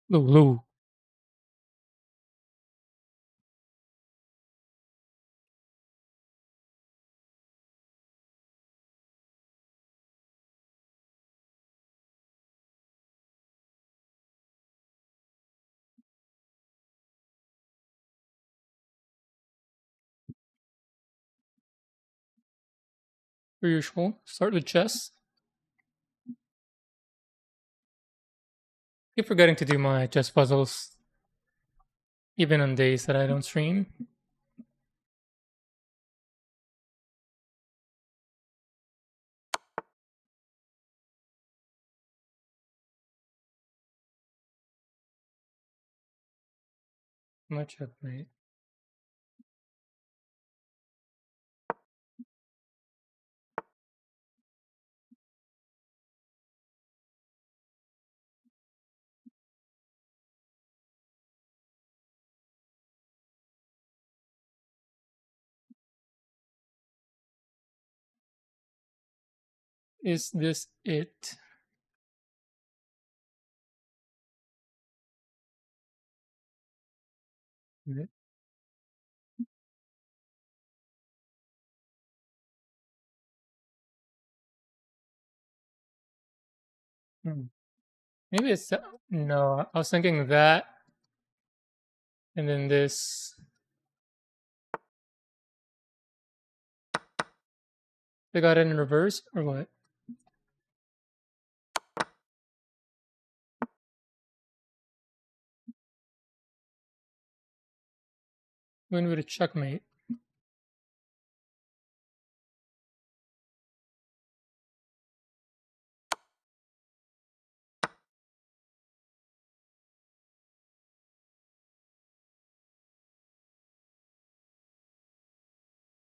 Lulu. Per usual. Start with chess. Keep forgetting to do my chess puzzles, even on days that I don't stream. My checkmate. Is this it? Is it? Hmm. Maybe it's no. I was thinking that, and then this. They got it in reverse or what? Win with a checkmate.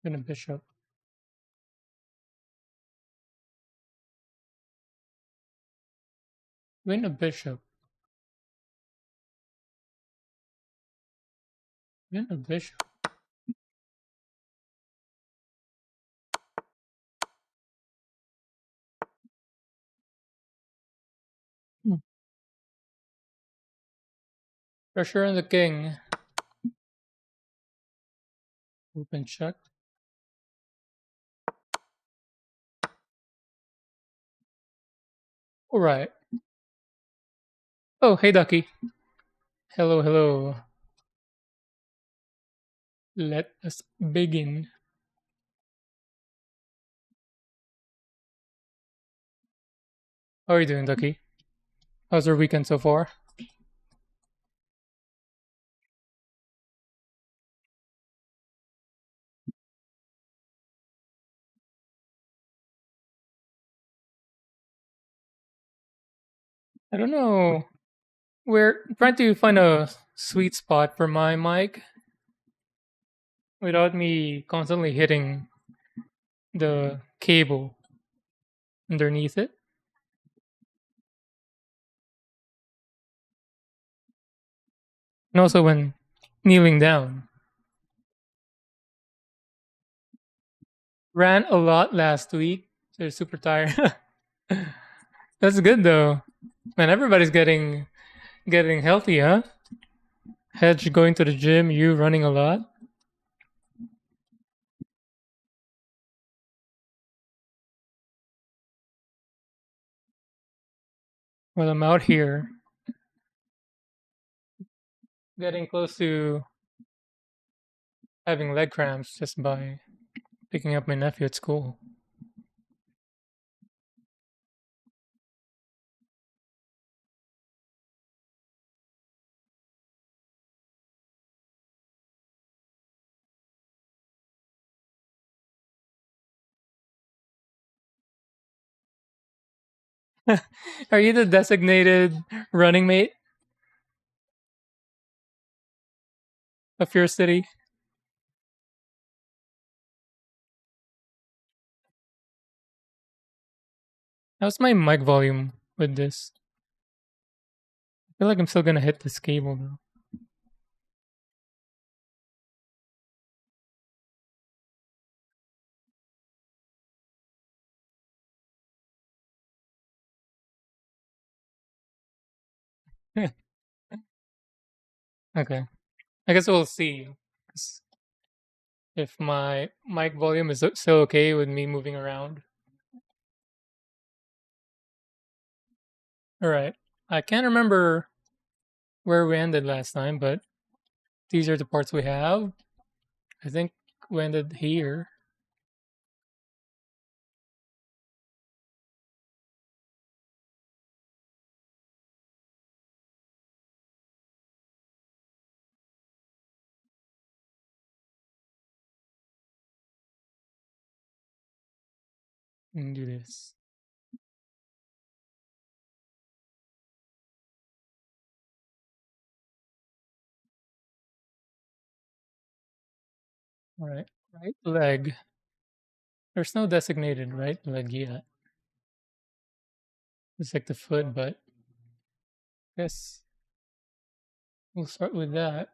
Win a bishop. Win a bishop. Win a bishop. Hmm. Pressure on the king. Open check. All right. Oh, hey, Ducky. Hello, hello. Let us begin. How are you doing, Ducky? How's your weekend so far? I don't know. We're trying to find a sweet spot for my mic without me constantly hitting the cable underneath it. And also when kneeling down. Ran a lot last week. So super tired. That's good though. Man, everybody's getting healthy, huh? Hedge going to the gym, you running a lot. Well, I'm out here getting close to having leg cramps just by picking up my nephew at school. Are you the designated running mate of your city? How's my mic volume with this? I feel like I'm still gonna hit this cable though. Okay. I guess we'll see. 'Cause if my mic volume is still okay with me moving around. All right. I can't remember where we ended last time, but these are the parts we have. I think we ended here. And do this. All right. Right leg. There's no designated right leg yet. It's like the foot, but I guess we'll start with that.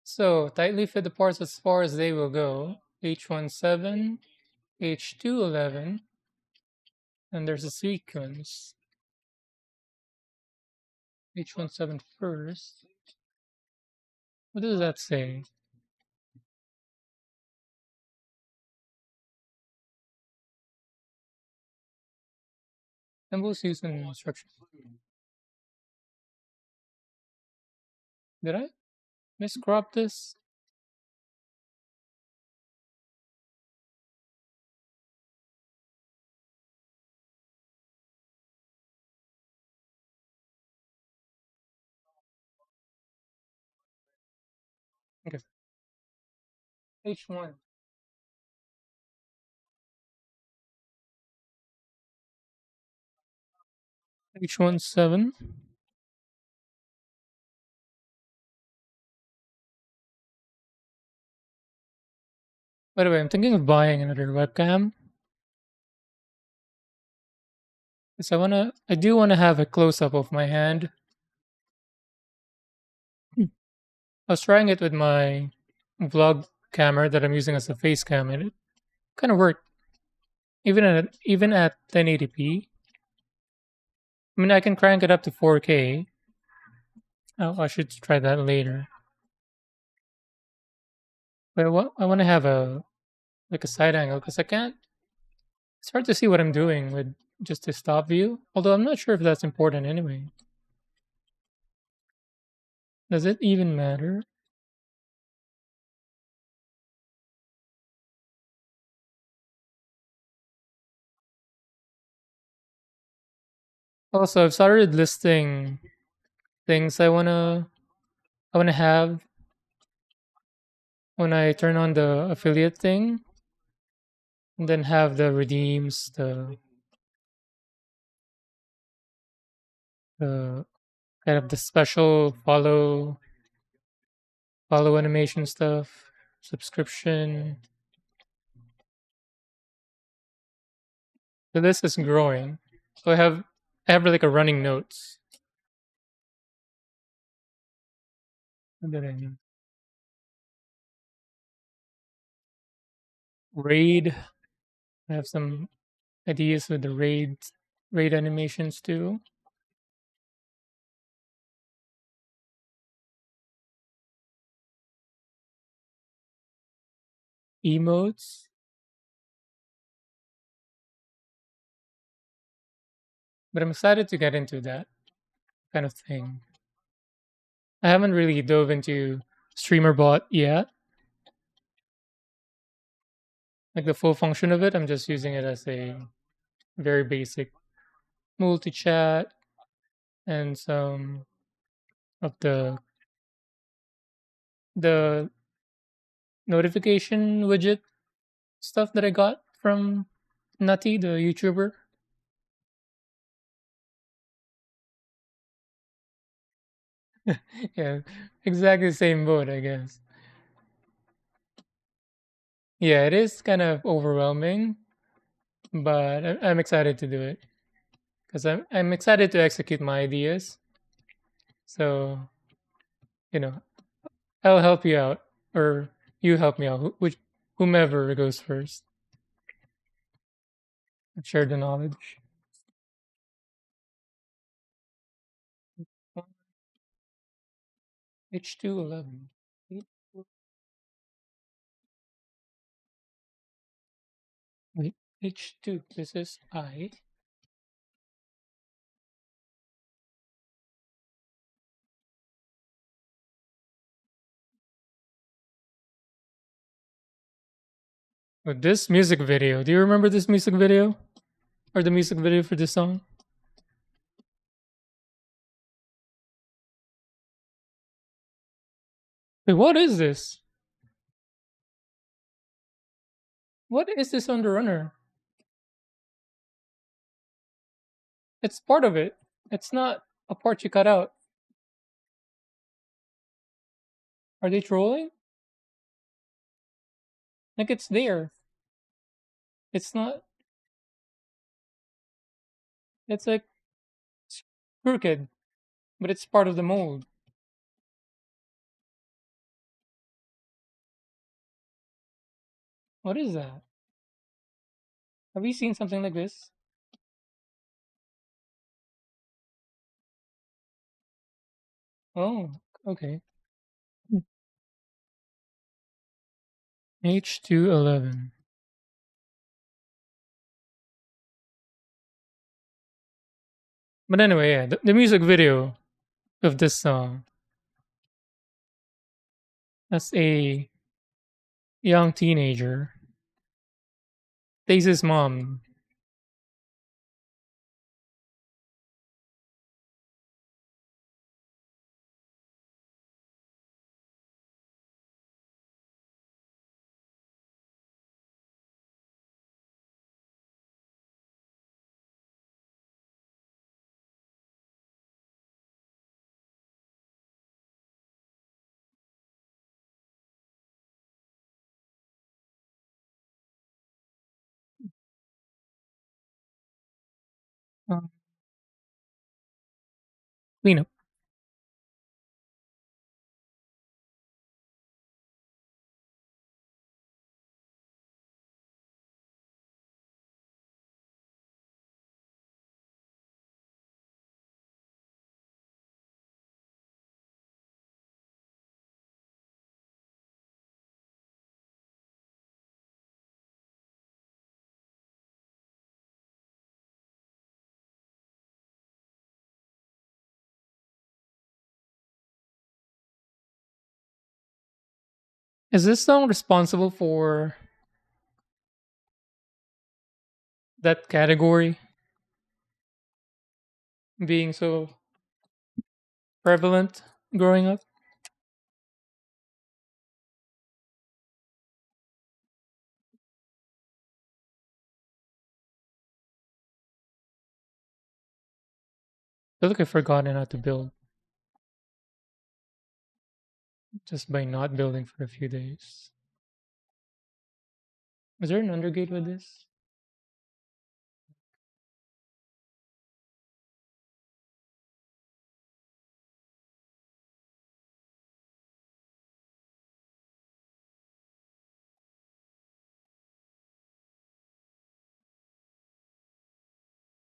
So tightly fit the parts as far as they will go. H17, H211, and there's a sequence. H17 first. What does that say? Symbols used in instructions. Did I miscrop this? Okay. H1. H17. By the way, I'm thinking of buying another webcam. Because I do wanna have a close up of my hand. I was trying it with my vlog camera that I'm using as a face cam, and it kind of worked. Even at 1080p. I mean, I can crank it up to 4K. Oh, I should try that later. But I want to have a side angle because I can't. It's hard to see what I'm doing with just a stop view. Although I'm not sure if that's important anyway. Does it even matter? Also, I've started listing things I wanna have when I turn on the affiliate thing, and then have the redeems, the kind of the special follow animation stuff, subscription. The list is growing. So I have like a running notes. And then raid. I have some ideas with the raid animations too. Emotes. But I'm excited to get into that kind of thing. I haven't really dove into StreamerBot yet. Like the full function of it, I'm just using it as a very basic multi chat and some of the notification widget stuff that I got from Nutty, the YouTuber. Yeah, exactly the same boat, I guess. Yeah, it is kind of overwhelming, but I'm excited to do it because I'm excited to execute my ideas. So you know, I'll help you out, or you help me out, whomever goes first. Share the knowledge. H211. Wait, H2. This is I. Oh, this music video. Do you remember this music video? Or the music video for this song? Wait, what is this? What is this on the runner? It's part of it. It's not a part you cut out. Are they trolling? Like it's there. It's not. It's like it's crooked, but it's part of the mold. What is that? Have you seen something like this? Oh, okay. H211. But anyway, yeah, the music video of this song. That's a young teenager. Daisy's mom. Um, Cleanup. Is this song responsible for that category being so prevalent growing up? I feel like I've forgotten how to build just by not building for a few days. Is there an undergate with this?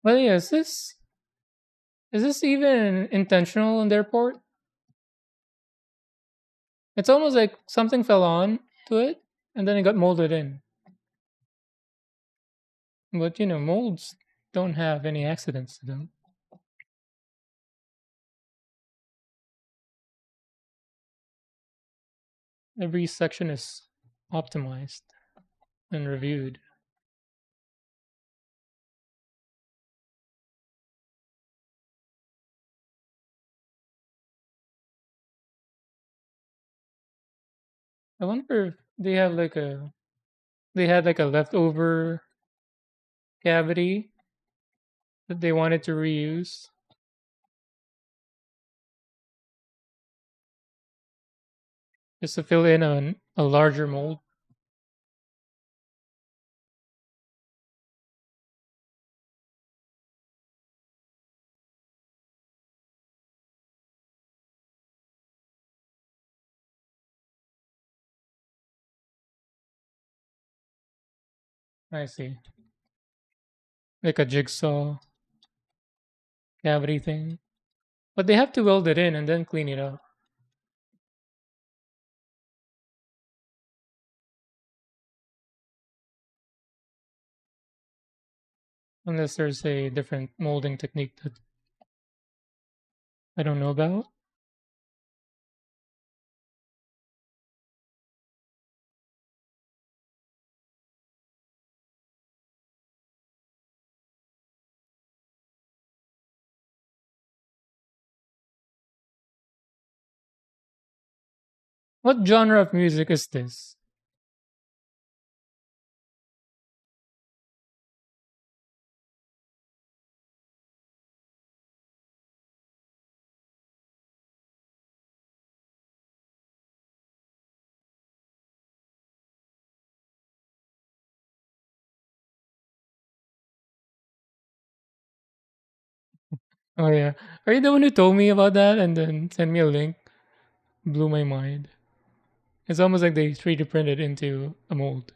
Well, yeah, is this even intentional on their part? It's almost like something fell on to it and then it got molded in. But molds don't have any accidents to them. Every section is optimized and reviewed. I wonder if they had like a leftover cavity that they wanted to reuse just to fill in a larger mold. I see. Like a jigsaw cavity thing. But they have to weld it in and then clean it up. Unless there's a different molding technique that I don't know about. What genre of music is this? Oh yeah. Are you the one who told me about that and then sent me a link? Blew my mind. It's almost like they 3D printed into a mold.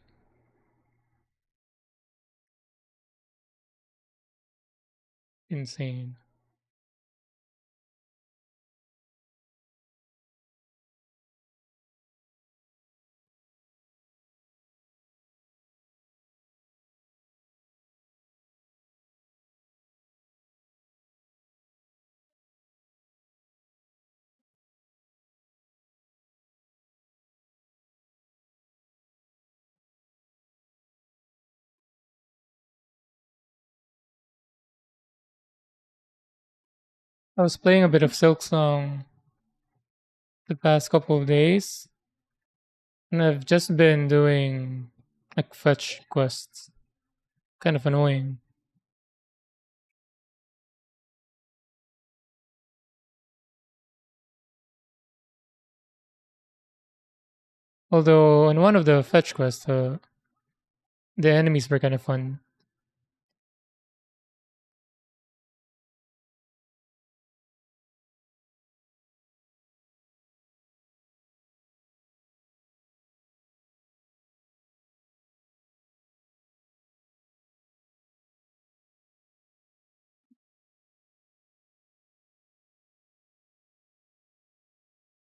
Insane. I was playing a bit of Silk Song the past couple of days, and I've just been doing like fetch quests. Kind of annoying. Although on one of the fetch quests, the enemies were kind of fun.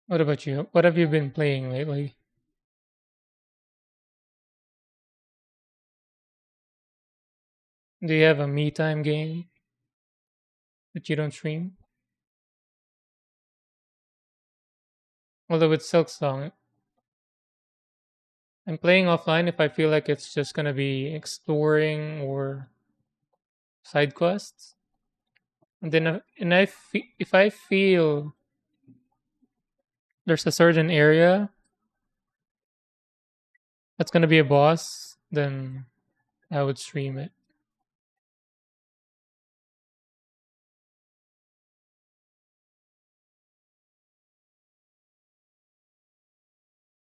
What about you? What have you been playing lately? Do you have a me time game that you don't stream? Although with Silk Song, I'm playing offline if I feel like it's just gonna be exploring or side quests. And then if I feel there's a certain area that's gonna be a boss, then I would stream it.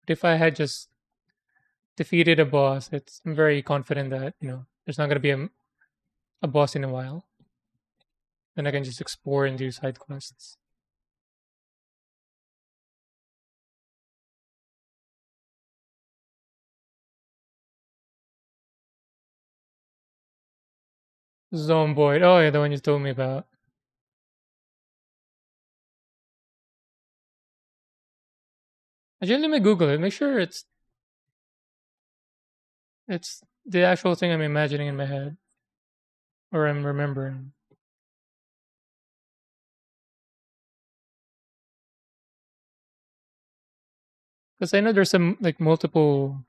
But if I had just defeated a boss, I'm very confident that there's not gonna be a boss in a while. Then I can just explore and do side quests. Zomboid. Oh yeah, the one you told me about. Actually, let me Google it. Make sure it's the actual thing I'm imagining in my head or I'm remembering. Because I know there's some like multiple,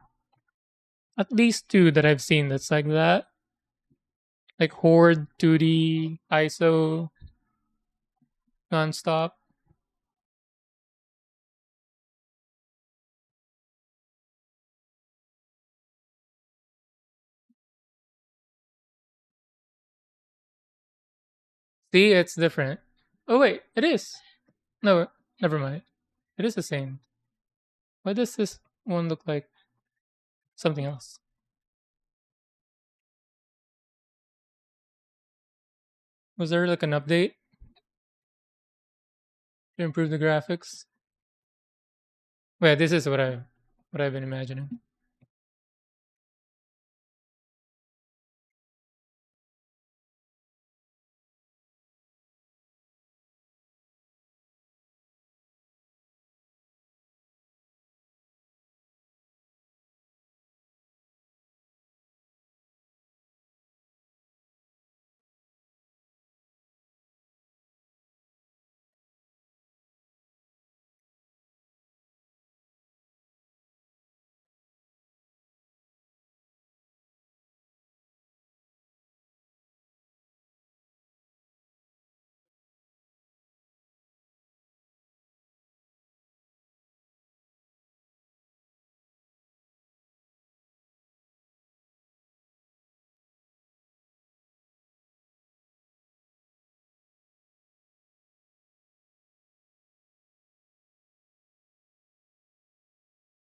at least two that I've seen that's like that, like Horde 2D ISO nonstop. See, it's different. Oh wait, it is. No, never mind. It is the same. Why does this one look like something else? Was there like an update to improve the graphics? Wait, this is what I've been imagining.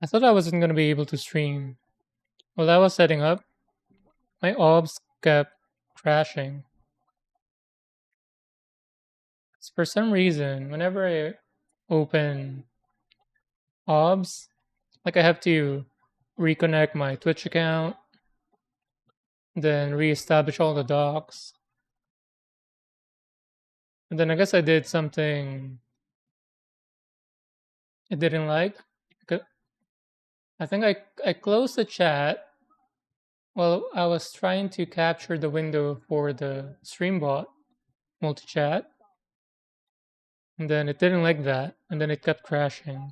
I thought I wasn't gonna be able to stream. While I was setting up, my obs kept crashing. For some reason, whenever I open obs, like I have to reconnect my Twitch account, then reestablish all the docs. And then I guess I did something I didn't like. C- I think I closed the chat while I was trying to capture the window for the Streambot multi-chat, and then it didn't like that, and then it kept crashing.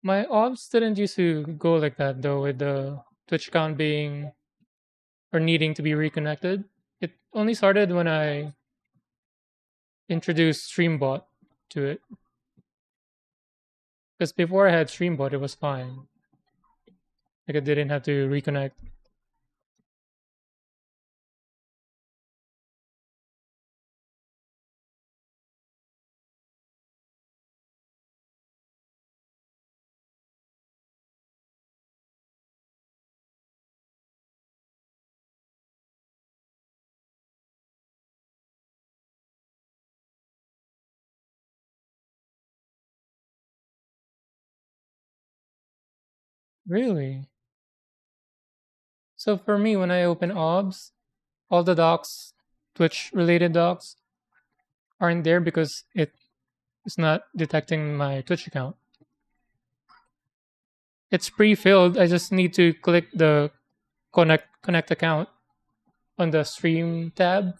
My ops didn't used to go like that though, with the Twitch account being or needing to be reconnected. It only started when I introduced Streambot to it. Because before I had Streambot, it was fine. Like I didn't have to reconnect. Really? So for me, when I open OBS, all the docs, Twitch related docs, aren't there because it is not detecting my Twitch account. It's pre-filled. I just need to click the connect account on the stream tab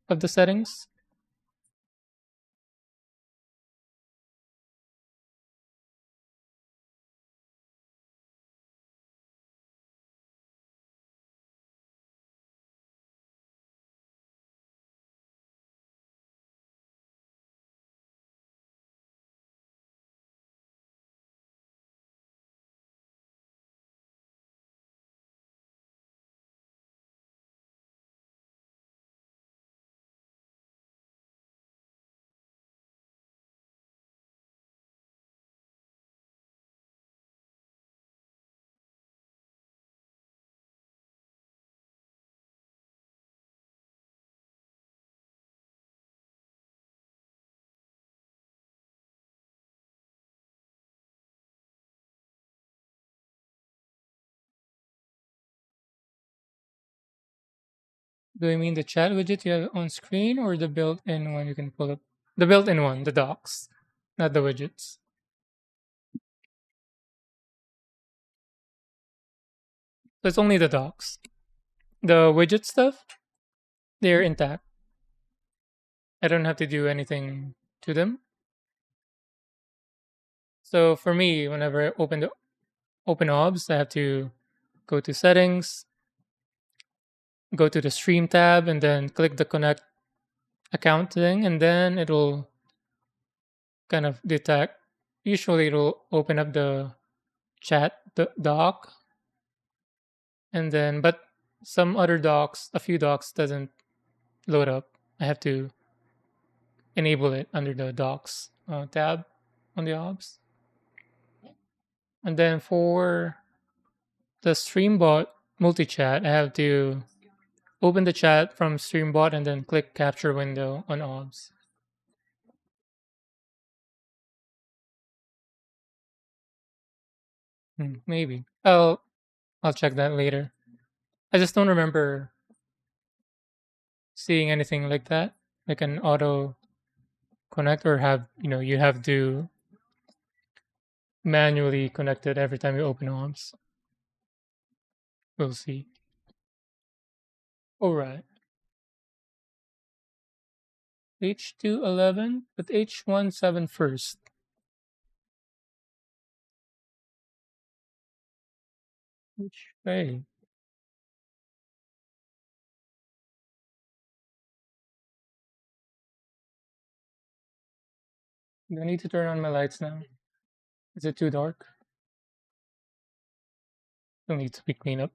of the settings. Do you mean the chat widget you have on screen or the built-in one you can pull up? The built-in one, the docs, not the widgets. So it's only the docs. The widget stuff, they're intact. I don't have to do anything to them. So for me, whenever I open OBS, I have to go to settings, go to the stream tab, and then click the connect account thing, and then it'll kind of detect. Usually, it'll open up the chat the doc, and then but some other docs, a few docs doesn't load up. I have to enable it under the docs tab on the OBS, and then for the Streambot multi-chat, I have to open the chat from Streambot and then click capture window on OBS. Maybe. I'll check that later. I just don't remember seeing anything like that, like an auto connect or have you have to manually connect it every time you open OBS. We'll see. All right. H211, but H17 first. Which way? Do I need to turn on my lights now? Is it too dark? Still needs to be cleaned up.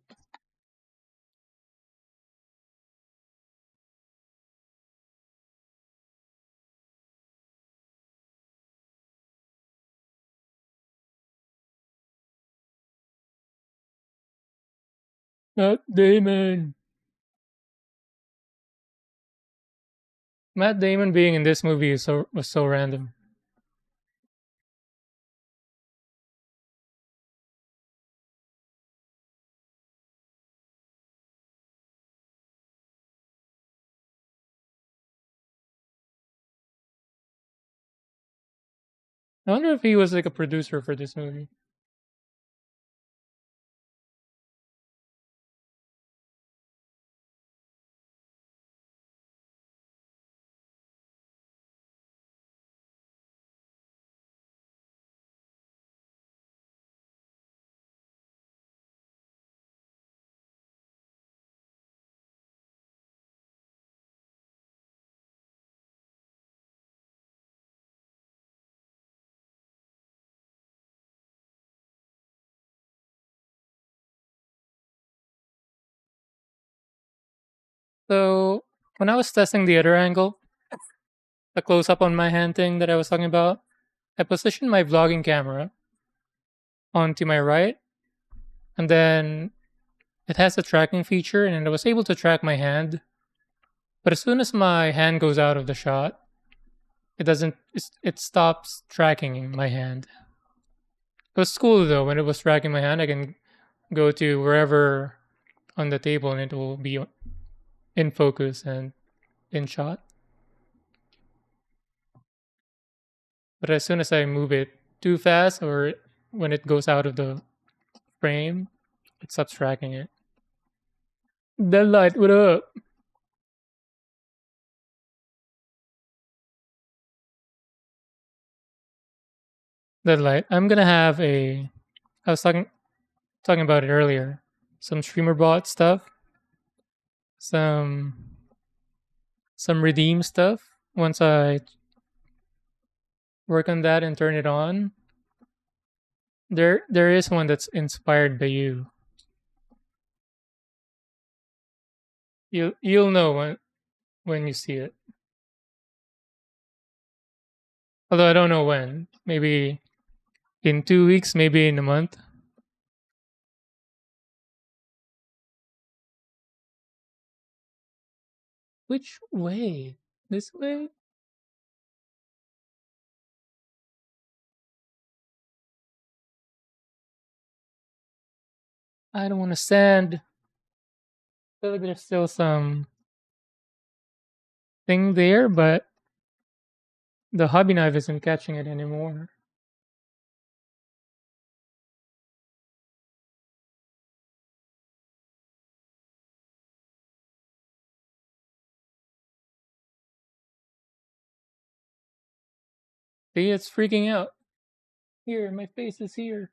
Matt Damon. Matt Damon being in this movie was so random. I wonder if he was like a producer for this movie. So when I was testing the other angle, the close up on my hand thing that I was talking about, I positioned my vlogging camera onto my right, and then it has a tracking feature, and I was able to track my hand. But as soon as my hand goes out of the shot, it doesn't. It stops tracking my hand. It was cool though. When it was tracking my hand, I can go to wherever on the table, and it will be in focus and in shot. But as soon as I move it too fast, or when it goes out of the frame, it stops tracking it. The light, what up? The light. I'm gonna have a. I was talking about it earlier. Some streamer bot stuff. Some redeem stuff. Once I work on that and turn it on, there is one that's inspired by you. You'll know when you see it. Although I don't know when. Maybe in 2 weeks, maybe in a month. Which way? This way? I don't want to stand. I feel like there's still some thing there, but the hobby knife isn't catching it anymore. See, it's freaking out. Here, my face is here.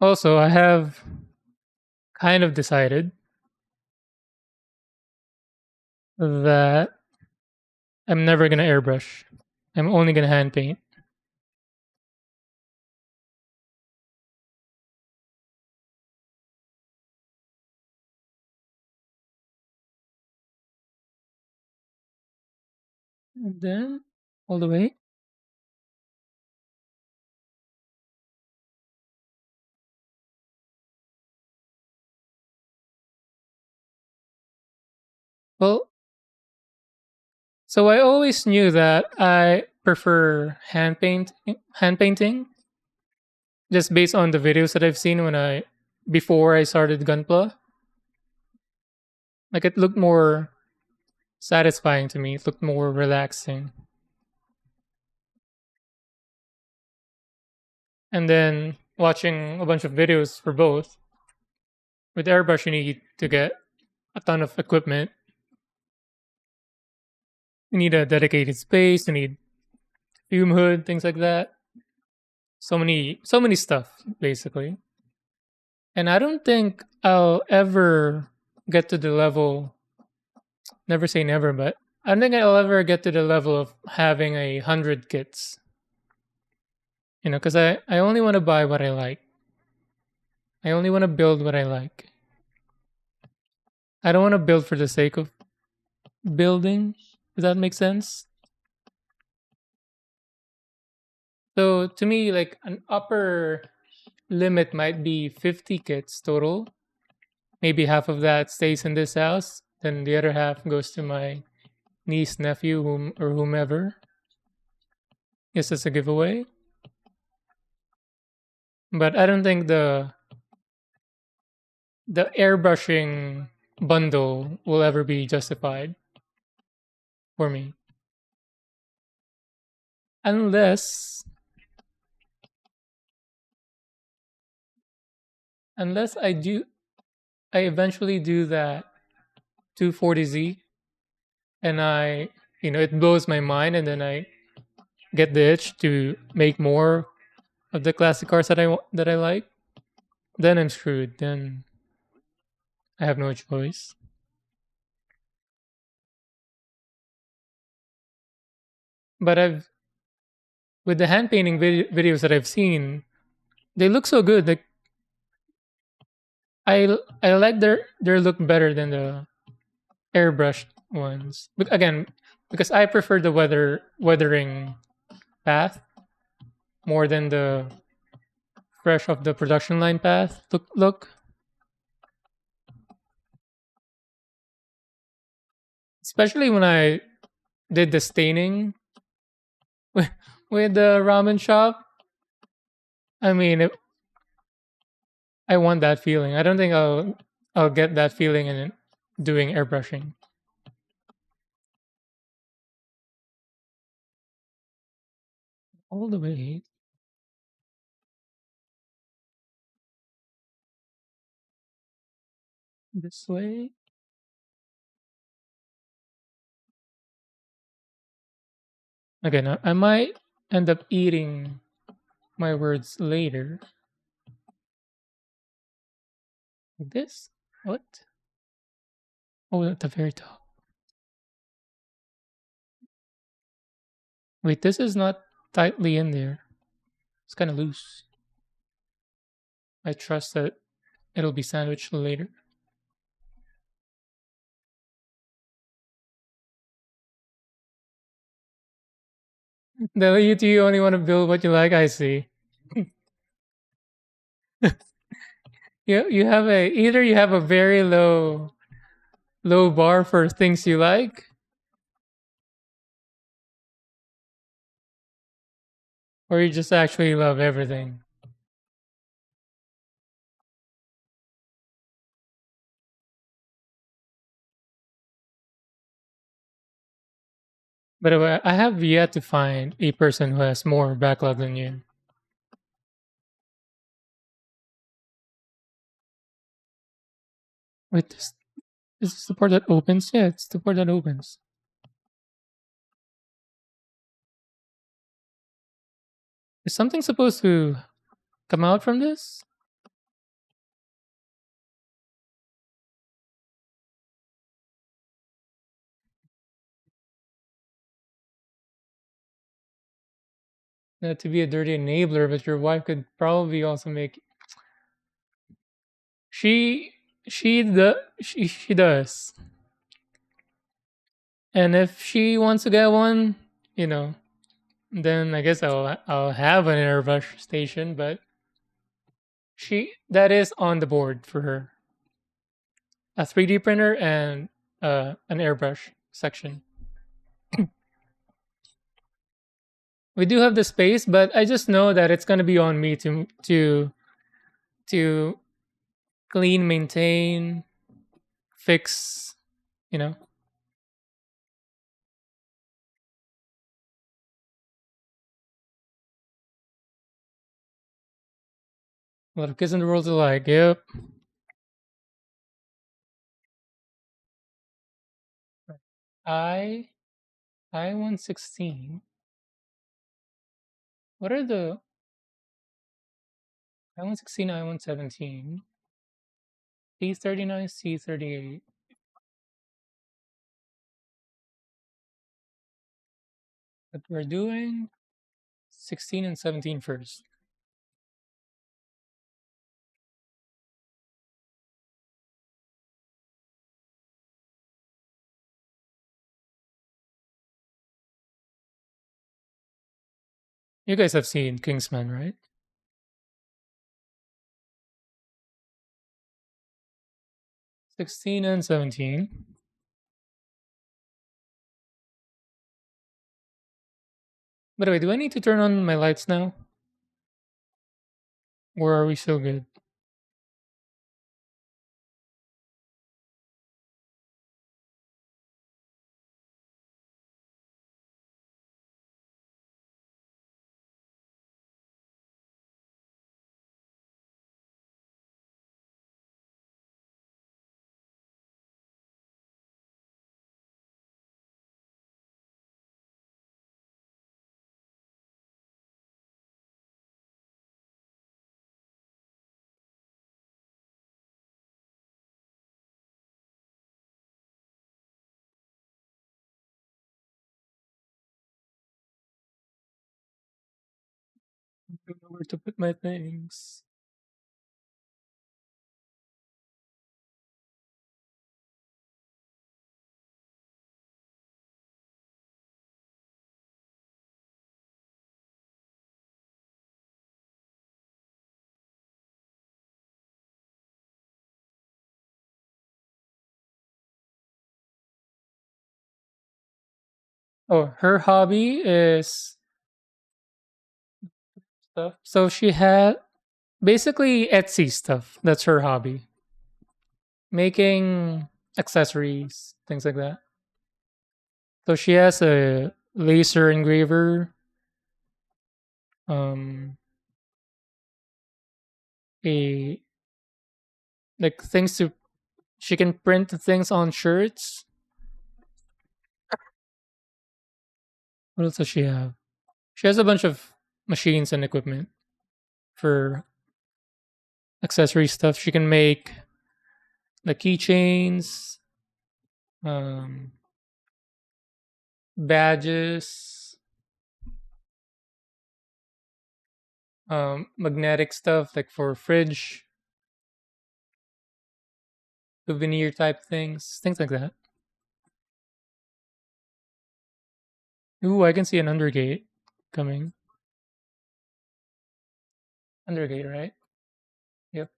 Also, I have kind of decided that I'm never gonna airbrush. I'm only gonna hand paint. And then all the way. Well, so I always knew that I prefer hand painting, just based on the videos that I've seen when I before I started Gunpla. Like it looked more satisfying to me. It looked more relaxing. And then watching a bunch of videos for both. With airbrush, you need to get a ton of equipment. You need a dedicated space. You need fume hood, things like that. So many stuff basically. And I don't think I'll ever get to the level. Never say never, but I don't think I'll ever get to the level of having 100 kits. Because I only want to buy what I like. I only want to build what I like. I don't want to build for the sake of building. Does that make sense? So to me, like an upper limit might be 50 kits total. Maybe half of that stays in this house, then the other half goes to my niece, nephew, or whomever. Yes, as a giveaway. But I don't think the airbrushing bundle will ever be justified for me. Unless unless I eventually do that 240Z and it blows my mind and then I get the itch to make more of the classic cars that I like, then I'm screwed. Then I have no choice. But I've with the hand painting videos that I've seen, they look so good. Like I like their look better than the airbrushed ones. But again, because I prefer the weathering path more than the fresh off the production line path look. Especially when I did the staining with, with the ramen shop. I mean, I want that feeling. I don't think I'll get that feeling in doing airbrushing. All the way this way. Again, I might end up eating my words later. Like this? What? Oh, at the very top. Wait, this is not tightly in there. It's kind of loose. I trust that it'll be sandwiched later. You two only want to build what you like. I see. You have a either you have a very low bar for things you like, or you just actually love everything. But I have yet to find a person who has more backlog than you. Wait, this the part that opens? Yeah, it's the part that opens. Is something supposed to come out from this? To be a dirty enabler, but your wife could probably also make. She she does, and if she wants to get one, you know, then I guess I'll have an airbrush station. But she that is on the board for her, a 3D printer and an airbrush section. We do have the space, but I just know that it's gonna be on me to clean, maintain, fix. You know, a lot of kids in the world are like, "Yep, I I-116. What are the I-116, I-117, C-39, C-38? What we're doing? 16 and 17 first. You guys have seen Kingsman, right? 16 and 17. By the way, do I need to turn on my lights now? Or are we still good? I don't know where to put my things. Oh, her hobby is stuff. So she had basically Etsy stuff. That's her hobby. Making accessories, things like that. So she has a laser engraver, um, a like things to she can print things on shirts. What else does she have? She has a bunch of machines and equipment for accessory stuff. She can make the keychains, um, badges, magnetic stuff like for fridge, souvenir type things, things like that. Ooh, I can see an undergate coming. Undergate, right? Yep.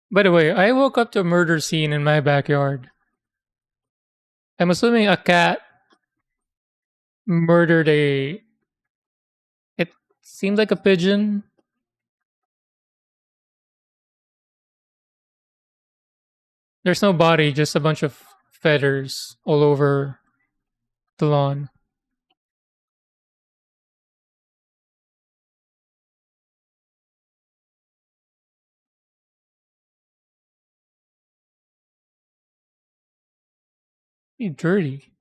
By the way, I woke up to a murder scene in my backyard. I'm assuming a cat murdered a. It seemed like a pigeon. There's no body, just a bunch of feathers all over the lawn. Dirty.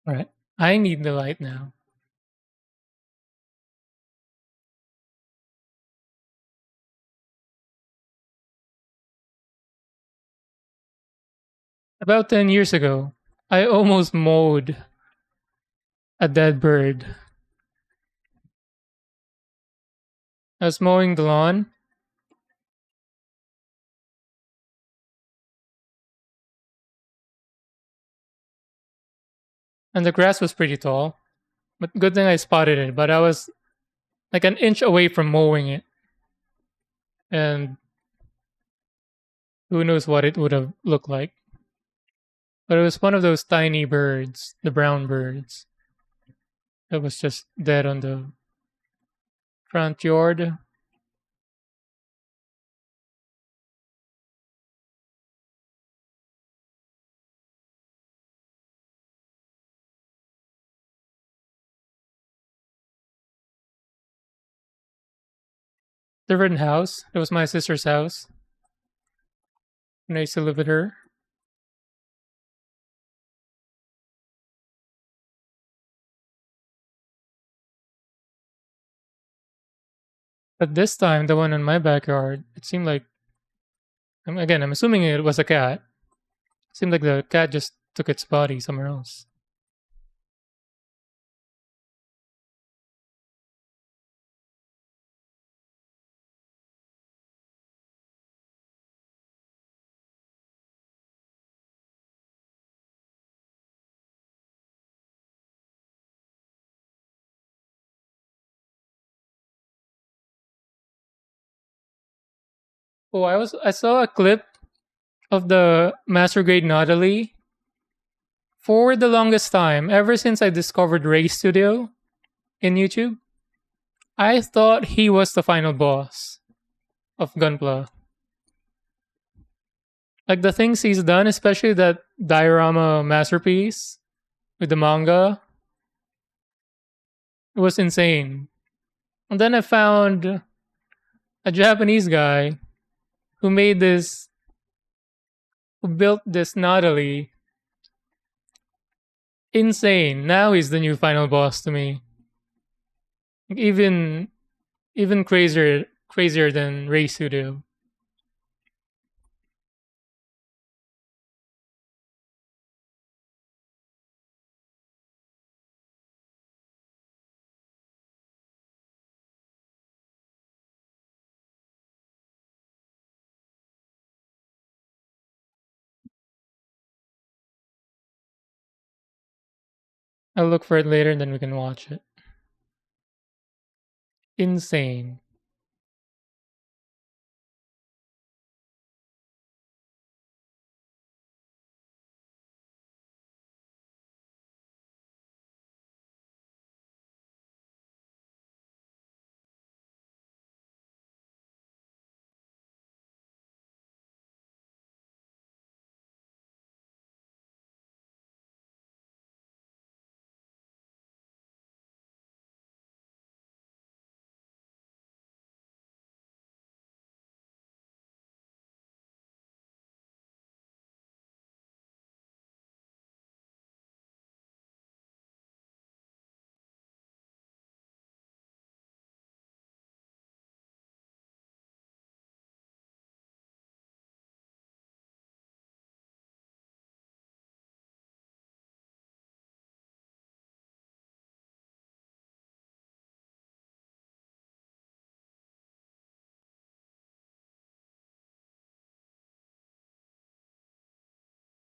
All right. I need the light now. About 10 years ago, I almost mowed a dead bird. I was mowing the lawn. and the grass was pretty tall. But good thing I spotted it. But I was like an inch away from mowing it, and who knows what it would have looked like. But it was one of those tiny birds, the brown birds, that was just dead on the front yard. Different house. It was my sister's house when I used to live with her. But this time, the one in my backyard, it seemed like, again, I'm assuming it was a cat. It seemed like the cat just took its body somewhere else. Oh, I saw a clip of the Master Grade Nautilus for the longest time, ever since I discovered Ray Studio in YouTube. I thought he was the final boss of Gunpla. Like the things he's done, especially that diorama masterpiece with the manga, it was insane. And then I found a Japanese guy who made this, who built this Nautilus. Insane. Now he's the new final boss to me. Even even crazier than Ray Studio. I'll look for it later and then we can watch it. Insane.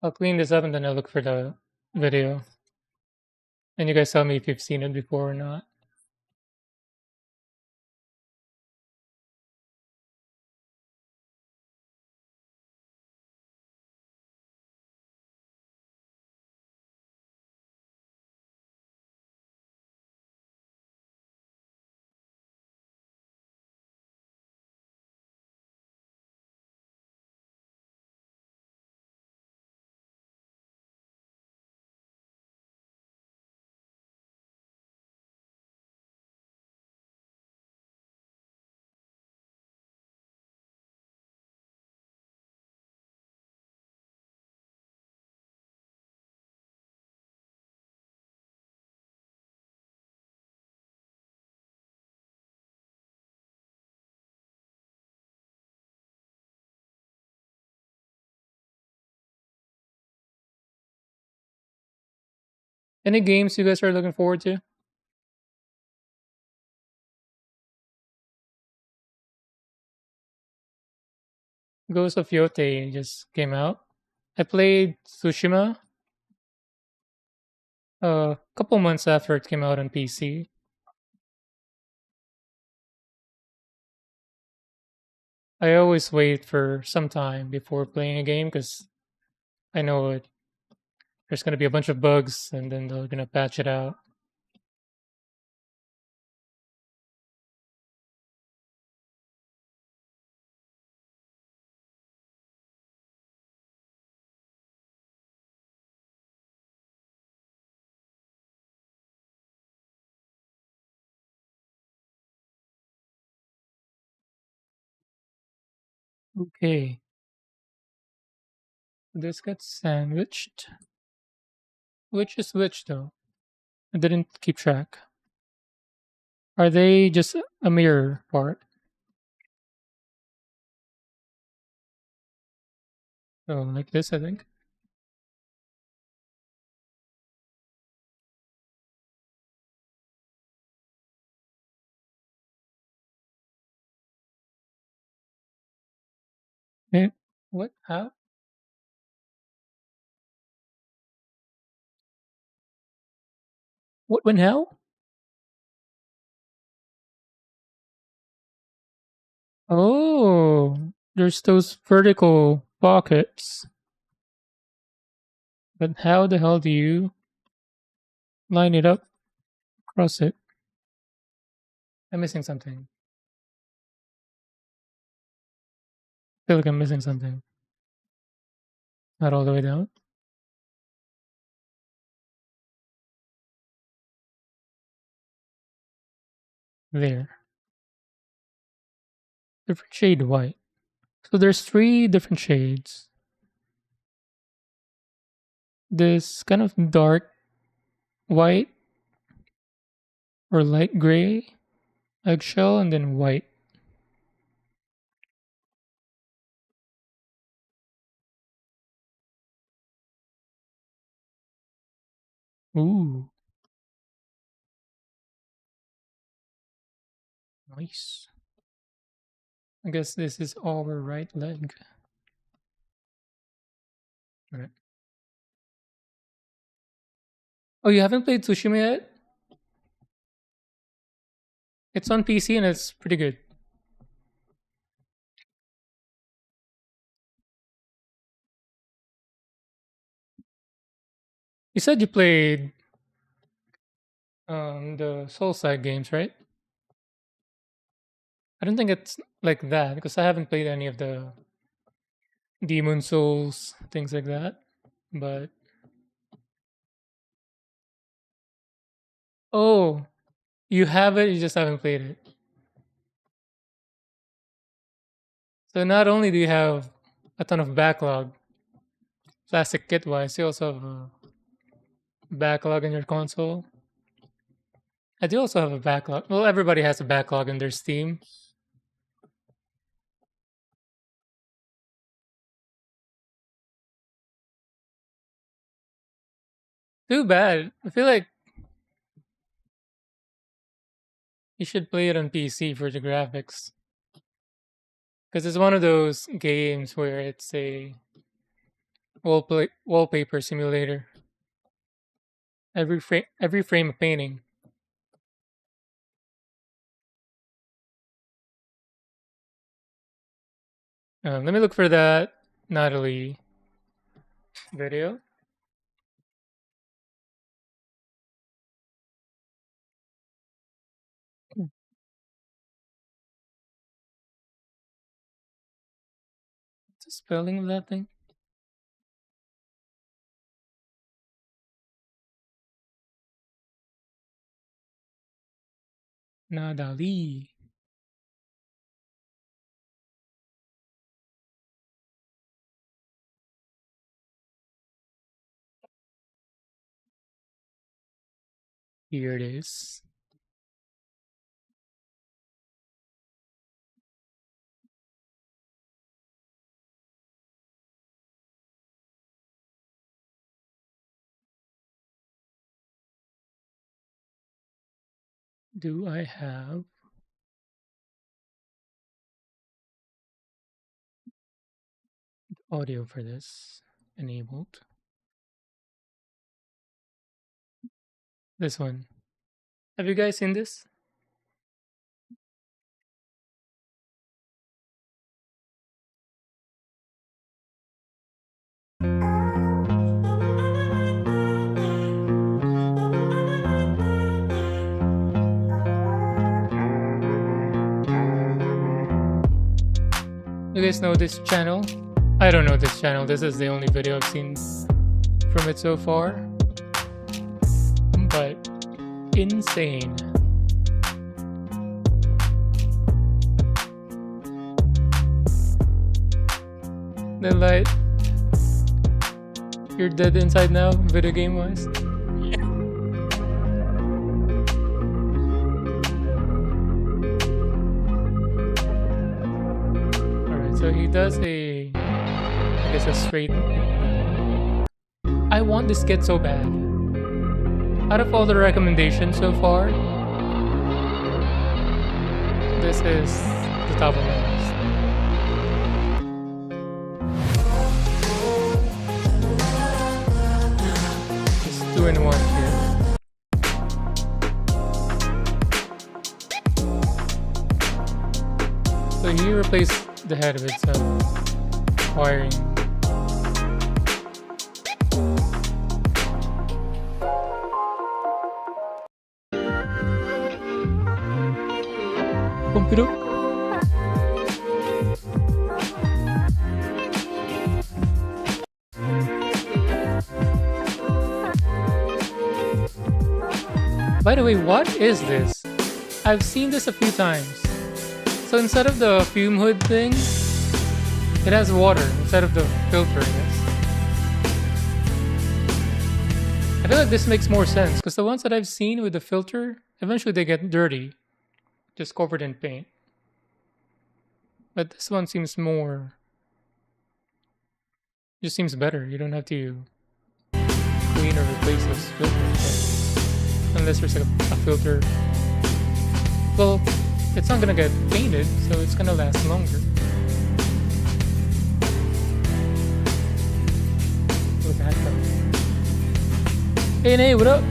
I'll clean this up and then I'll look for the video. And you guys tell me if you've seen it before or not. Any games you guys are looking forward to? Ghost of Yote just came out. I played Tsushima. A couple months after it came out on PC. I always wait for some time before playing a game because I know there's gonna be a bunch of bugs and then they're gonna patch it out. Okay, this got sandwiched. Which is which though? I didn't keep track. Are they just a mirror part? Oh, like this, I think. Eh, what? How? What? When? How? Oh, there's those vertical pockets. But how the hell do you line it up across it? I'm missing something. I feel like I'm missing something. Not all the way down. There. Different shade white. So there's three different shades. This kind of dark white or light gray eggshell and then white. Ooh, nice. I guess this is our right leg. Right. Oh, you haven't played Tsushima yet? It's on PC and it's pretty good. You said you played the Soul Side games, right? I don't think it's like that because I haven't played any of the Demon Souls, things like that. But oh, you have it, you just haven't played it. So not only do you have a ton of backlog, plastic kit wise, you also have a backlog in your console. I do also have a backlog. Well, everybody has a backlog in their Steam. Too bad. I feel like you should play it on PC for the graphics. Because it's one of those games where it's a wallpaper simulator. Every frame of painting. Let me look for that Natalie video. Hmm, what's the spelling of that thing? Natalie. Here it is. Do I have audio for this enabled? This one. Have you guys seen this? You guys know this channel? I don't know this channel. This is the only video I've seen from it so far. But insane. The light. You're dead inside now, video game wise. Alright, so he does a, I guess, a straight. I want this kit so bad. Out of all the recommendations so far, this is the top of my list. Just 2 in 1 here. So he replaced the head with some wiring. Computer. By the way, what is this? I've seen this a few times. So instead of the fume hood thing, it has water instead of the filter, I guess. I feel like this makes more sense because the ones that I've seen with the filter, eventually they get dirty, just covered in paint. But this one seems more, just seems better. You don't have to clean or replace this filter, unless there's like a filter. Well, it's not gonna get painted, so it's gonna last longer. Look at that. Hey, Nay, what up?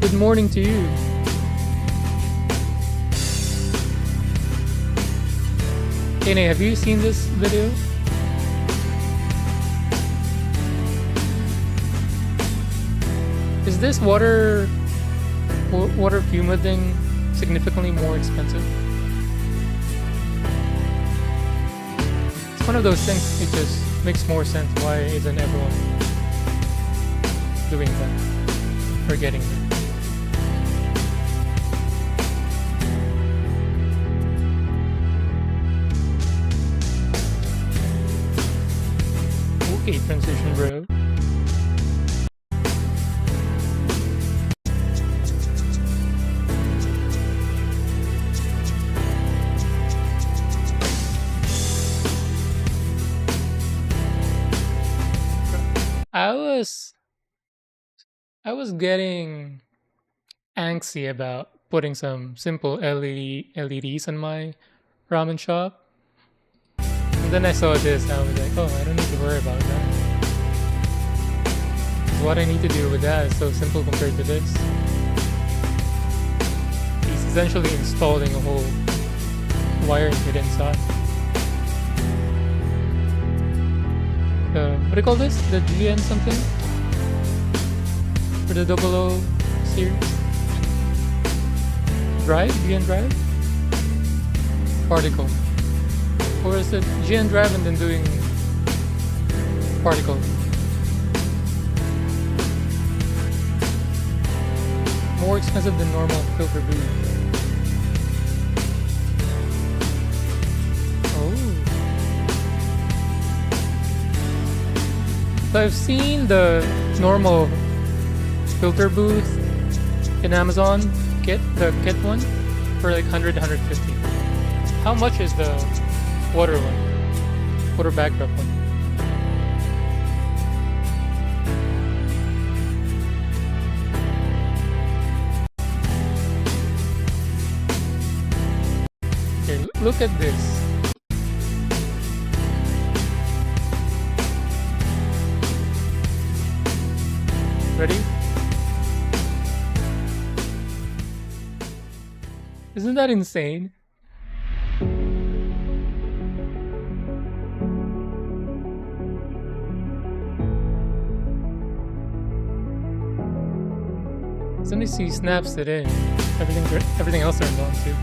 Good morning to you. Hey, Nay, have you seen this video? Is this water fume thing significantly more expensive? It's one of those things, it just makes more sense. Why isn't everyone doing that or getting that? Okay, transition bro. I was getting angsty about putting some simple LEDs on my ramen shop. And then I saw this, I was like, oh, I don't need to worry about that. 'Cause what I need to do with that is so simple compared to this. He's essentially installing a whole wiring kit inside. What do you call this? The GN something? For the 00 series? Drive? GN Drive? Particle. Or is it GN Drive and then doing particle? More expensive than normal filter booth. So I've seen the normal filter booth in Amazon kit, the kit one, for like 100, 150. How much is the water one? Water backdrop one? Here, look at this. Ready? Isn't that insane? As soon as he snaps it in, everything else turned on too.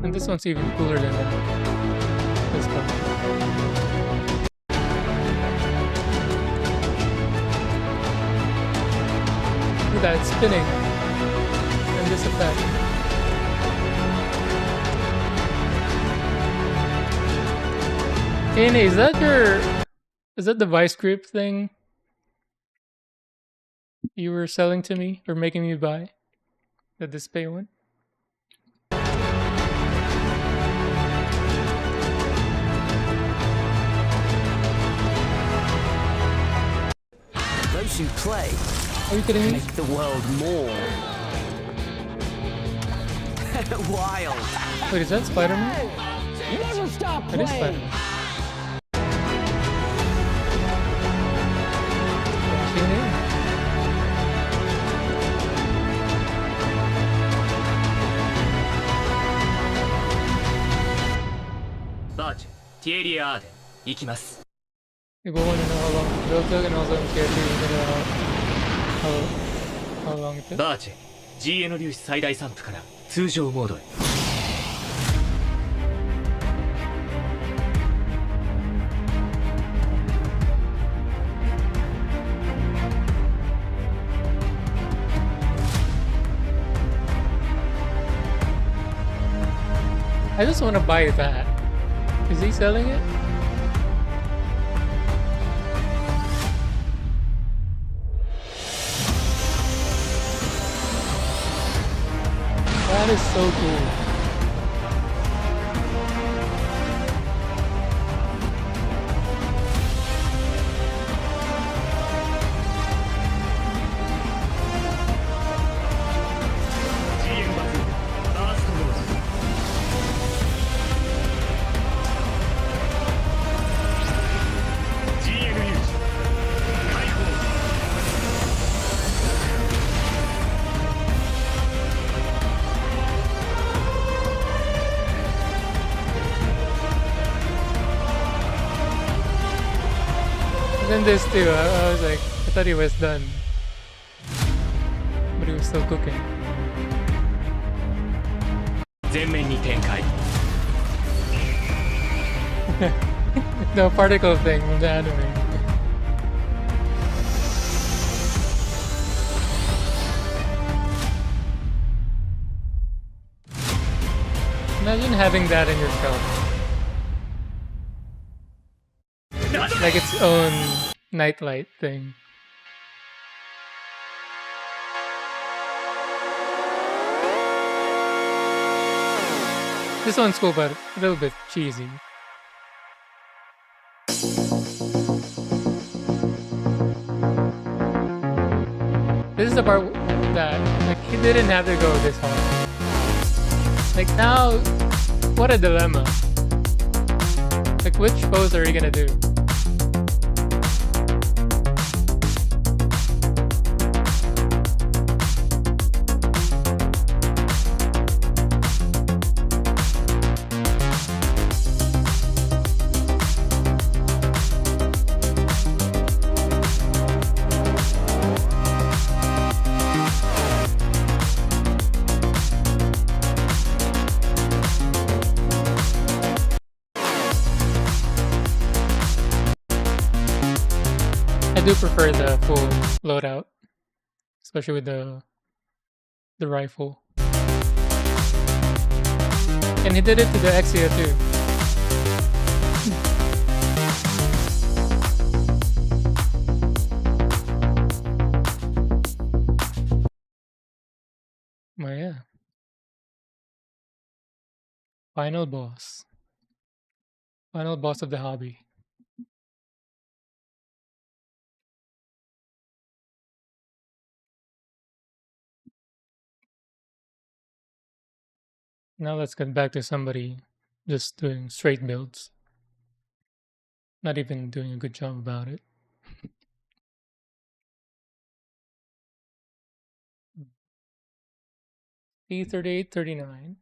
And this one's even cooler than that. This one. Look at that, it's spinning. And this effect. Kane, is that the vice grip thing you were selling to me or making me buy? The display one? Those who play Are you kidding me? make the world more wild. Wait, is that Spider-Man? Never stop That is Spider-Man. Dashing in. Barge, ティエリアーデン、行きます。 People want to know how long the build took and also I'm scared to how long it took. バーチェ、GN 粒子最大散布から通常モードへ。I just want to buy that. Is he selling it? That is so cool. GN バズーカ、バーストローズ。GN 粒子、解放。 And then this too. I was like, I thought he was done, but he was still cooking. 全面に展開。 The particle thing from the anime. Imagine having that in your shelf. Like its own nightlight thing. This one's cool, but a little bit cheesy. This is the part that, like, he didn't have to go this hard. Like, now, what a dilemma. Like, which pose are you gonna do? I do prefer the full loadout, especially with the rifle. And he did it to the Exia too. Oh yeah. Final boss. Final boss of the hobby. Now let's get back to somebody just doing straight builds, not even doing a good job about it. E38, 39.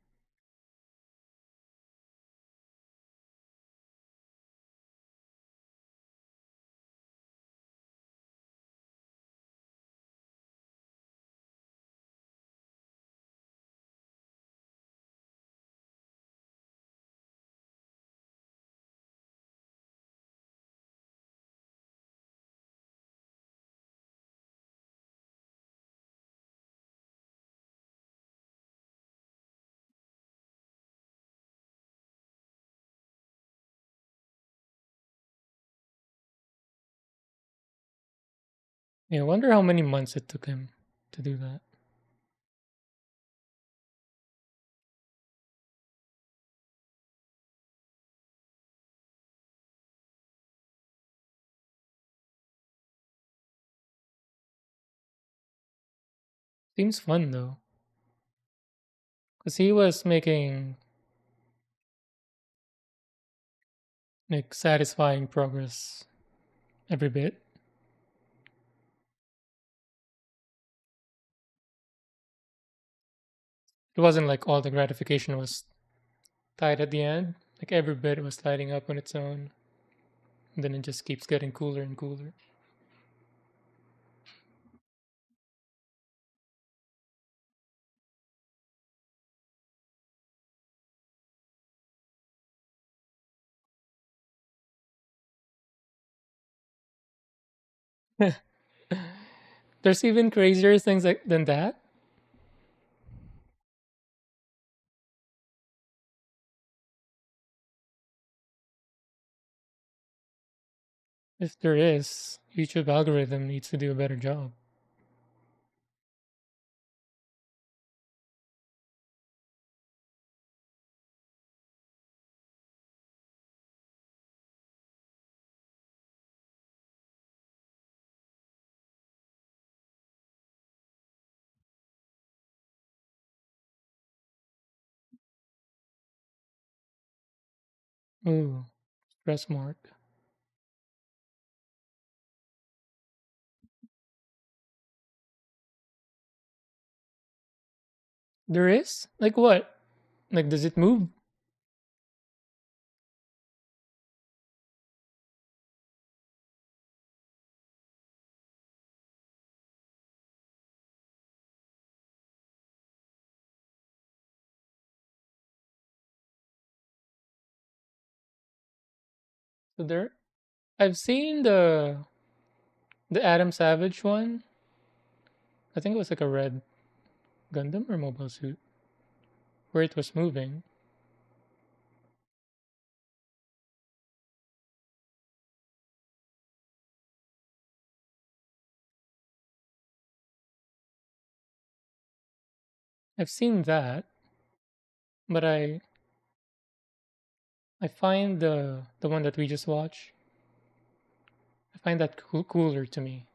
Yeah, I wonder how many months it took him to do that. Seems fun though, because he was making like satisfying progress every bit. It wasn't like all the gratification was tied at the end. Like every bit was lighting up on its own, and then it just keeps getting cooler and cooler. There's even crazier things like than that. If there is, YouTube algorithm needs to do a better job. Ooh, stress mark. There is? Like what? Like does it move? So there I've seen the Adam Savage one. I think it was like a red Gundam or mobile suit where it was moving. I've seen that, but I find the one that we just watched. I find that cooler to me.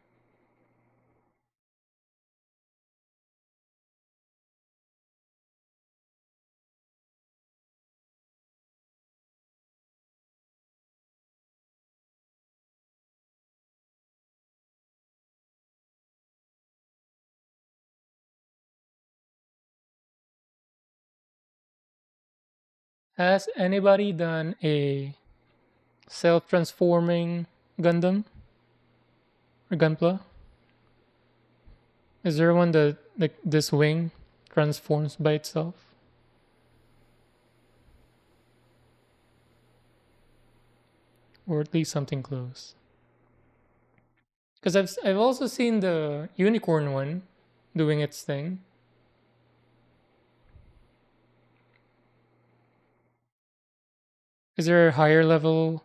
Has anybody done a self-transforming Gundam or Gunpla? Is there one that like this wing transforms by itself? Or at least something close. Because I've also seen the unicorn one doing its thing. Is there a higher level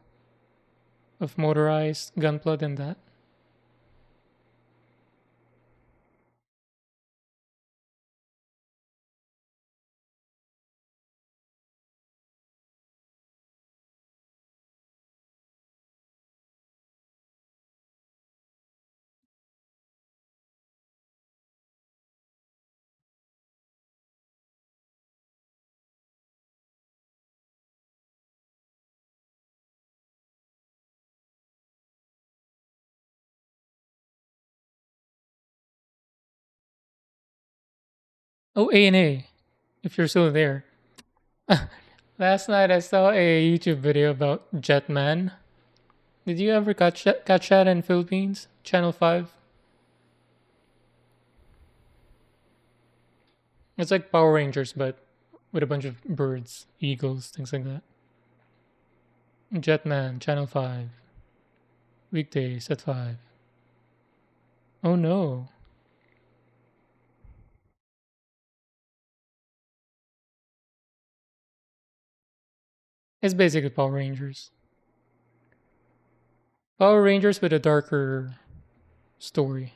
of motorized gunpla than that? Oh, A&A, if you're still there. Last night I saw a YouTube video about Jetman. Did you ever catch that in Philippines? Channel 5? It's like Power Rangers, but with a bunch of birds, eagles, things like that. Jetman, Channel 5. Weekdays at 5. Oh no. It's basically Power Rangers. Power Rangers with a darker story.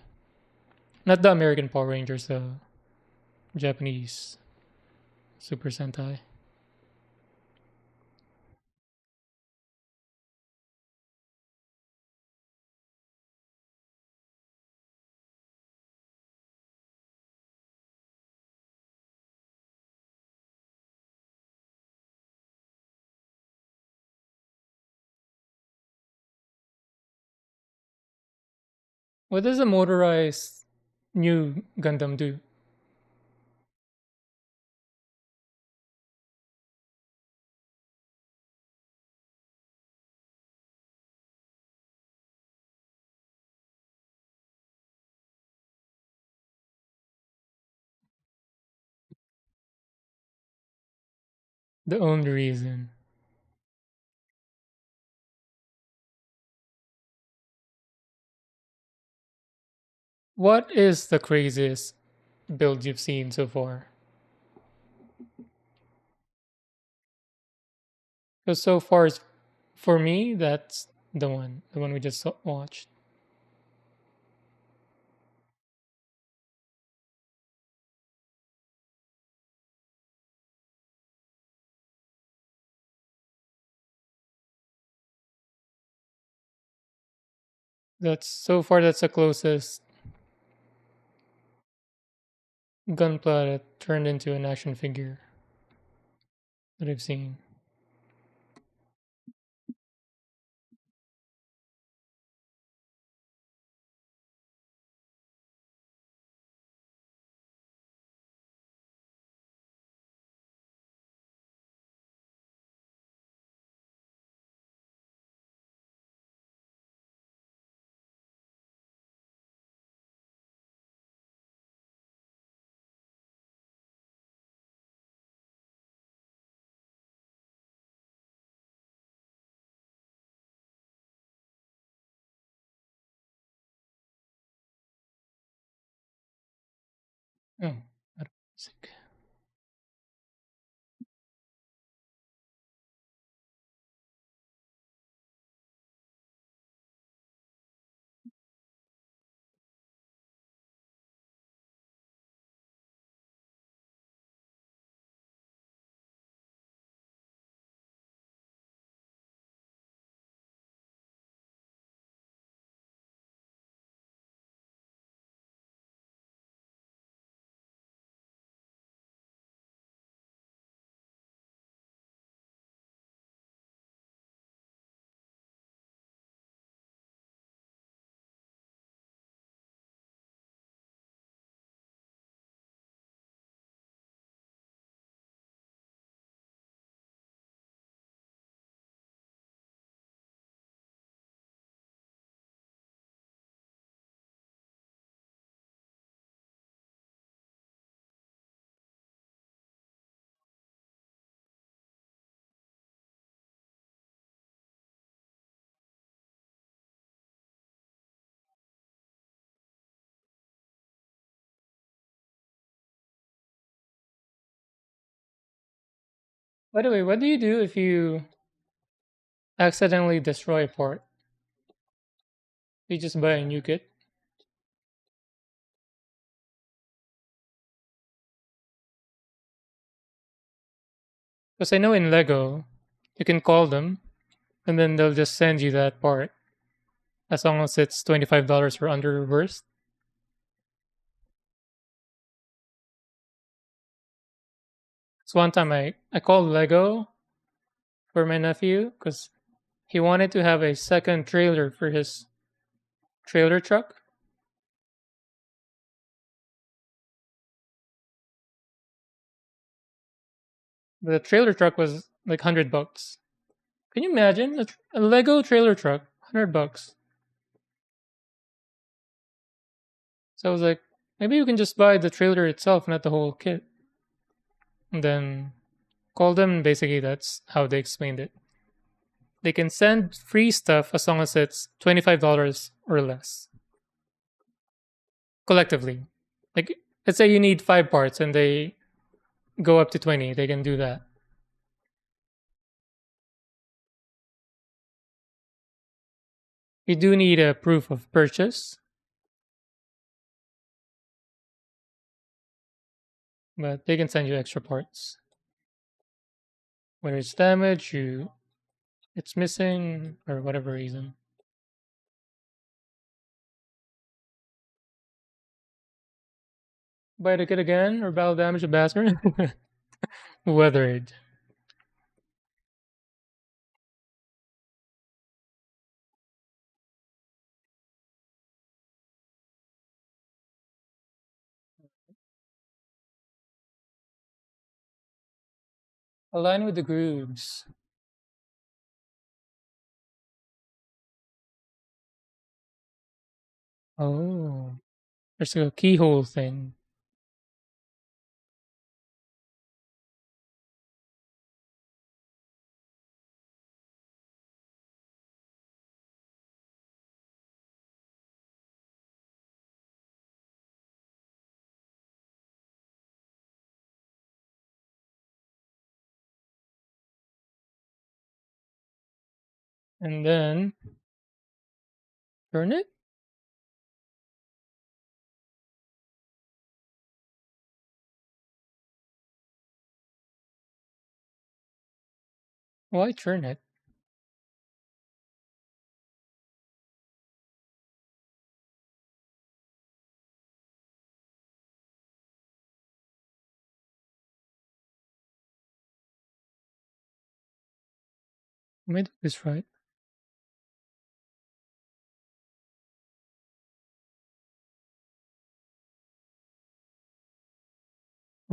Not the American Power Rangers, the Japanese Super Sentai. What does a motorized new Gundam do? The only reason. What is the craziest build you've seen so far? Because so far, for me, that's the one we just watched. That's so far. That's the closest Gunpla that turned into an action figure that I've seen. Oh, I don't think. By the way, what do you do if you accidentally destroy a part? You just buy a new kit? Because I know in Lego, you can call them and then they'll just send you that part as long as it's $25 for under reversed. So one time I called Lego for my nephew because he wanted to have a second trailer for his trailer truck. The trailer truck was like $100. Can you imagine a Lego trailer truck, $100? So I was like, maybe you can just buy the trailer itself, not the whole kit. And then call them. Basically, that's how they explained it. They can send free stuff as long as it's $25 or less collectively. Like, let's say you need 5 parts and they go up to 20, they can do that. You do need a proof of purchase, but they can send you extra parts. Whether it's damaged, it's missing, or whatever reason. Buy the kit again, or battle damage a bastard. Weathered. Align with the grooves. Oh, there's a keyhole thing. And then turn it. Why turn it? I made this right.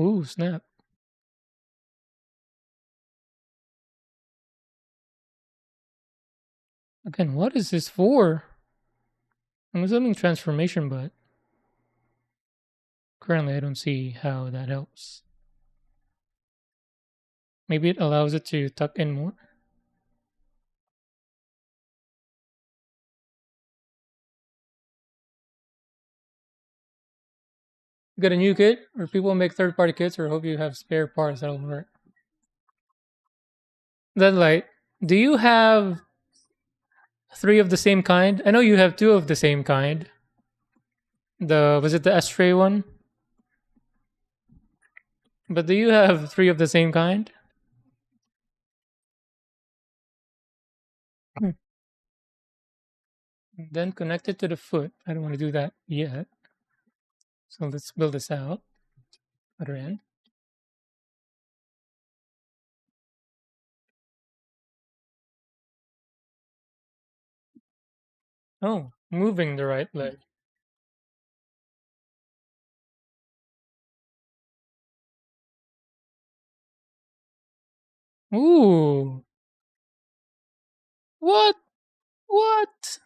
Ooh, snap. Again, what is this for? I'm assuming transformation, but currently I don't see how that helps. Maybe it allows it to tuck in more. Get a new kit, or people make third-party kits, or hope you have spare parts that'll work. Then, like, do you have 3 of the same kind? I know you have 2 of the same kind. Was it the S-Tray one? But do you have 3 of the same kind? Then connect it to the foot. I don't want to do that yet. So let's build this out. Other end. Oh, moving the right leg. Ooh. What? What?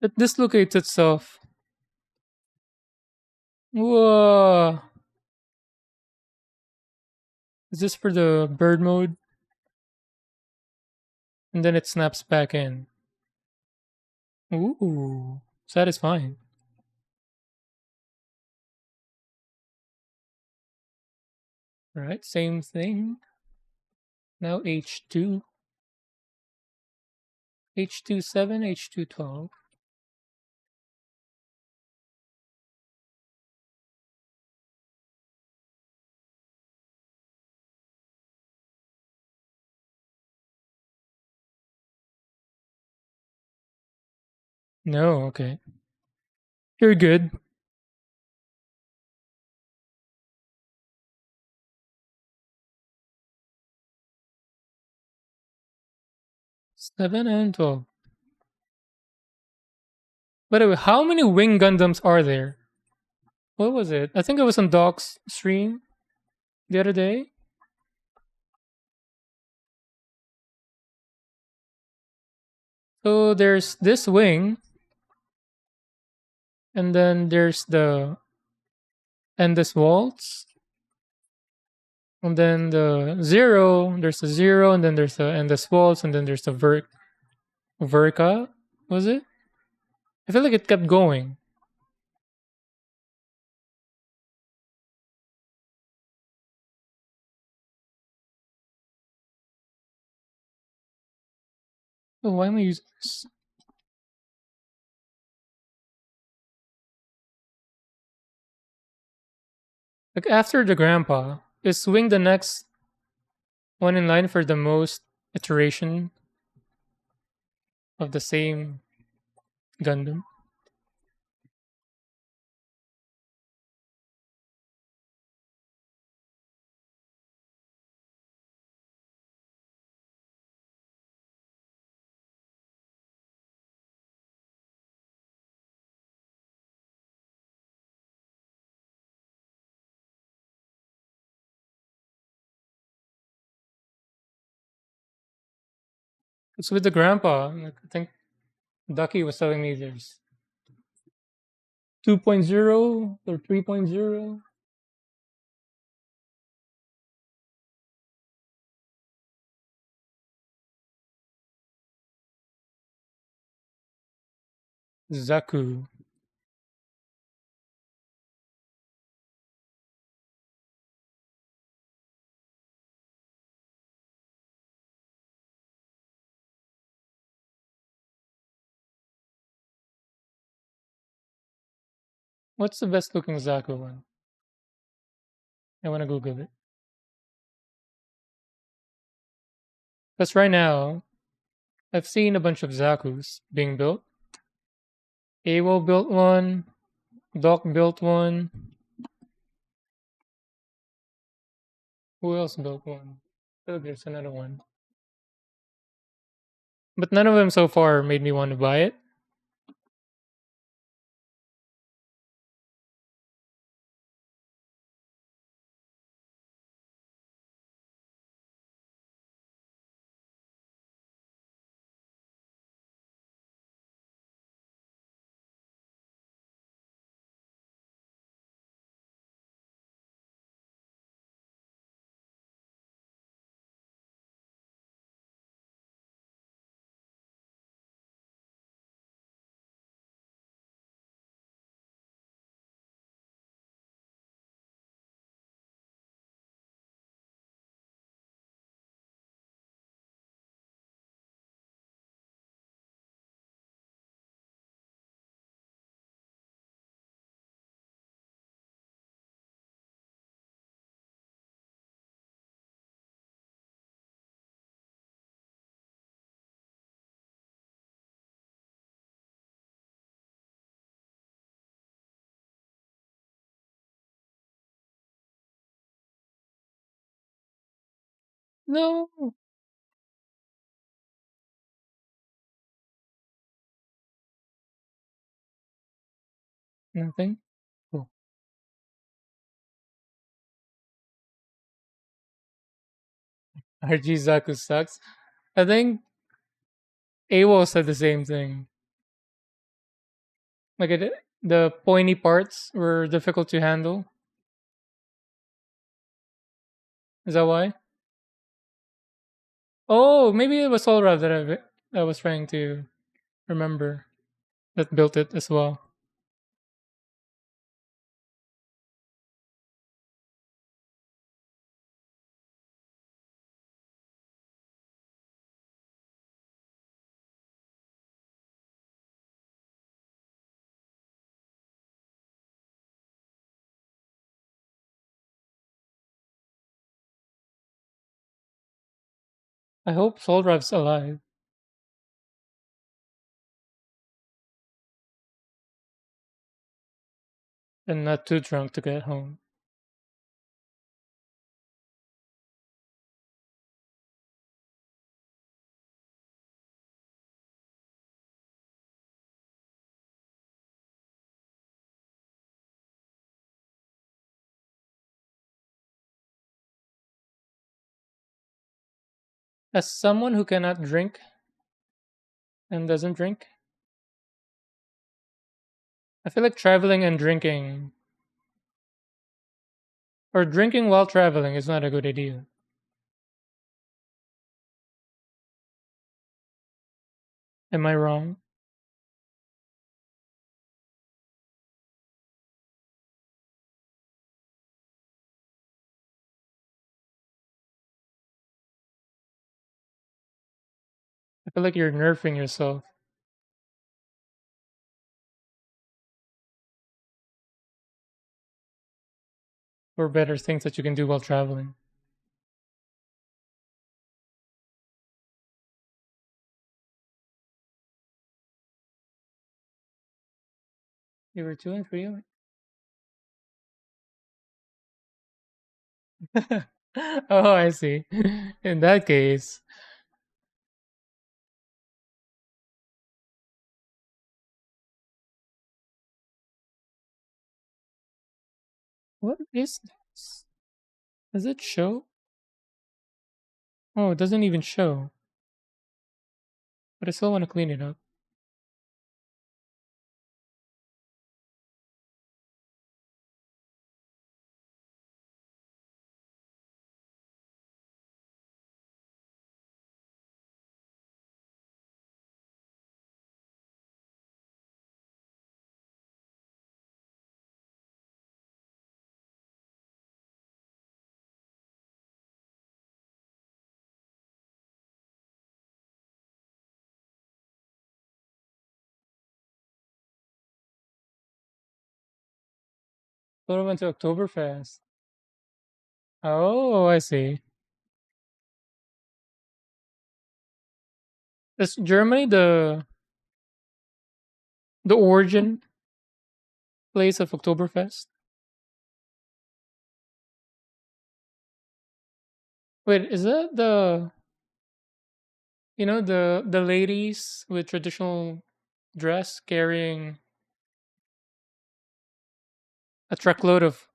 It dislocates itself. Whoa. Is this for the bird mode? And then it snaps back in. Ooh. Satisfying. Alright, same thing. Now H2. H27, H212. No, okay. You're good. Seven and 12. By the way, how many Wing Gundams are there? What was it? I think it was on Doc's stream the other day. So there's this wing, and then there's the endless waltz, and then the zero. There's a zero, and then there's the endless waltz, and then there's the verka. Was it? I feel like it kept going. Oh, why am I using this? Like after the grandpa, is swing the next one in line for the most iteration of the same Gundam. It's with the grandpa. Like, I think Ducky was telling me there's 2.0 or 3.0. Zaku. What's the best looking Zaku one? I want to Google it. Because right now, I've seen a bunch of Zakus being built. AWOL built one. Doc built one. Who else built one? Oh, there's another one. But none of them so far made me want to buy it. No, nothing. Cool. RG Zaku sucks. I think AWOL said the same thing. Like the pointy parts were difficult to handle. Is that why? Oh, maybe it was Solra that I was trying to remember that built it as well. I hope Solrav's alive and not too drunk to get home. As someone who cannot drink and doesn't drink, I feel like traveling and drinking, or drinking while traveling, is not a good idea. Am I wrong? I feel like you're nerfing yourself for better things that you can do while traveling. You were 2 and 3. Oh, I see. In that case, what is this? Does it show? Oh, it doesn't even show. But I still want to clean it up. Thought I went to Oktoberfest. Oh, I see. Is Germany the origin place of Oktoberfest? Wait, is that the ladies with traditional dress carrying a truckload of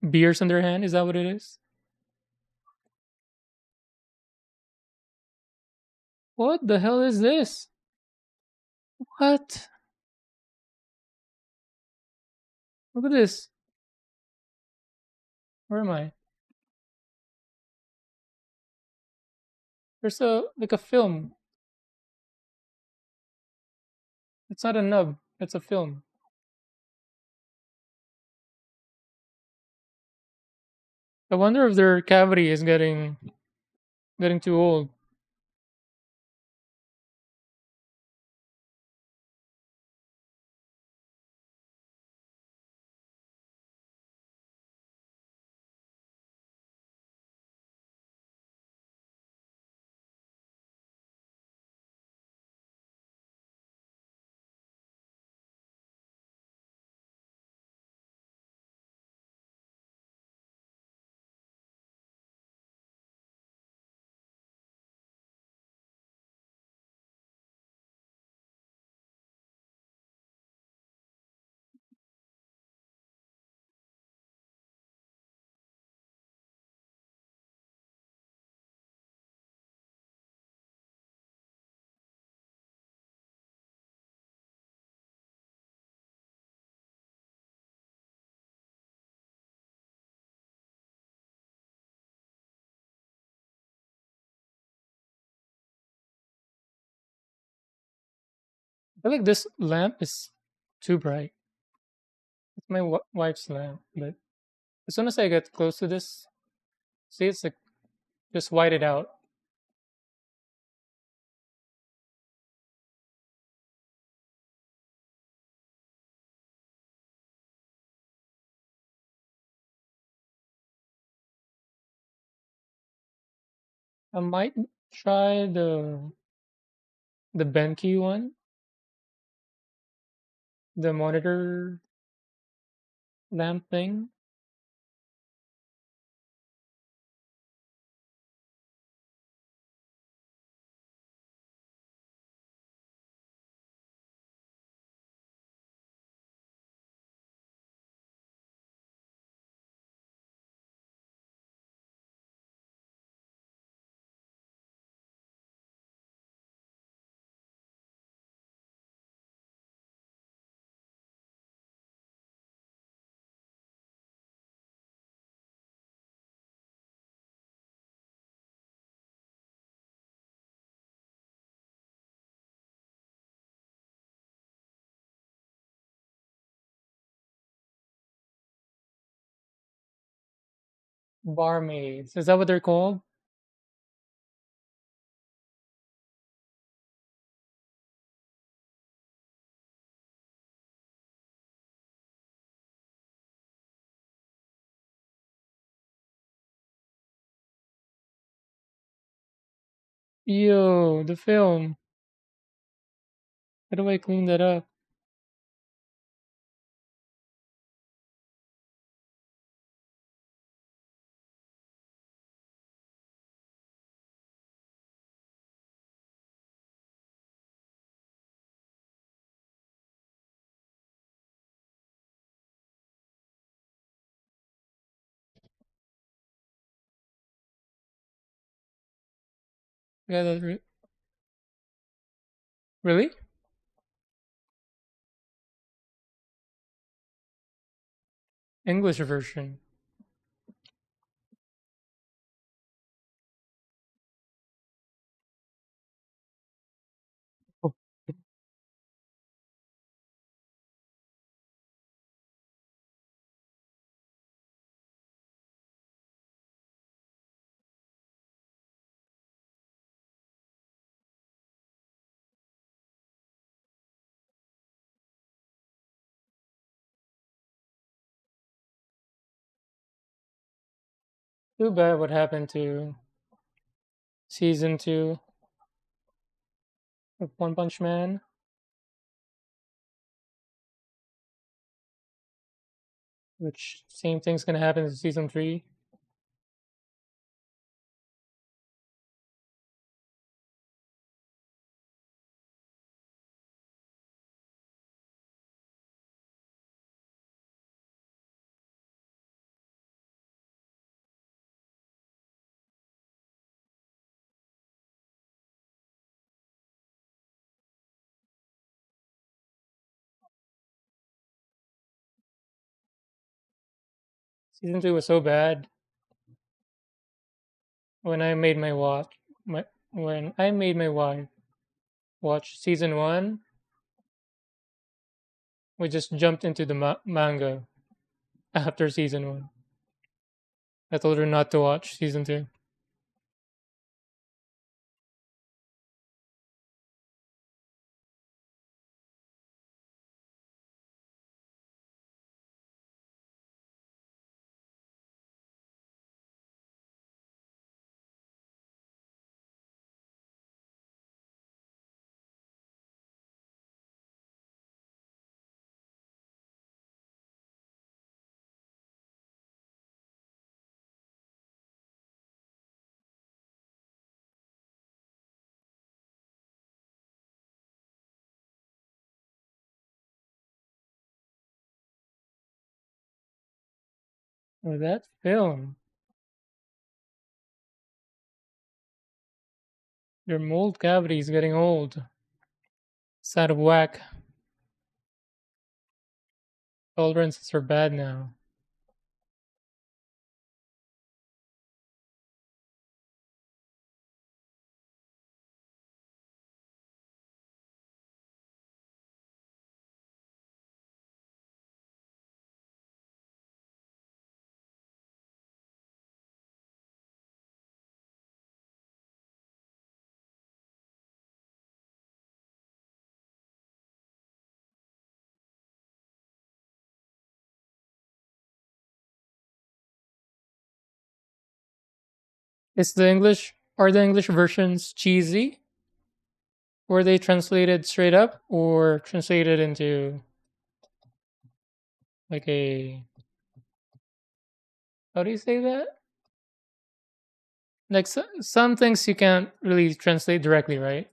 beers in their hand? Is that what it is? What the hell is this? What? Look at this. Where am I? There's a film. It's not a nub. It's a film. I wonder if their cavity is getting too old. I feel like this lamp is too bright. It's my wife's lamp, but as soon as I get close to this, see, it's like just white it out. I might try the Benki one, the monitor lamp thing. Barmaids. Is that what they're called? Yo, the film. How do I clean that up? Yeah, really? English version. Oh, too bad what happened to season 2 of One Punch Man. Which same thing's gonna happen in season 3. Season 2 was so bad. When I made my watch, my when I made my wife watch season 1, we just jumped into the manga after season 1. I told her not to watch season 2. Oh, that film. Your mold cavity is getting old. It's out of whack. Tolerances are bad now. Are the English versions cheesy? Were they translated straight up or translated into like a, how do you say that? Like some things you can't really translate directly, right?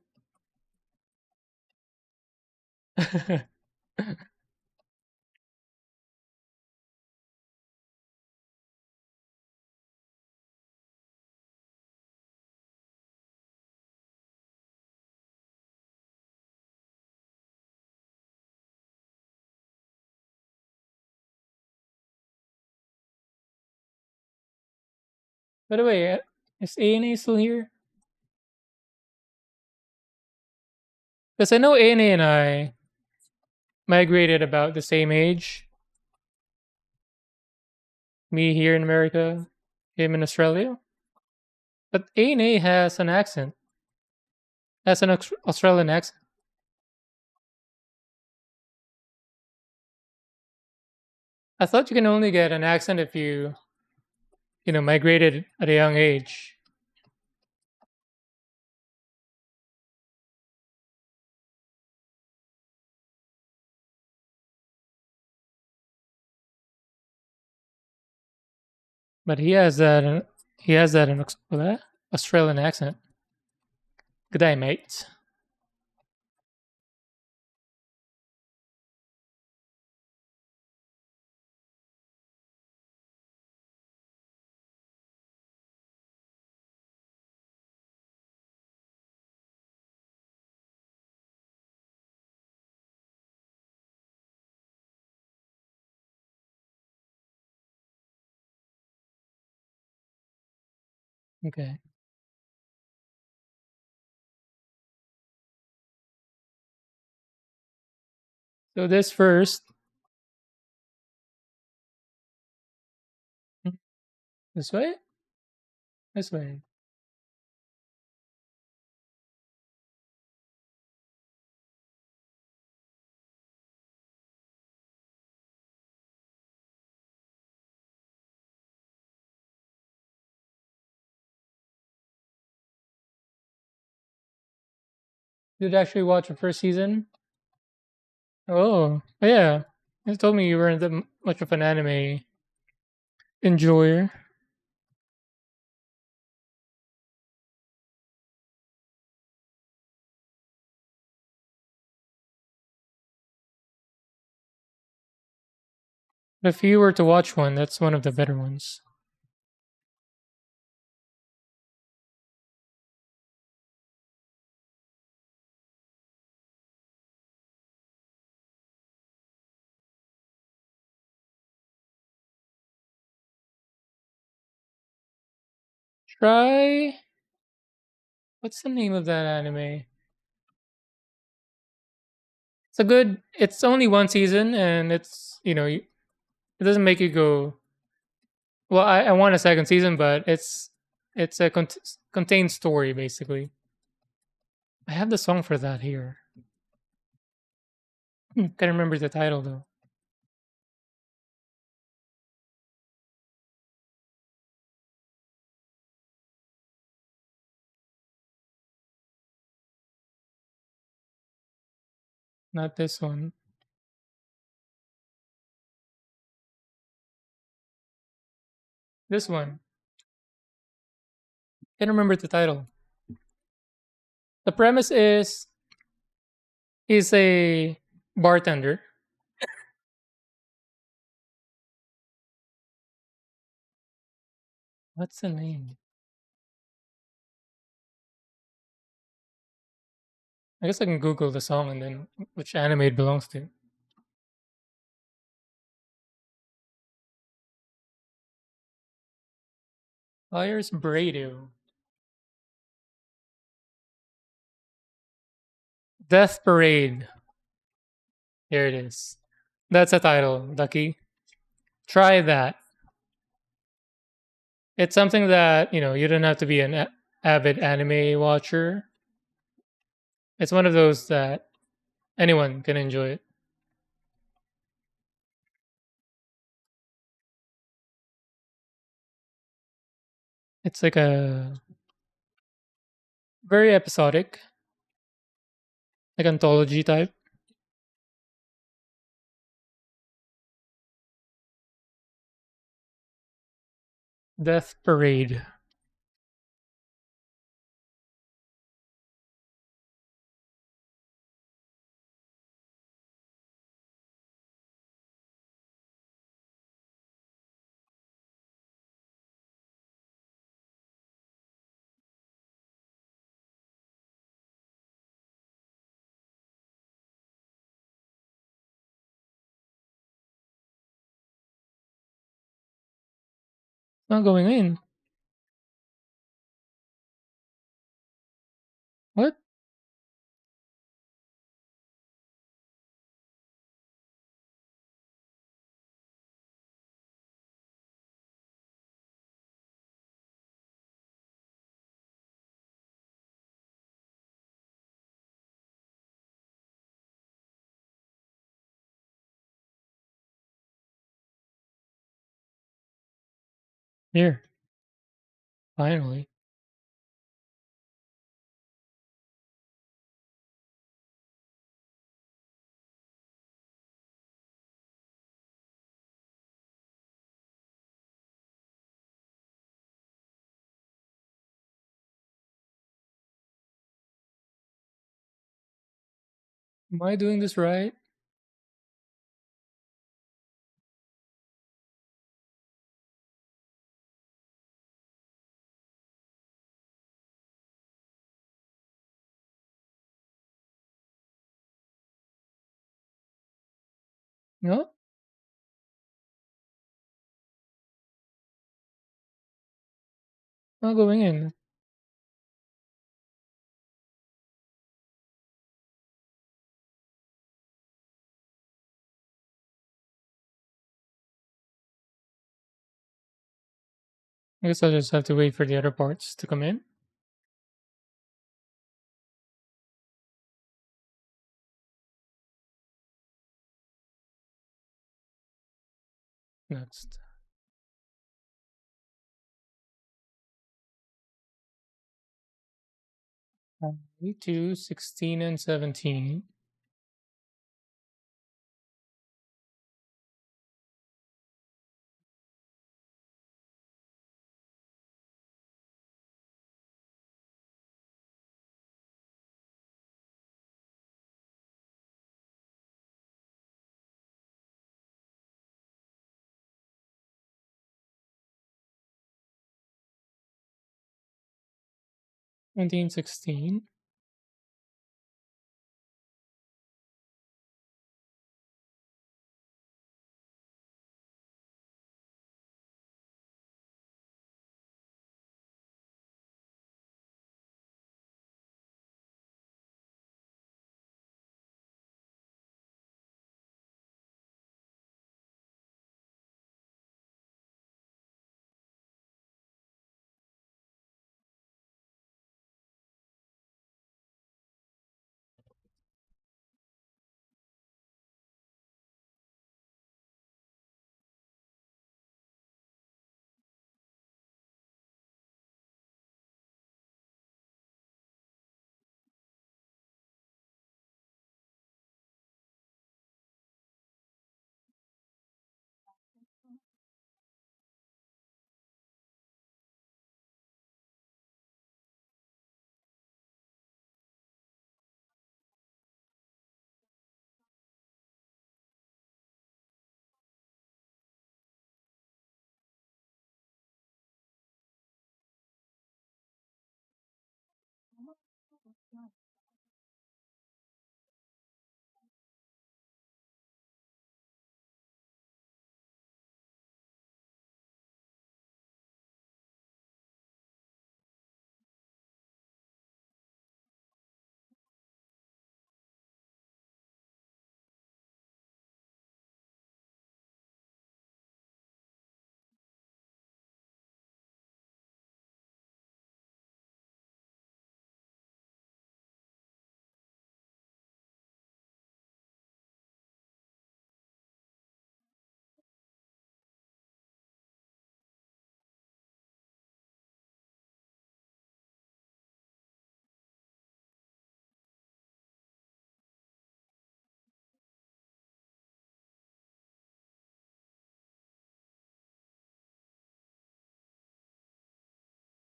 By the way, is ANA still here? Because I know ANA and I migrated about the same age. Me here in America, Him in Australia. But A has an accent. Has an Australian accent. I thought you can only get an accent if you migrated at a young age. But he has that. He has that in Australian accent. Good day, mate. Okay. So this first. This way. This way. Did you actually watch the first season? Oh, yeah. You told me you weren't that much of an anime enjoyer. But if you were to watch one, that's one of the better ones. Try. What's the name of that anime? It's a good. It's only one season, and it doesn't make you go. Well, I want a second season, but it's a contained story basically. I have the song for that here. Can't remember the title though. Not this one. This one. Can't remember the title. The premise is he's a bartender. What's the name? I guess I can Google the song and then which anime it belongs to. Fires Brado. Death Parade. Here it is. That's a title, Ducky. Try that. It's something that, you don't have to be an avid anime watcher. It's one of those that anyone can enjoy it. It's like a very episodic, like anthology type. Death Parade. It's not going in. What? Here. Finally. Am I doing this right? No? Not going in. I guess I'll just have to wait for the other parts to come in. Next. 2, 16, and 17. Seventeen, 16.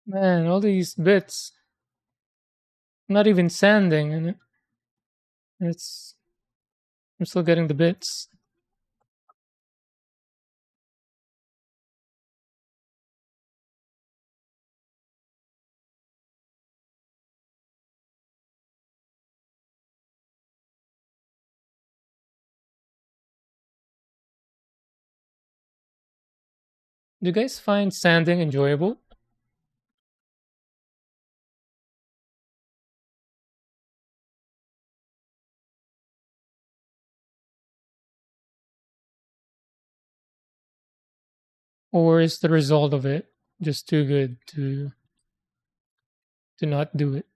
Man, all these bits. Not even sanding, and it's. I'm still getting the bits. Do you guys find sanding enjoyable? Or is the result of it just too good to not do it?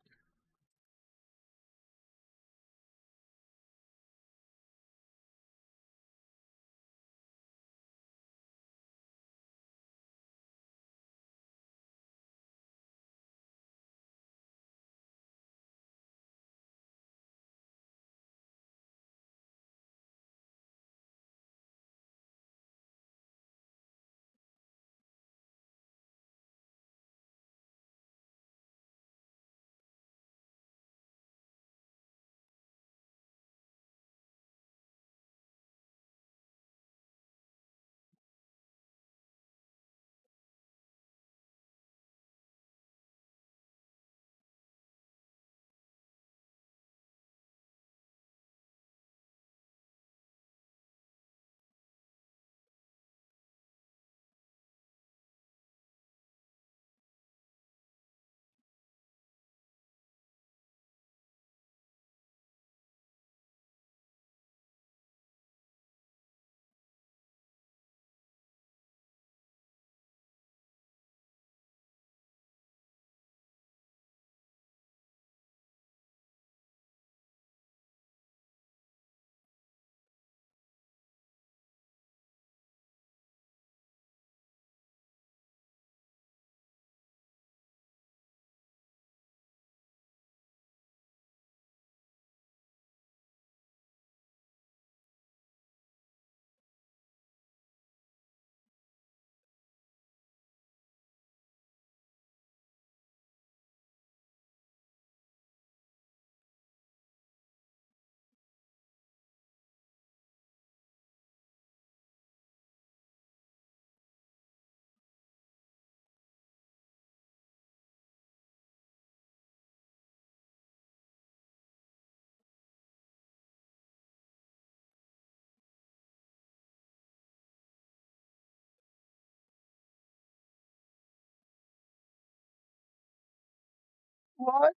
What?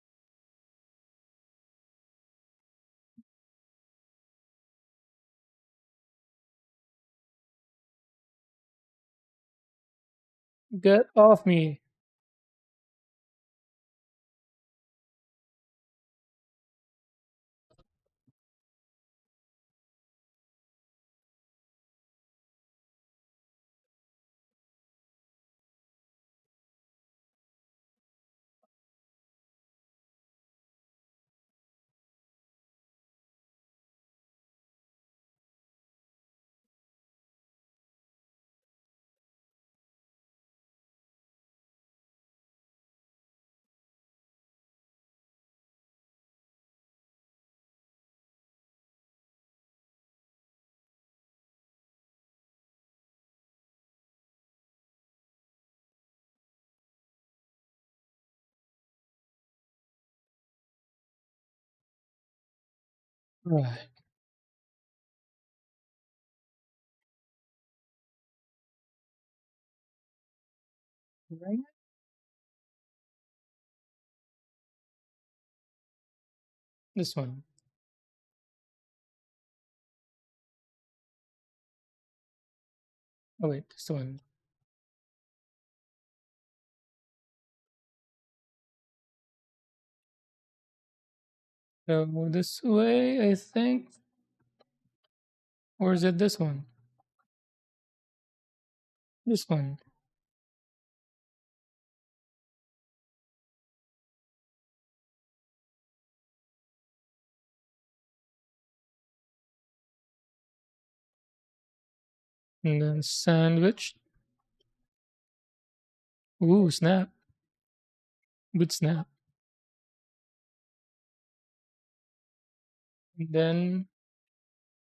Get off me. Right. Right. This one. Oh wait, this one. So this way, I think. Or is it this one? This one. And then sandwich. Ooh, snap. Good snap. And then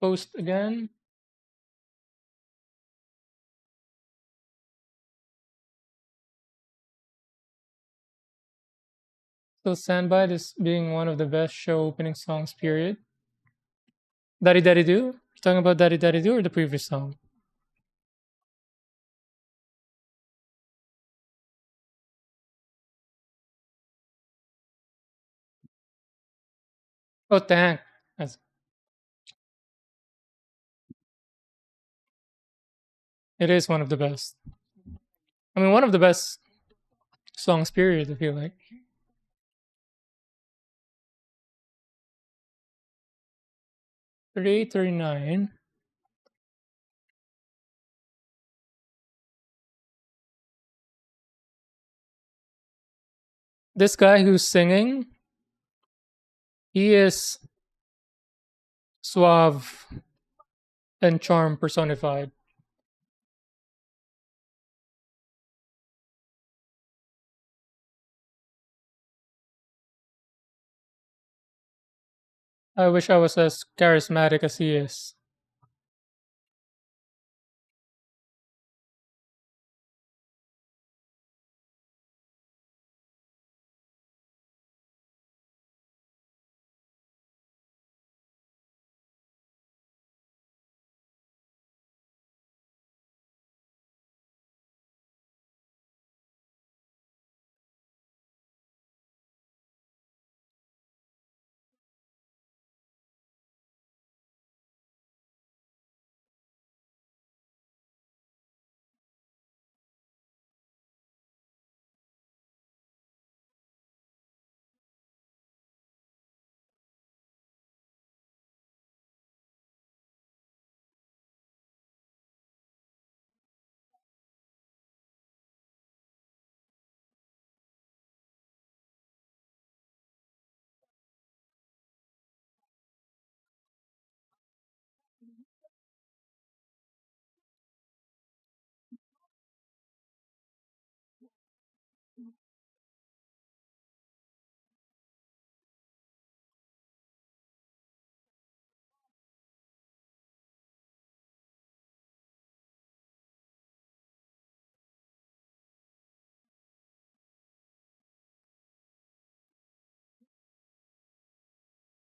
post again. So Sandbite is being one of the best show opening songs, period. Daddy Daddy Do? You're talking about Daddy Daddy Do or the previous song? Oh, Tank. That's, it is one of the best. I mean, one of the best songs, period, I feel like. 38, 39. This guy who's singing, he is suave and charm personified. I wish I was as charismatic as he is.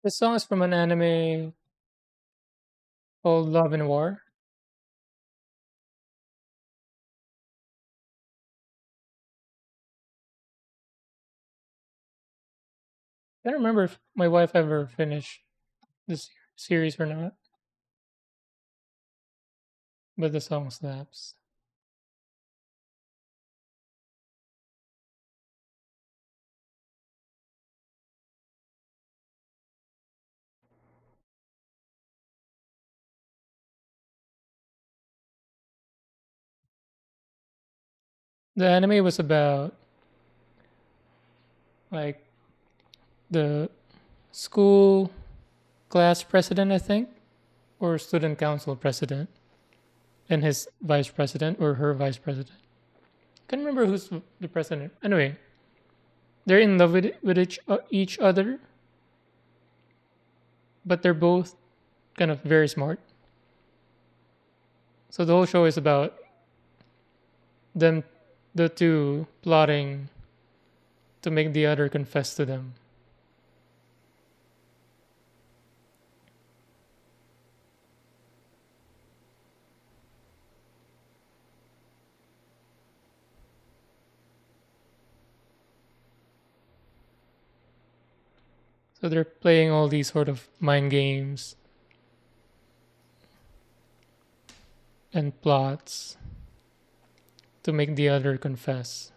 This song is from an anime called Love and War. I don't remember if my wife ever finished this series or not, but the song slaps. The anime was about like the school class president, I think, or student council president, and his vice president or her vice president. Can't remember who's the president. Anyway, they're in love with each other, but they're both kind of very smart. So the whole show is about them, the two, plotting to make the other confess to them. So they're playing all these sort of mind games and plots to make the other confess.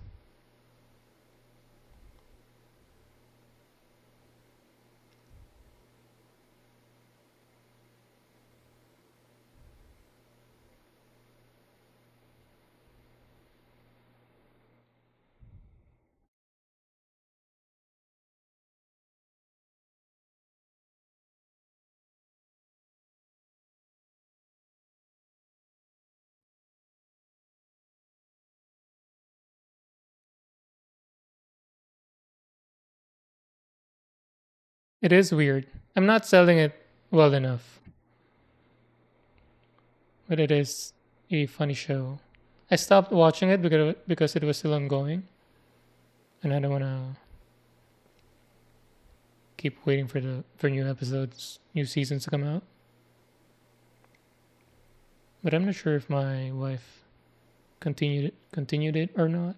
It is weird. I'm not selling it well enough, but it is a funny show. I stopped watching it because it was still ongoing, and I don't want to keep waiting for new episodes, new seasons to come out. But I'm not sure if my wife continued it or not.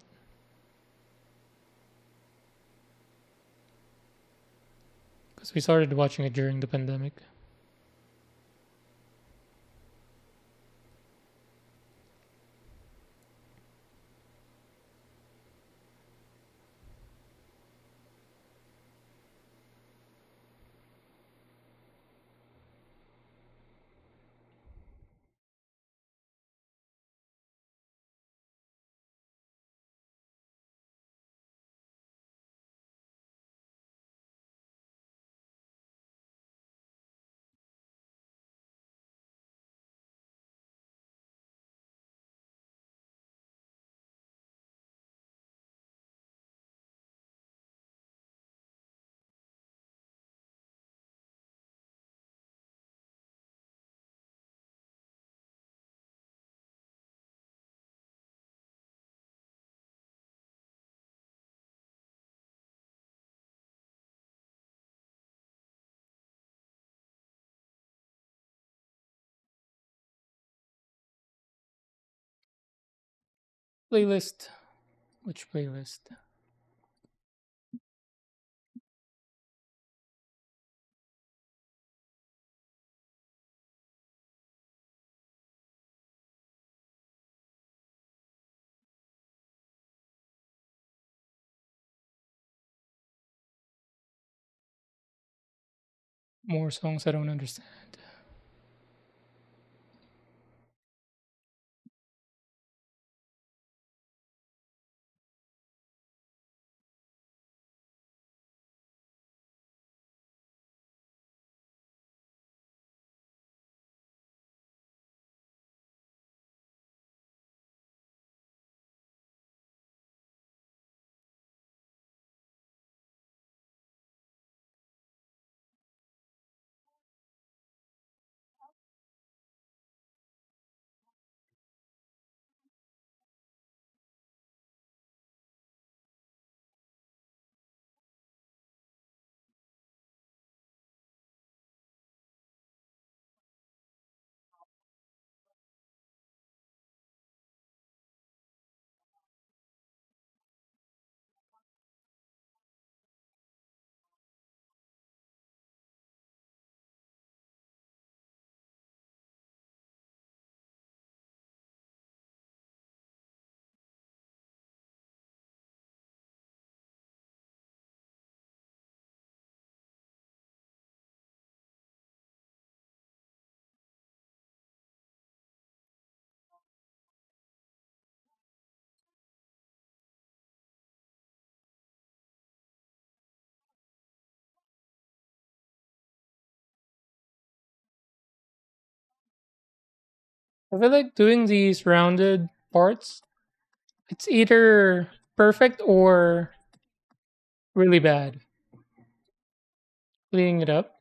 Because we started watching it during the pandemic. Playlist. Which playlist? More songs I don't understand. I feel like doing these rounded parts, it's either perfect or really bad. Cleaning it up.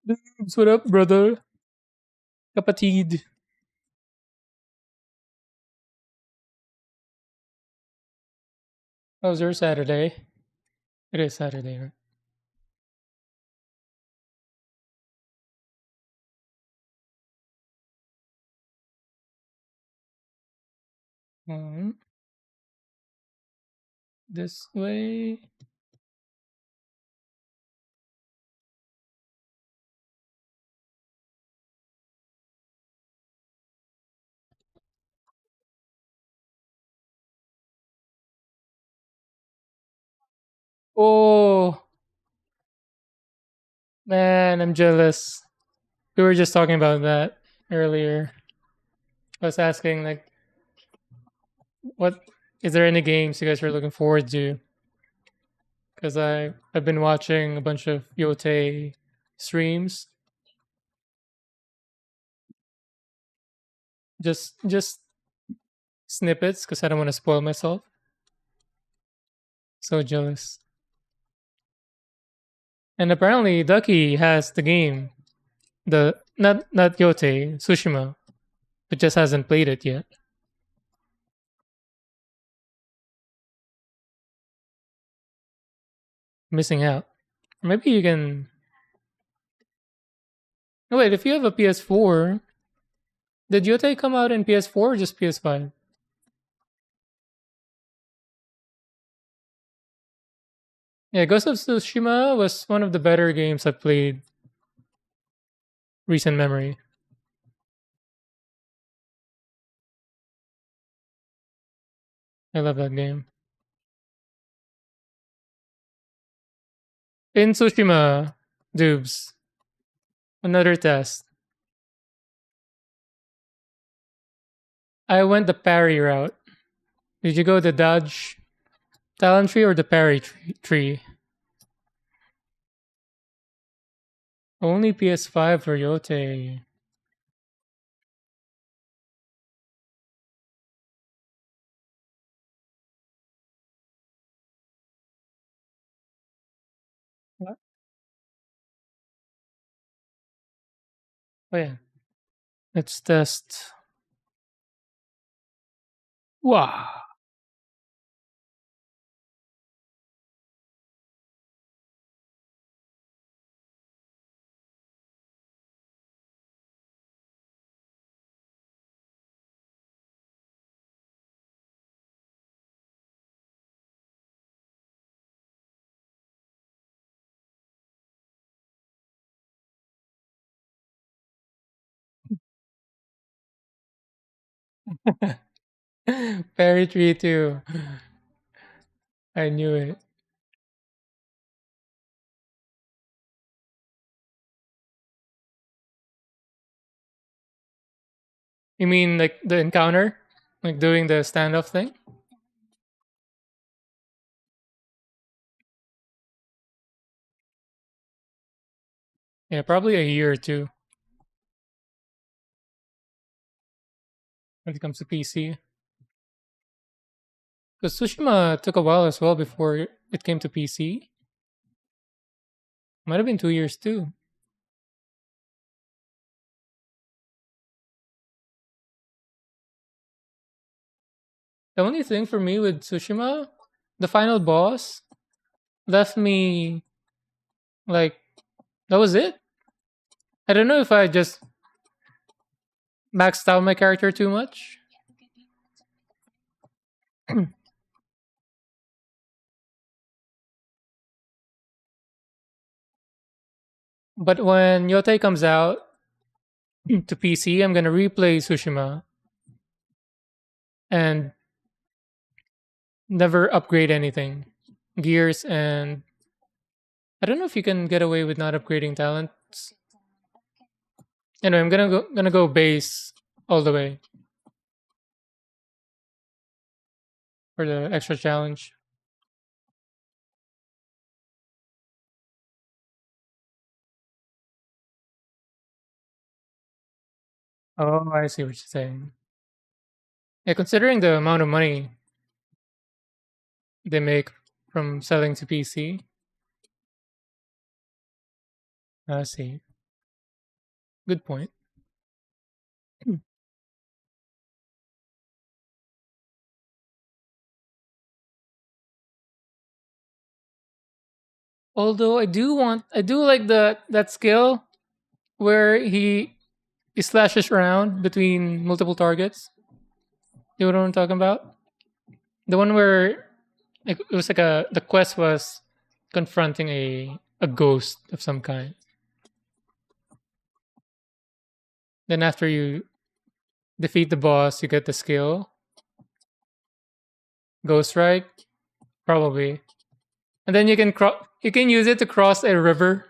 Dudes, what up, brother? Kapatid. How's your Saturday? It is Saturday, right? Um, this way. Oh, man, I'm jealous. We were just talking about that earlier. I was asking, like, what is there any games you guys are looking forward to? Because I've been watching a bunch of Yote streams, just snippets, because I don't want to spoil myself. So jealous. And apparently, Ducky has the game, the not Yote Tsushima, but just hasn't played it yet. Missing out. Maybe you can. Oh, wait, if you have a PS4, did Yote come out in PS4 or just PS5? Yeah, Ghost of Tsushima was one of the better games I've played recent memory. I love that game. In Tsushima, Dubes, another test. I went the parry route. Did you go the dodge talent tree or the parry tree? Only PS5 for Yote. What? Oh yeah. Let's test. Wow. Parry tree too. I knew it. You mean like the encounter? Like doing the standoff thing? Yeah, probably a year or two when it comes to PC. Because Tsushima took a while as well before it came to PC. Might have been 2 years too. The only thing for me with Tsushima, the final boss left me like that was it. I don't know if I just maxed out my character too much. But when Yotai comes out to PC, I'm gonna replay Tsushima and never upgrade anything. Gears and I don't know if you can get away with not upgrading talents. Anyway, I'm gonna go base all the way for the extra challenge. Oh, I see what you're saying. Yeah, considering the amount of money they make from selling to PC, I see. Good point. Hmm. Although I do like that skill where he slashes around between multiple targets. You know what I'm talking about? The one where it was like the quest was confronting a ghost of some kind. Then after you defeat the boss, you get the skill. Ghost Strike, probably. And then you can use it to cross a river.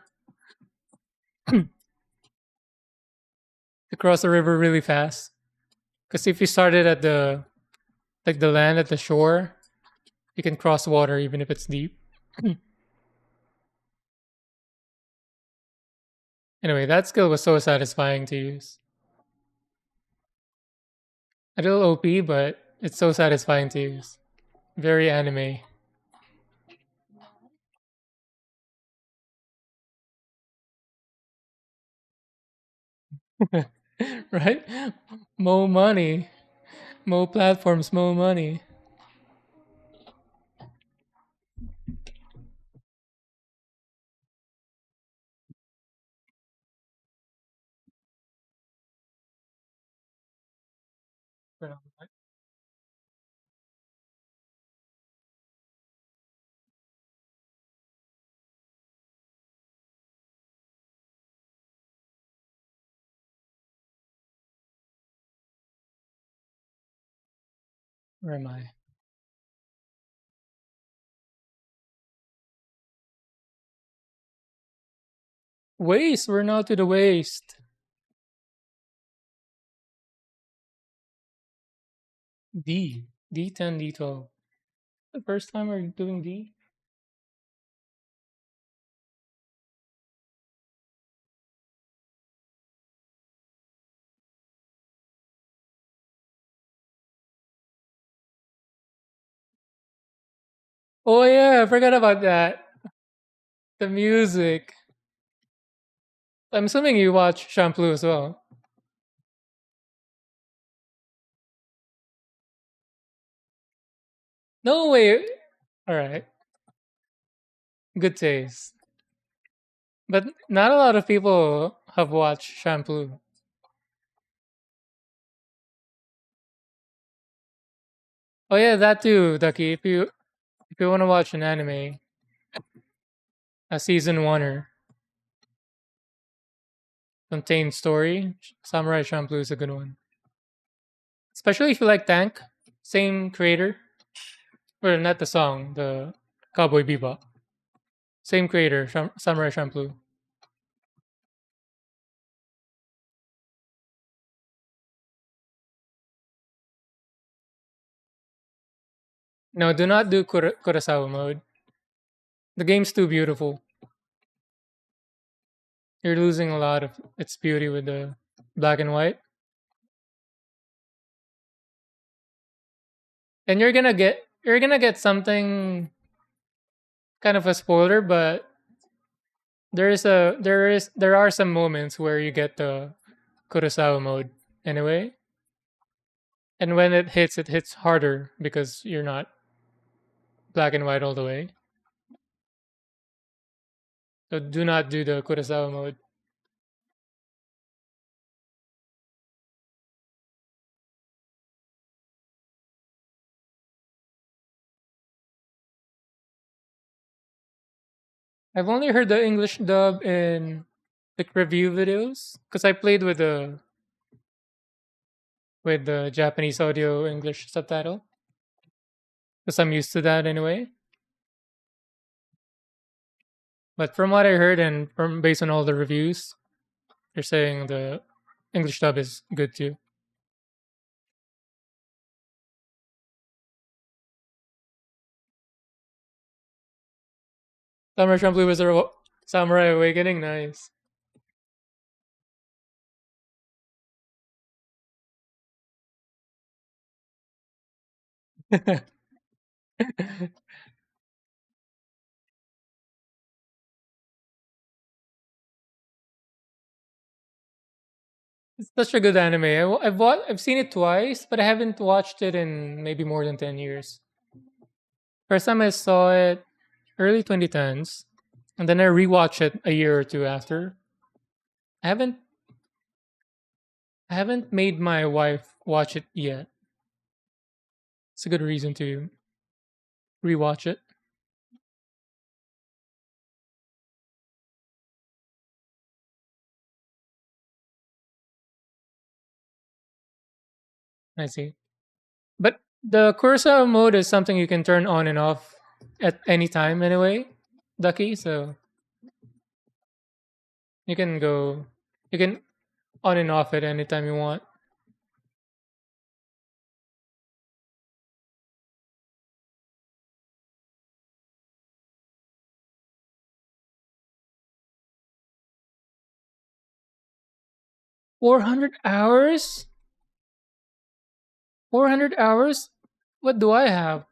To cross a river really fast. Because if you started at the land at the shore, you can cross water even if it's deep. Anyway, that skill was so satisfying to use. A little OP, but it's so satisfying to use. Very anime. Right? More money. More platforms, more money. Where am I? Waste. We're now to the waste. D. D10, D12. The first time we're doing D? Oh yeah, I forgot about that. The music. I'm assuming you watch Shampoo as well. No way. Alright. Good taste. But not a lot of people have watched Shampoo. Oh yeah, that too, Ducky. If you want to watch an anime, a season oneer contained story, Samurai Champloo is a good one. Especially if you like Tank, same creator. Well, not the song, the Cowboy Bebop. Same creator, Samurai Champloo. No, do not do Kurosawa mode. The game's too beautiful. You're losing a lot of its beauty with the black and white. And you're gonna get something kind of a spoiler, but there are some moments where you get the Kurosawa mode anyway, and when it hits harder because you're not black and white all the way. So do not do the Kurosawa mode. I've only heard the English dub in like review videos because I played with the Japanese audio English subtitle because I'm used to that anyway. But from what I heard and from based on all the reviews, they're saying the English dub is good too. Samurai Champloo was Samurai Awakening, nice. It's such a good anime. I've seen it twice, but I haven't watched it in maybe more than 10 years. First time I saw it early 2010s, and then I rewatched it a year or two after. I haven't I haven't made my wife watch it yet. It's a good reason to rewatch it. I see. But the Kurosawa mode is something you can turn on and off at any time anyway, Ducky. So you can go, you can on and off it anytime you want. $400? 400 hours? What do I have?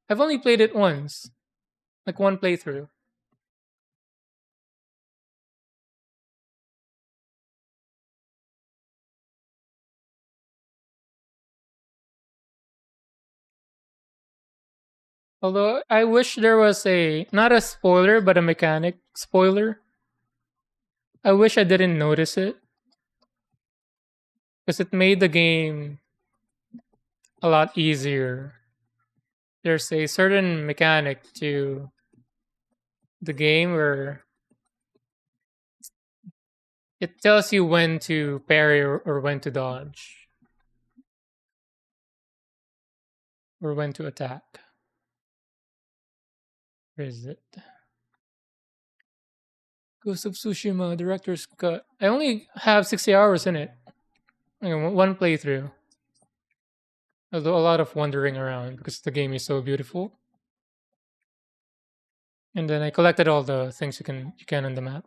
I've only played it once, like one playthrough. Although I wish there was a not a spoiler but a mechanic spoiler. I wish I didn't notice it because it made the game a lot easier. There's a certain mechanic to the game where it tells you when to parry or when to dodge or when to attack. Where is it? Ghost of Tsushima Director's Cut. I only have 60 hours in it. One playthrough. Although a lot of wandering around because the game is so beautiful. And then I collected all the things you can on the map.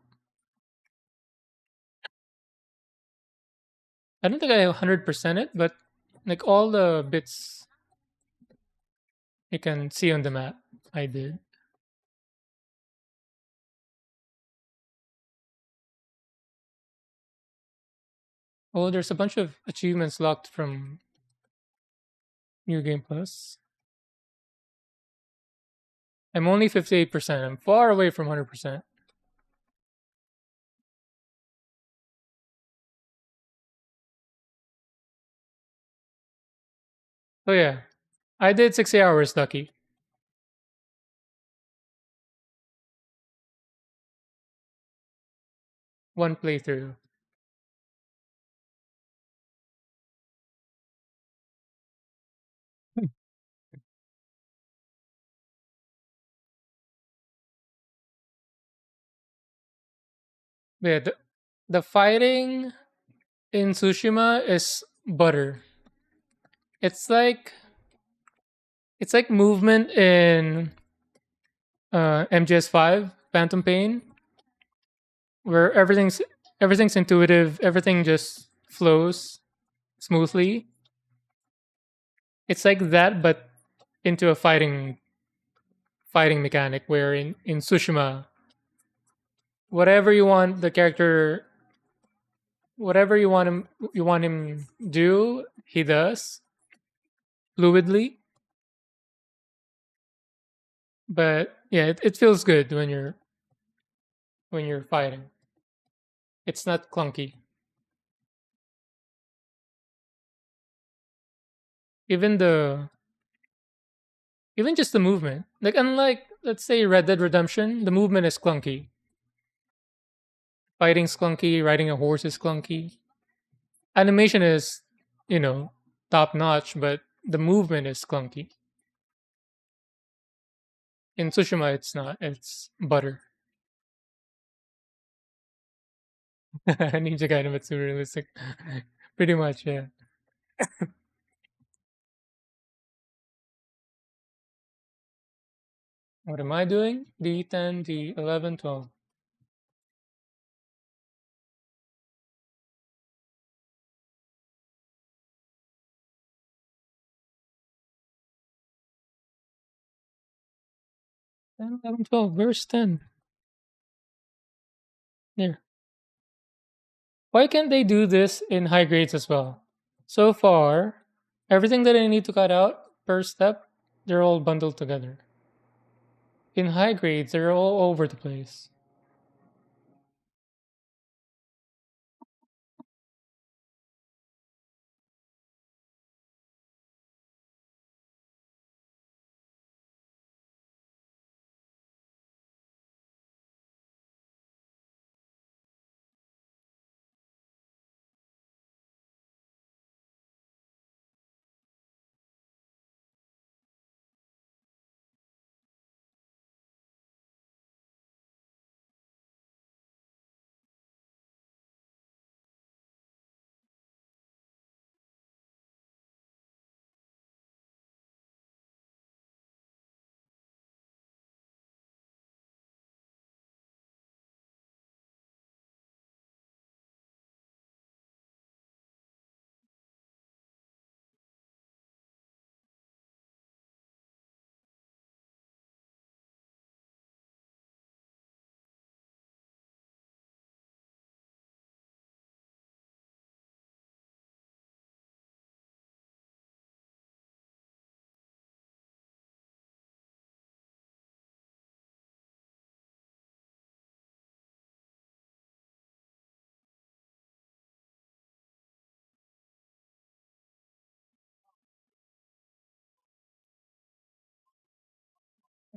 I don't think I 100% it, but like all the bits you can see on the map, I did. Oh, there's a bunch of achievements locked from New Game Plus. I'm only 58%. I'm far away from 100%. Oh yeah, I did 60 hours, Ducky. One playthrough. Hmm. Yeah, the fighting in Tsushima is butter. It's like it's like movement in MGS5 Phantom Pain, where everything's intuitive, everything just flows smoothly. It's like that, but into a fighting mechanic. Where in Tsushima, whatever you want the character, whatever you want him do, he does fluidly. But yeah, it feels good when you're fighting. It's not clunky. Even the even just the movement. Like unlike let's say Red Dead Redemption, the movement is clunky. Fighting's clunky, riding a horse is clunky. Animation is, you know, top notch, but the movement is clunky. In Tsushima it's not. It's butter. Ninja Gaiden but super realistic. Pretty much, yeah. What am I doing? D10, D11, 12. Ten, 11, 12. Where's 10? There. Why can't they do this in high grades as well? So far, everything that I need to cut out per step, they're all bundled together. In high grades, they're all over the place.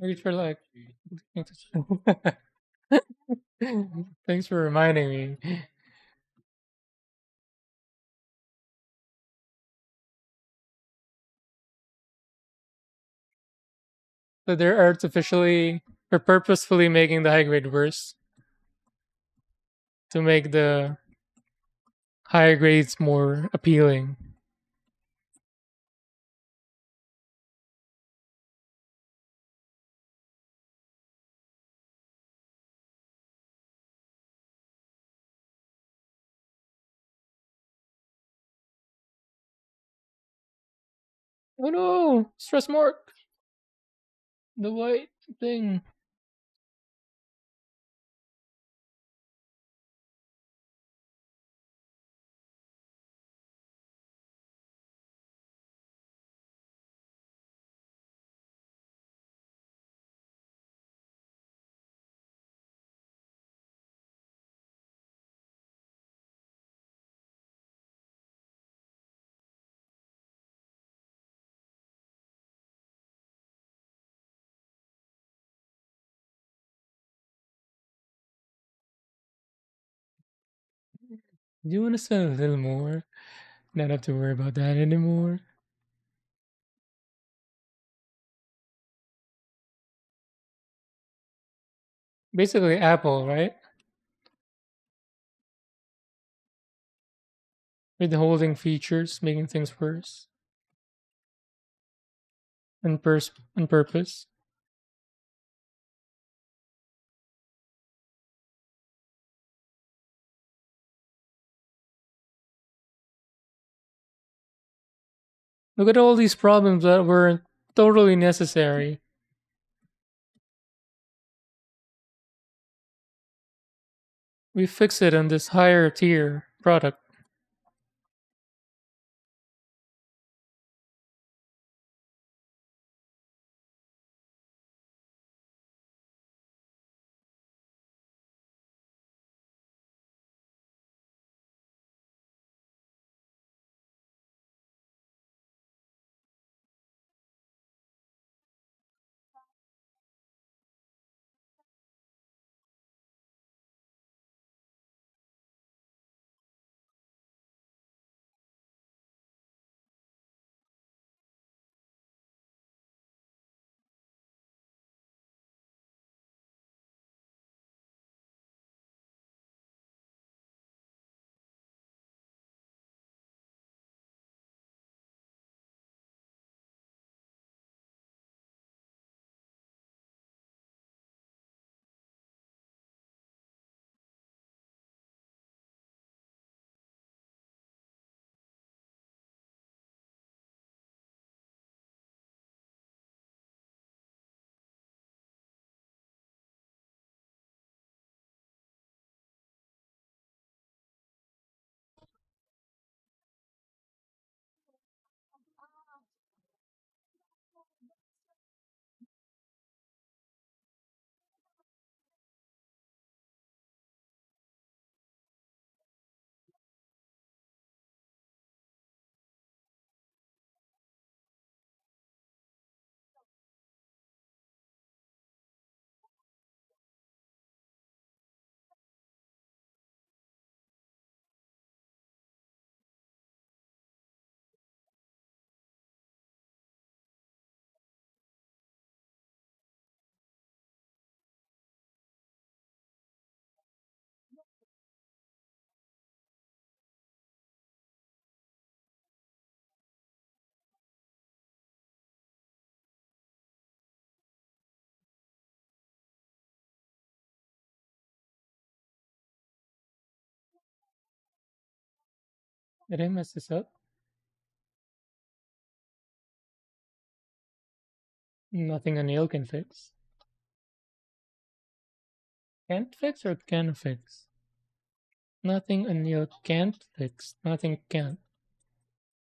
Thanks for like. Thanks for reminding me. So they're artificially or purposefully making the high grade worse to make the higher grades more appealing. Oh no! Stress mark! The white thing. Do you want to spend a little more? Not have to worry about that anymore. Basically, Apple, right? Withholding features, making things worse, on purpose. Look at all these problems that were totally necessary. we fix it on this higher tier product. Did I mess this up? Nothing a nail can fix. Can't fix or can fix? Nothing a nail can't fix. Nothing can.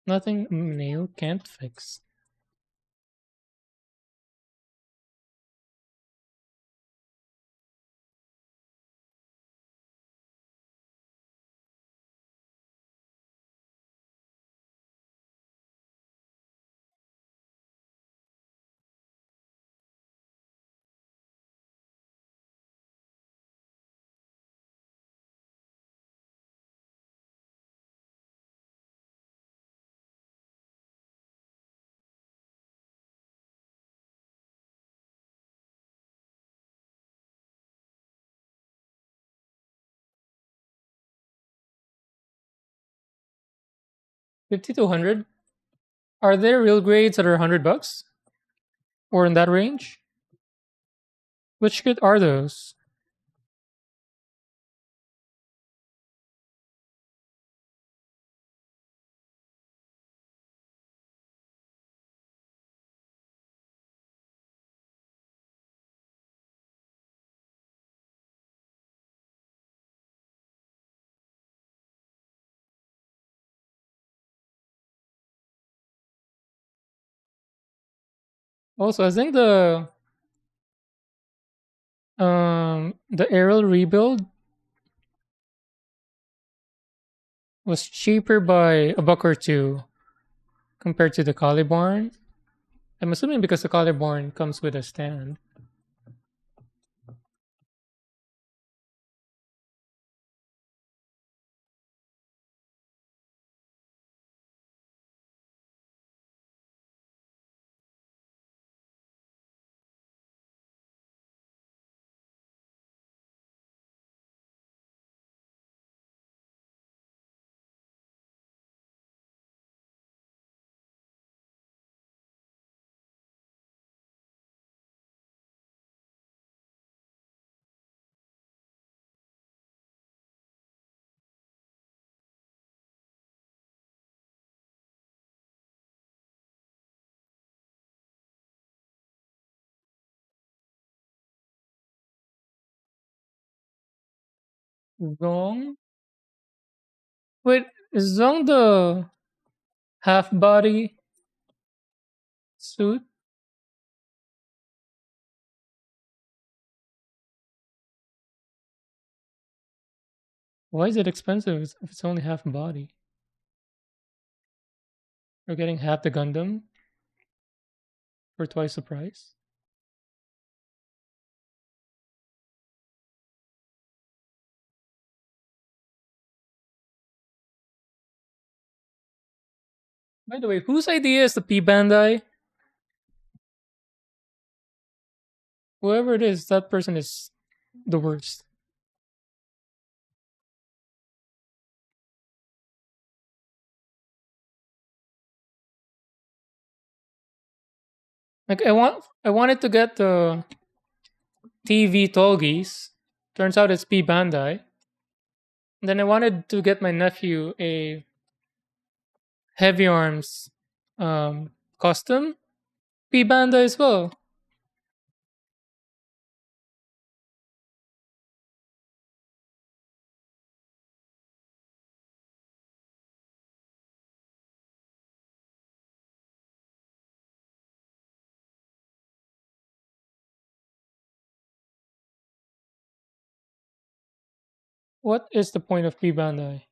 Nothing a nail can't fix. $50 to $100. Are there real grades that are $100 or in that range? Which good are those? Also, I think the aerial rebuild was cheaper by a buck or two compared to the Caliborn. I'm assuming because the Caliborn comes with a stand. Zong? Wait, is Zong the half body suit? Why is it expensive if it's only half body? We're getting half the Gundam for twice the price. By the way, whose idea is the P Bandai? Whoever it is, that person is the worst. Like I wanted to get the TV Tolgis. Turns out it's P Bandai. And then I wanted to get my nephew a Heavy Arms custom P Bandai as well. What is the point of P Bandai?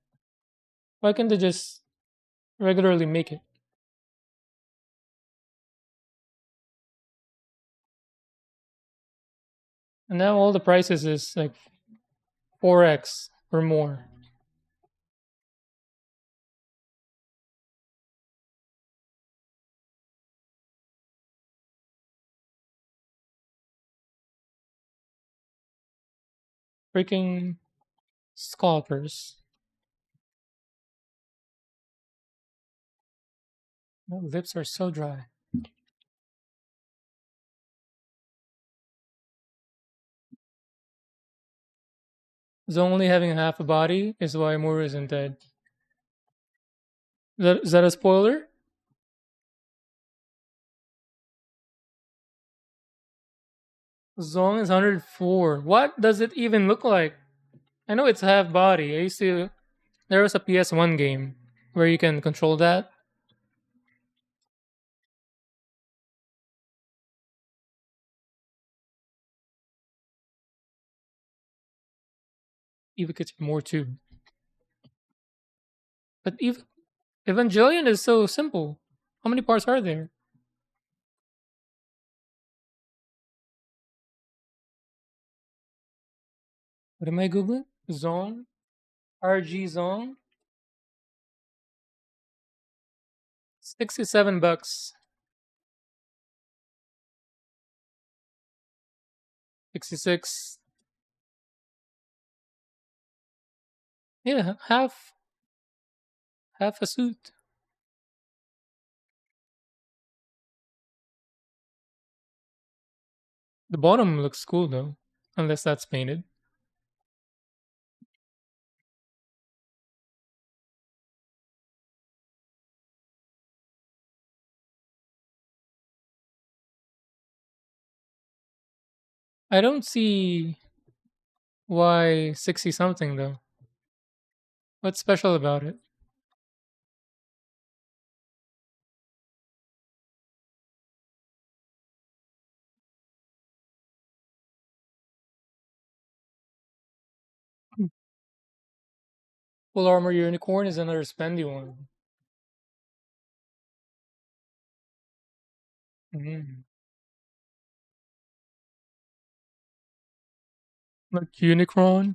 Why can't they just regularly make it? And now all the prices is like 4x or more. Freaking scalpers. My lips are so dry. So only having half a body is why Moore isn't dead. Is that a spoiler? Zong is 104. What does it even look like? I know it's half body. I used to. There was a PS1 game where you can control that. Even gets more too. But even Evangelion is so simple. How many parts are there? What am I googling? Zong, RG Zong, $67. 66. Yeah, half a suit. The bottom looks cool though, unless that's painted. I don't see why 60 something though. What's special about it? Hmm. Full armor unicorn is another spendy one. Mm. Like Unicron.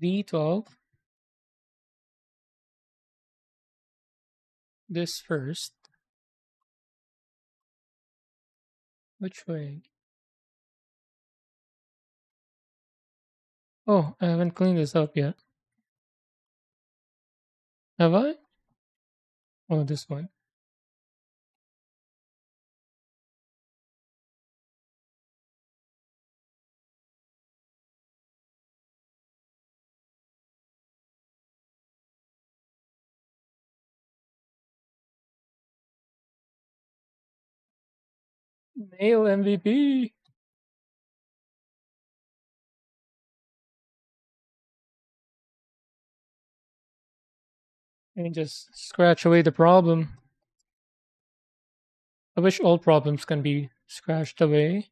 D12. This first. Which way? Oh, I haven't cleaned this up yet. Have I? Oh, this one. Male MVP. And just scratch away the problem. I wish all problems can be scratched away.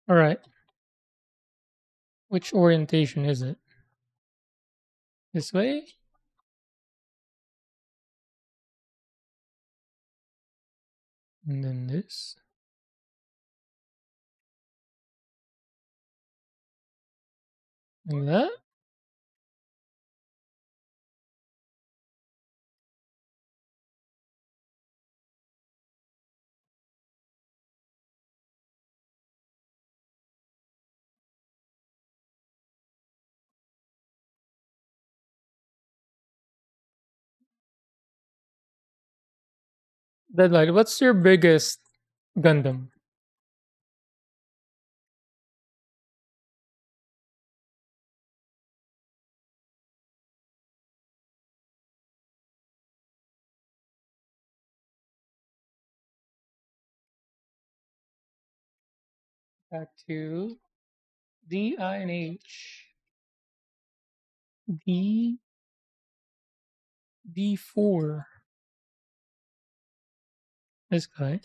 All right. Which orientation is it? This way? And then this? Like that? Deadlight, what's your biggest Gundam? Back to D, I, and H. D, D4. This guy.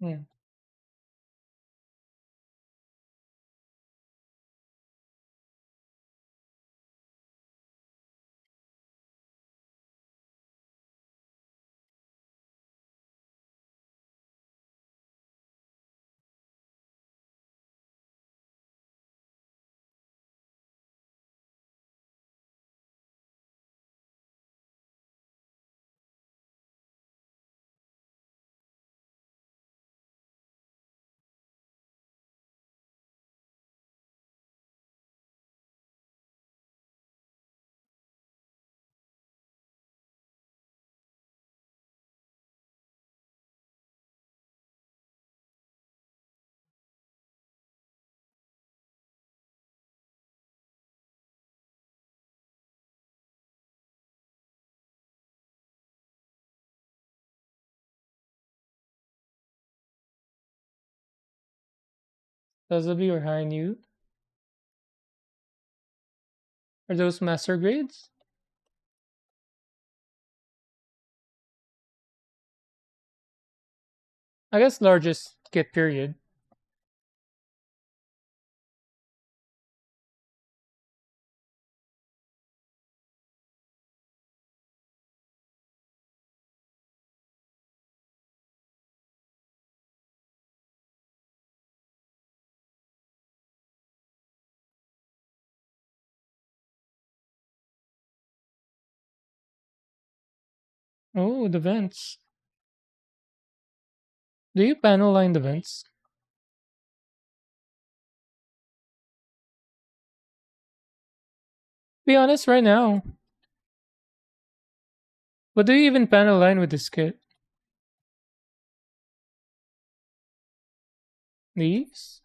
Hmm. Sazabi or Hainu? Are those master grades? I guess largest kit period. Oh, the vents. Do you panel line the vents? Be honest right now. But do you even panel line with this kit? These?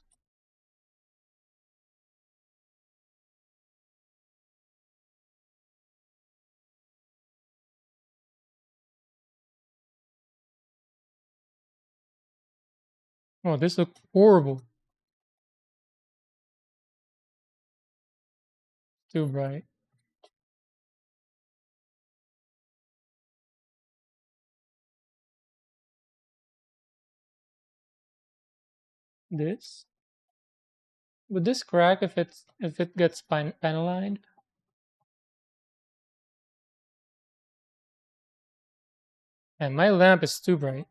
Oh, this look horrible. Too bright. This? Would this crack if it gets panel lined? And my lamp is too bright.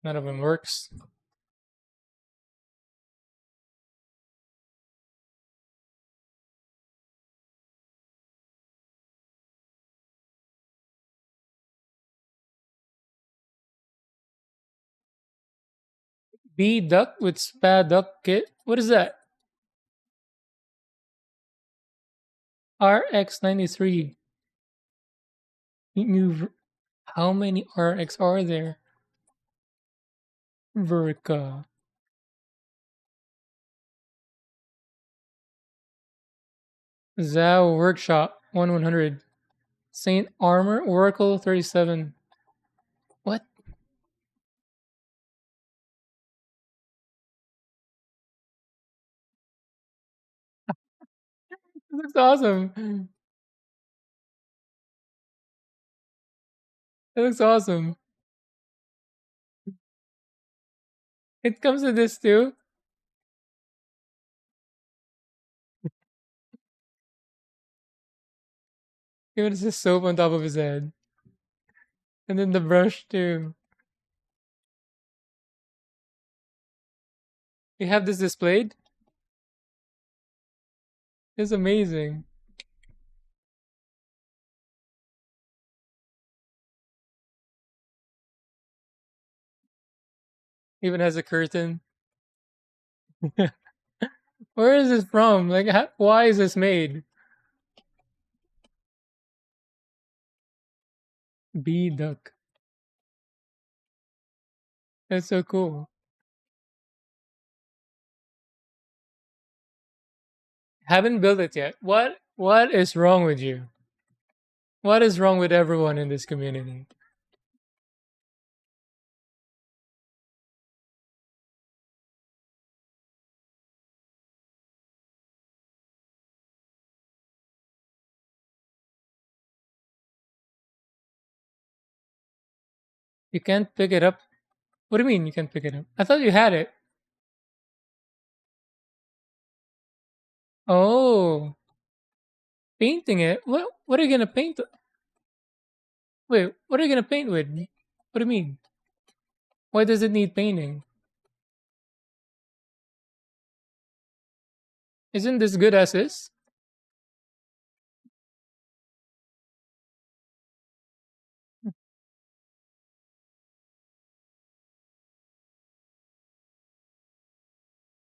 None of them works. B duck with SPA duck kit. What is that? RX93. How many RX are there? Verica. Zao Workshop 1100. Saint Armor Oracle 37. What? This looks awesome. It looks awesome. It comes with this too. Even it's just soap on top of his head. And then the brush too. You have this displayed? It's amazing. Even has a curtain. Where is this from? Like, why is this made? B duck. That's so cool. Haven't built it yet. What is wrong with you? What is wrong with everyone in this community? You can't pick it up. What do you mean you can't pick it up? I thought you had it. Oh, painting it. What are you gonna paint? Wait, what are you gonna paint with? What do you mean? Why does it need painting? Isn't this good as is?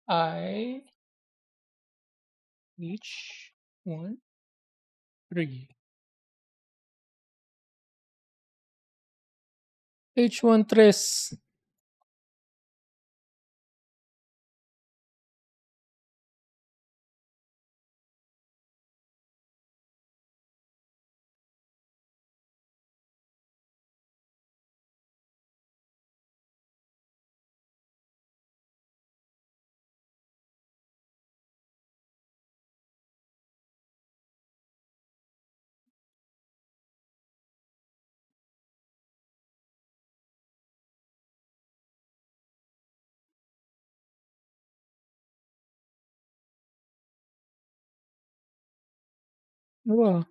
I each one three. H1 tres. Wow.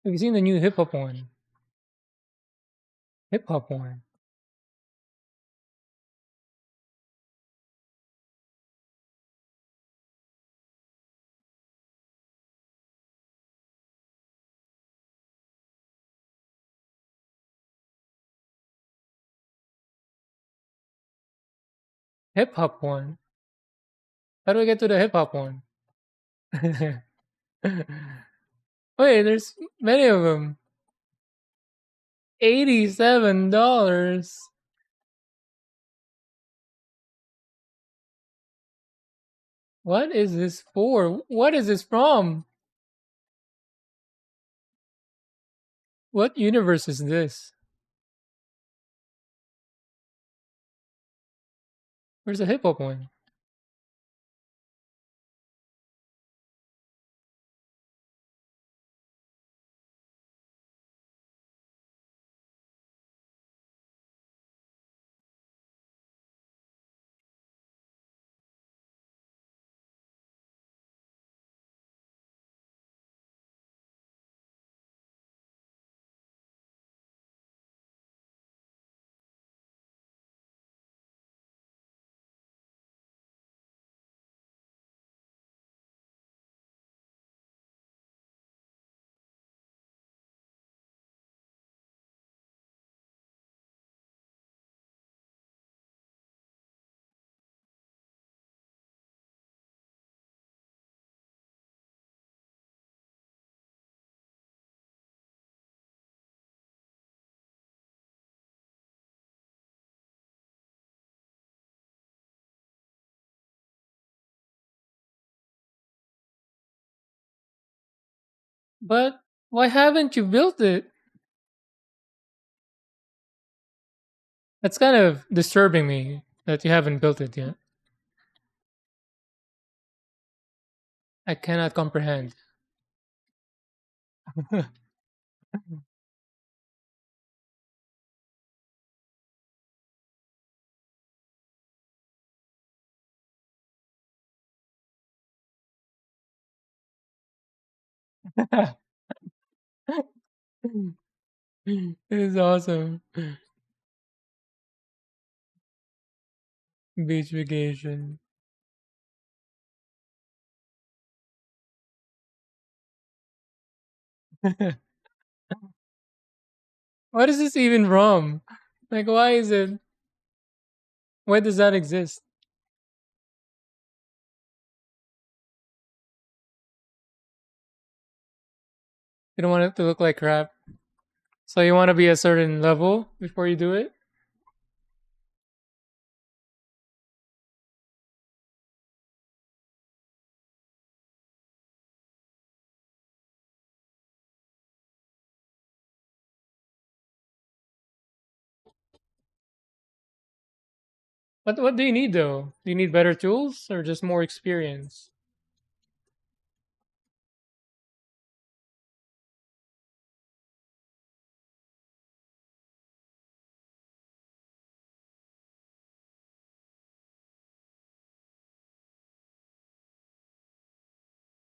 Have you seen the new hip hop one? Hip hop one. Hip hop one. How do I get to the hip hop one? Wait, there's many of them. $87. What is this for? What is this from? What universe is this? Where's the hip hop one? But why haven't you built it? That's kind of disturbing me that you haven't built it yet. I cannot comprehend. It is awesome. Beach vacation. What is this even from? Like, why is it? Why does that exist? You don't want it to look like crap. So you want to be a certain level before you do it? What do you need though? Do you need better tools or just more experience?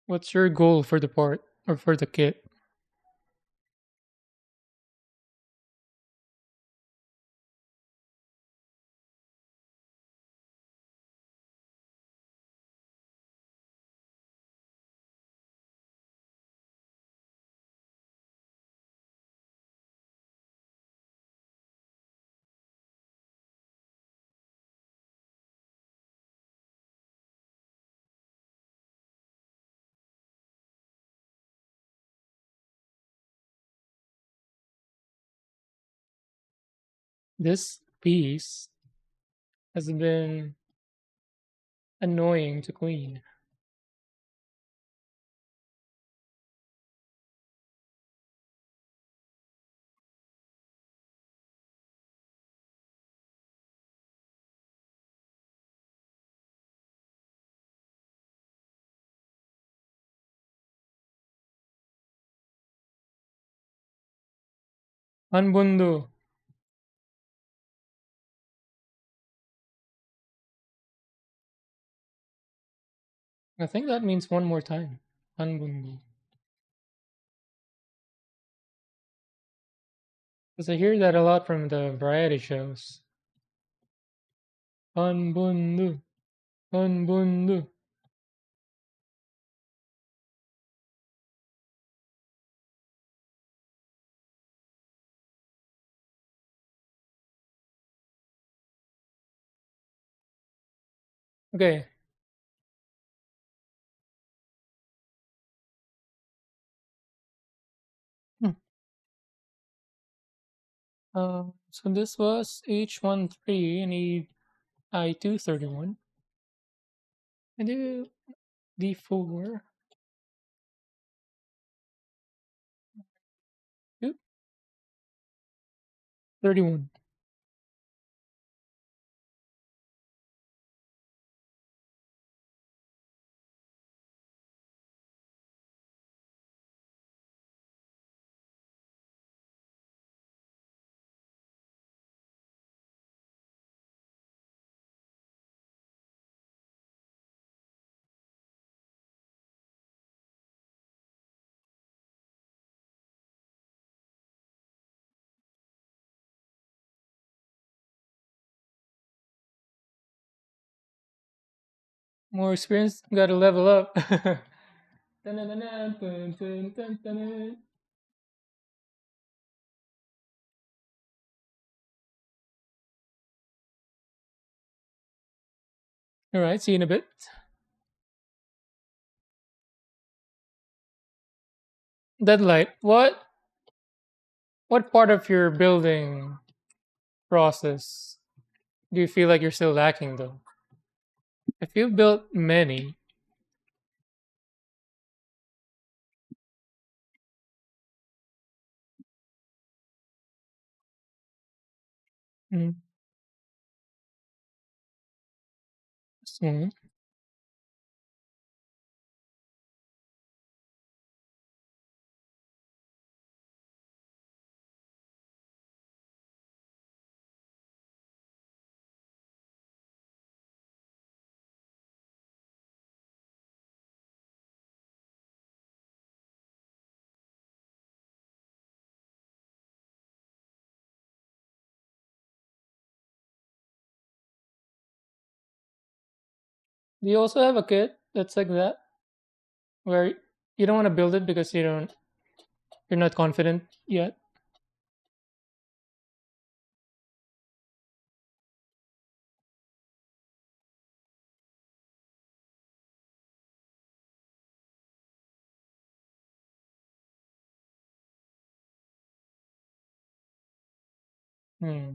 What's your goal for the part or for the kit? This piece has been annoying to clean. Anbundo. I think that means one more time. Anbundo. Because I hear that a lot from the variety shows. Unbundu, unbundu. Okay. Hmm. So this was H13 and I231. I do D4. Oop, 31. More experience, gotta level up. Dun-dun-dun-dun, dun-dun-dun-dun-dun. Alright, see you in a bit. Deadlight, what part of your building process do you feel like you're still lacking though? If you built many, mm, so do you also have a kit that's like that? Where you don't want to build it because you're not confident yet? Hmm.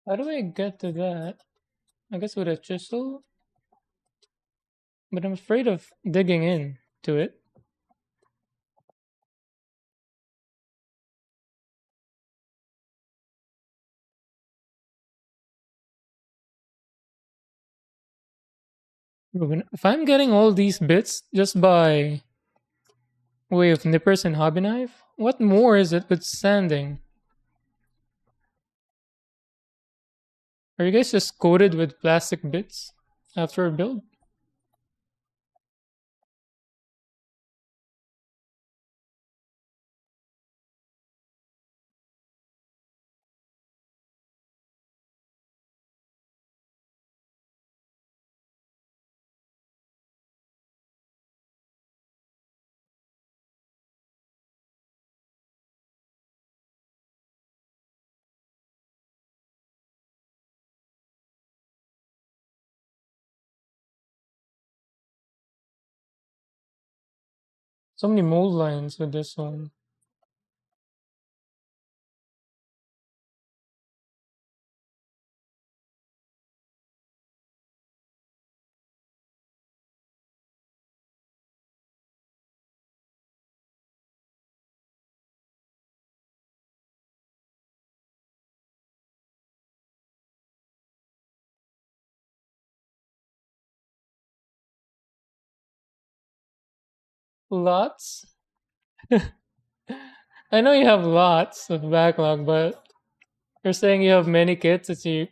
How do I get to that? I guess with a chisel, but I'm afraid of digging in to it. If I'm getting all these bits just by way of nippers and hobby knife, what more is it with sanding? Are you guys just coated with plastic bits after a build? So many mold lines with this one. Lots? I know you have lots of backlog, but you're saying you have many kits that you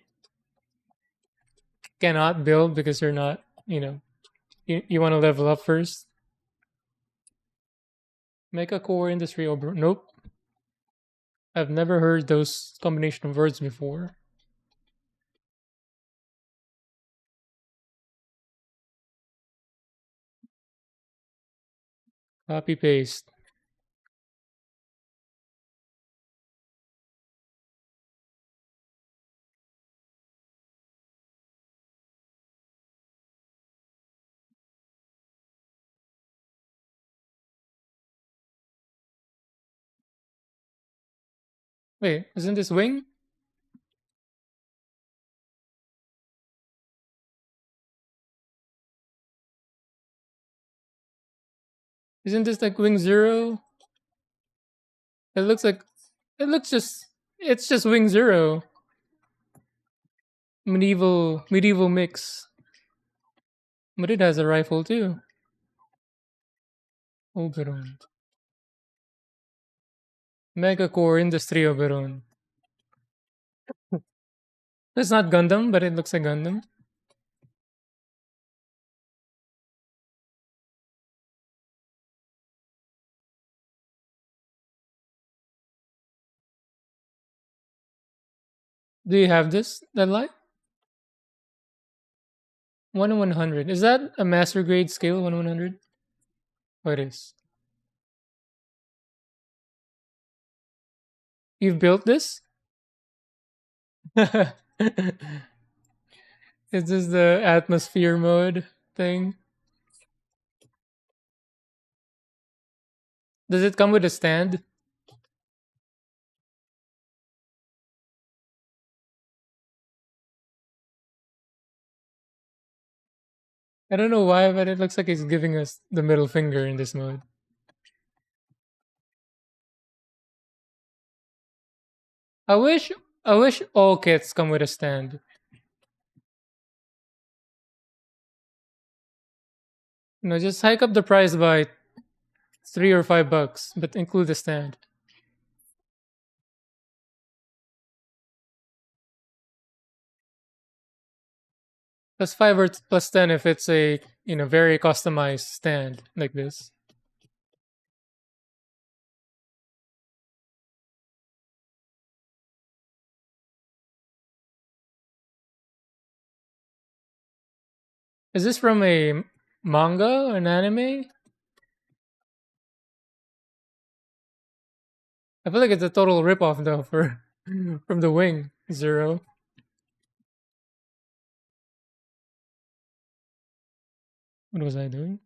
cannot build because you're not, you want to level up first. Mecha core industry over. Nope. I've never heard those combination of words before. Copy paste. Wait, isn't this wing? Isn't this like wing zero? It looks like it looks just it's just wing zero. Medieval mix. But it has a rifle too. Oberon. Mega core industry Oberon. It's not Gundam, but it looks like Gundam. Do you have this, that light? 1 in 100. Is that a master grade scale, 1 in 100? Oh, it is. You've built this? Is this the atmosphere mode thing? Does it come with a stand? I don't know why, but it looks like it's giving us the middle finger in this mode. I wish all kits come with a stand. Just hike up the price by $3 or $5, but include the stand. Plus 5 or plus 10 if it's a very customized stand like this. Is this from a manga, an anime? I feel like it's a total ripoff though for from the wing zero. What was I doing?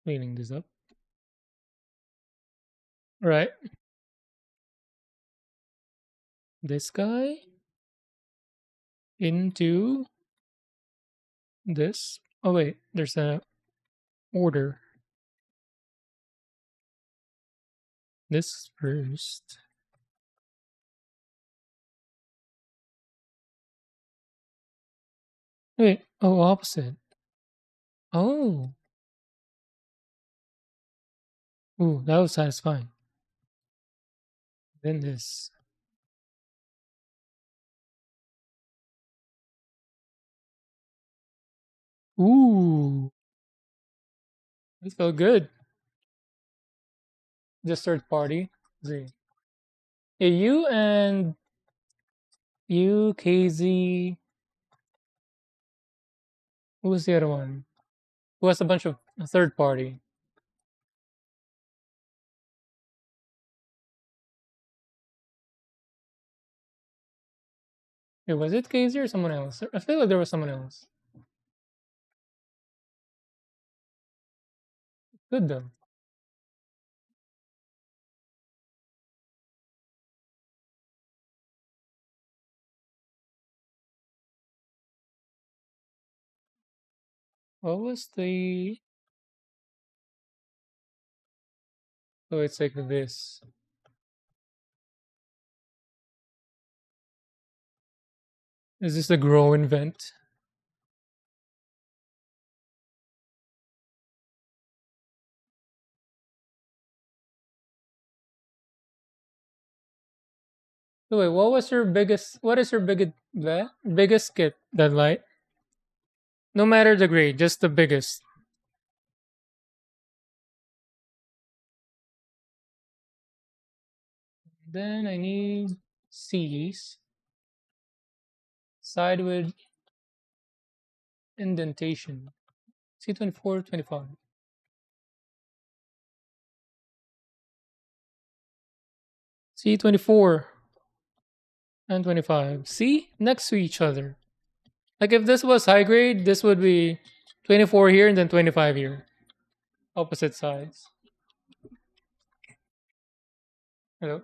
Cleaning this up. Right. This guy into this. Oh wait, there's a order. This first. Wait, oh, opposite. Oh. Ooh, that was satisfying. Then this. Ooh. This felt good. Just third party. Z. Hey, you and you, KZ. Who was the other one? Who has a bunch of third party? Wait, was it KZ or someone else? I feel like there was someone else. Good though. What was the? Oh, it's like this. Is this the grow invent? So wait, what was your biggest? What is your biggest skip that light? No matter the grade, just the biggest. Then I need C's. Side with indentation. C24, 25. C24 and 25. See? Next to each other. Like if this was high grade, this would be 24 here and then 25 here. Opposite sides. Hello?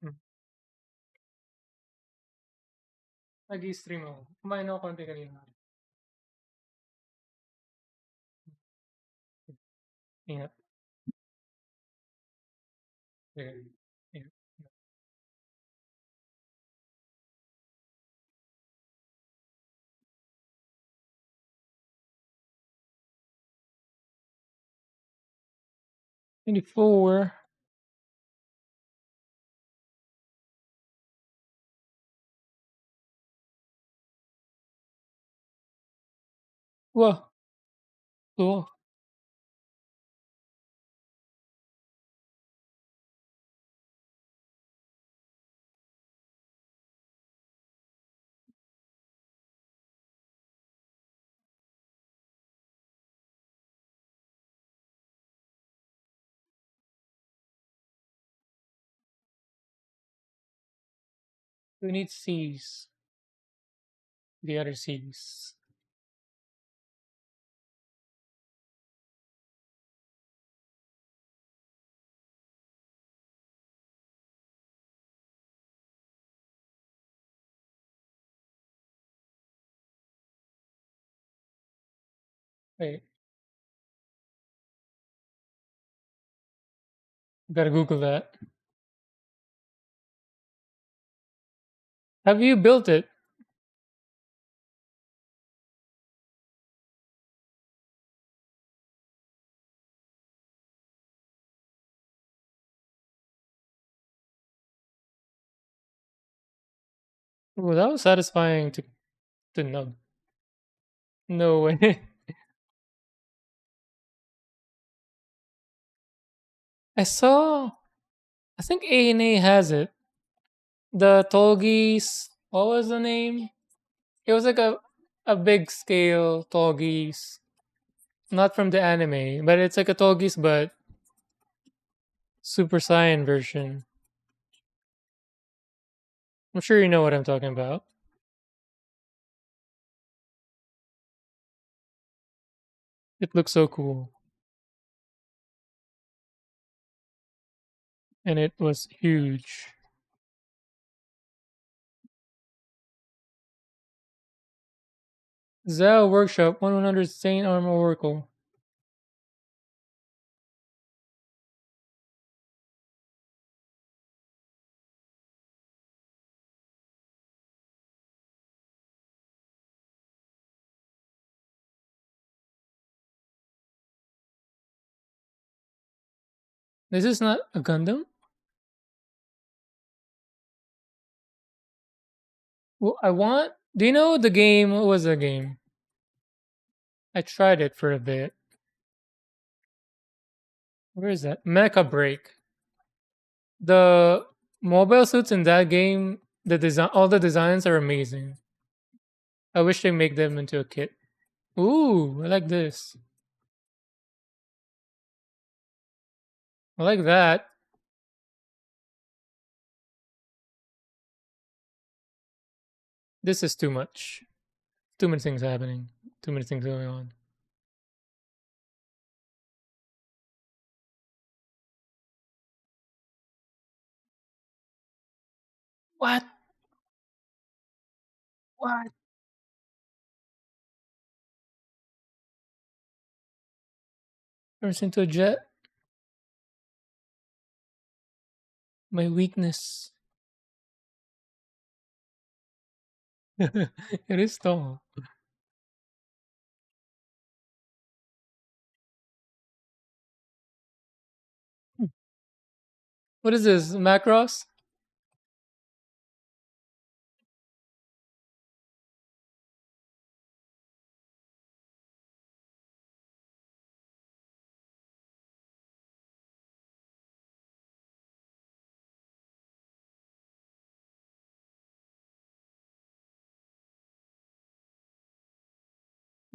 Hmm. Nag-i-stream ako. Kumain ako konti kanina. Ingat. Sige. Ingat. 24. Wow. Cool. We need C's. The other C's. Wait. Gotta Google that. Have you built it? Oh, that was satisfying to know. No way. I saw. I think A&A has it. The Tolgis. What was the name? It was like a big scale Tolgis. Not from the anime, but it's like a Tolgis but Super Saiyan version. I'm sure you know what I'm talking about. It looks so cool. And it was huge. Zao Workshop 100 Saint Armor Oracle. This is not a Gundam? Well, I want. Do you know the game? What was the game? I tried it for a bit. Where is that? Mecha Break. The mobile suits in that game, the design, all the designs are amazing. I wish they make them into a kit. Ooh, I like this. I like that. This is too much. Too many things happening. Too many things going on. What? What? Turns into a jet? My weakness. It is tall. What is this? Macross?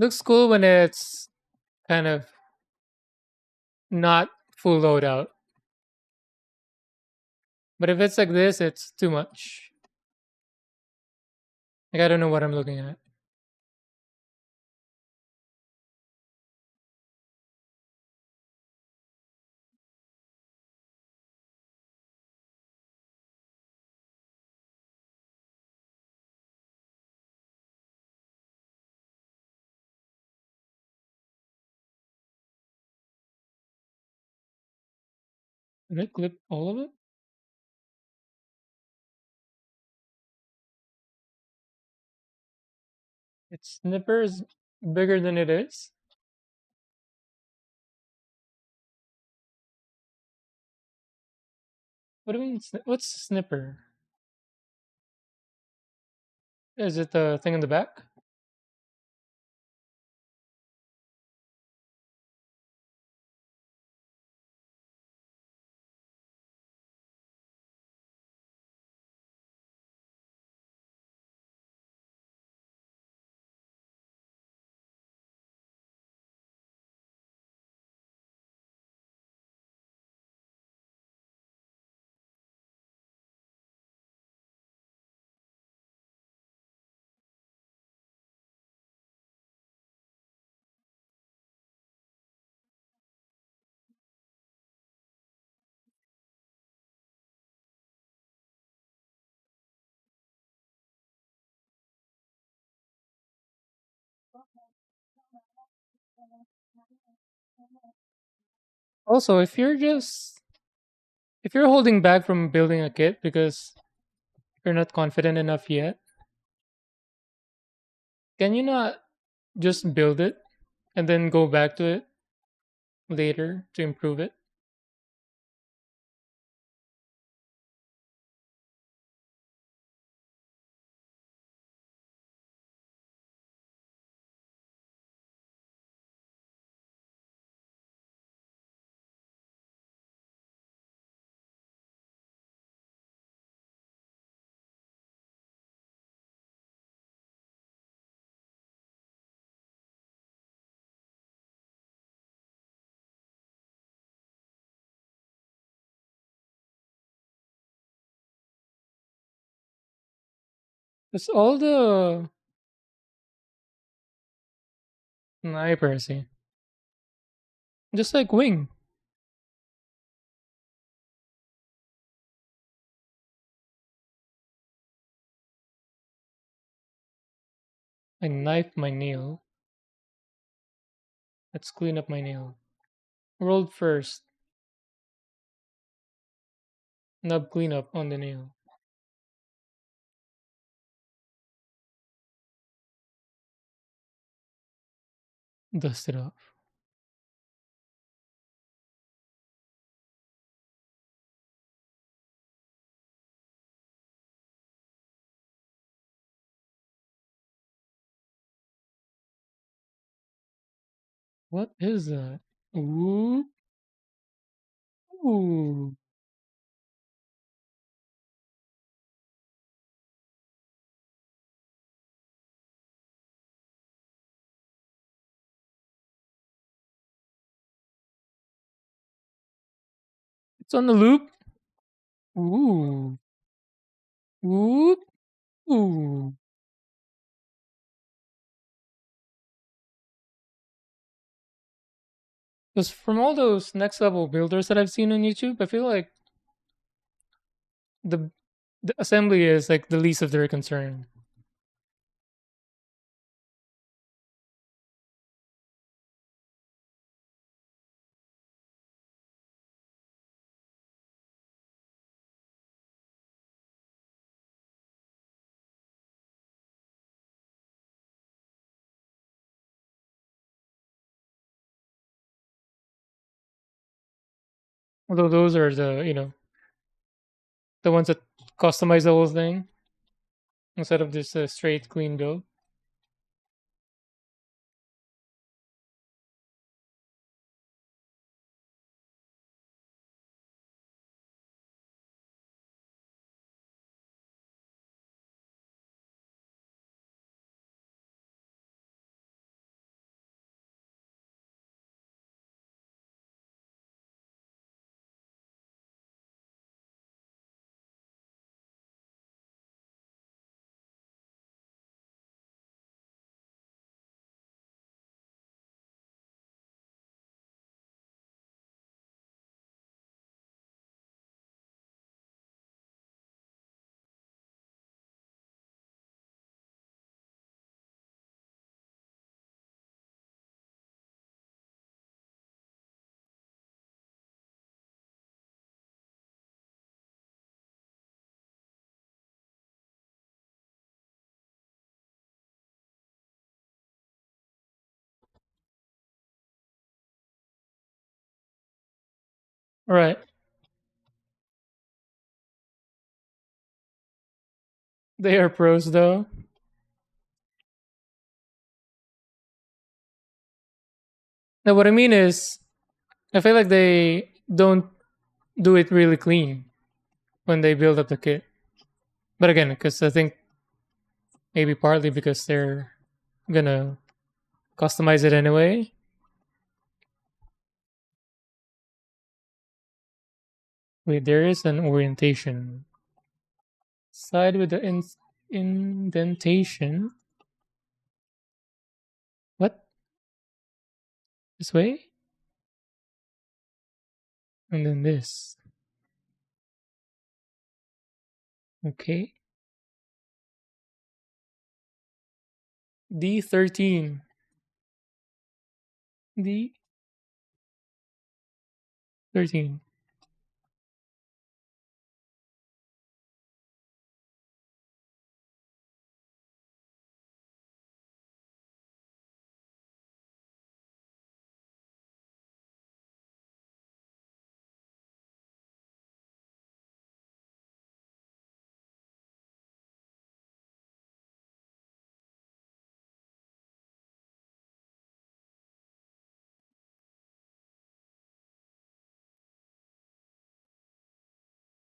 Looks cool when it's kind of not full loadout. But if it's like this, it's too much. Like I don't know what I'm looking at. Did I clip all of it? Its snipper is bigger than it is. What do you mean? What's snipper? Is it the thing in the back? Also, if you're holding back from building a kit because you're not confident enough yet, can you not just build it and then go back to it later to improve it? It's all the sniper, just like wing. I knifed my nail. Let's clean up my nail. Rolled first. Nub cleanup on the nail. Dust it off. What is that? Ooh. Ooh. It's on the loop. Ooh. Ooh. Ooh. Because from all those next level builders that I've seen on YouTube, I feel like the the assembly is like the least of their concern. Although those are the ones that customize the whole thing instead of just a straight clean build. Right. They are pros though. Now what I mean is I feel like they don't do it really clean when they build up the kit. But again, because I think maybe partly because they're gonna customize it anyway. Wait, there is an orientation. Side with the indentation. What? This way? And then this. Okay. D13. D13.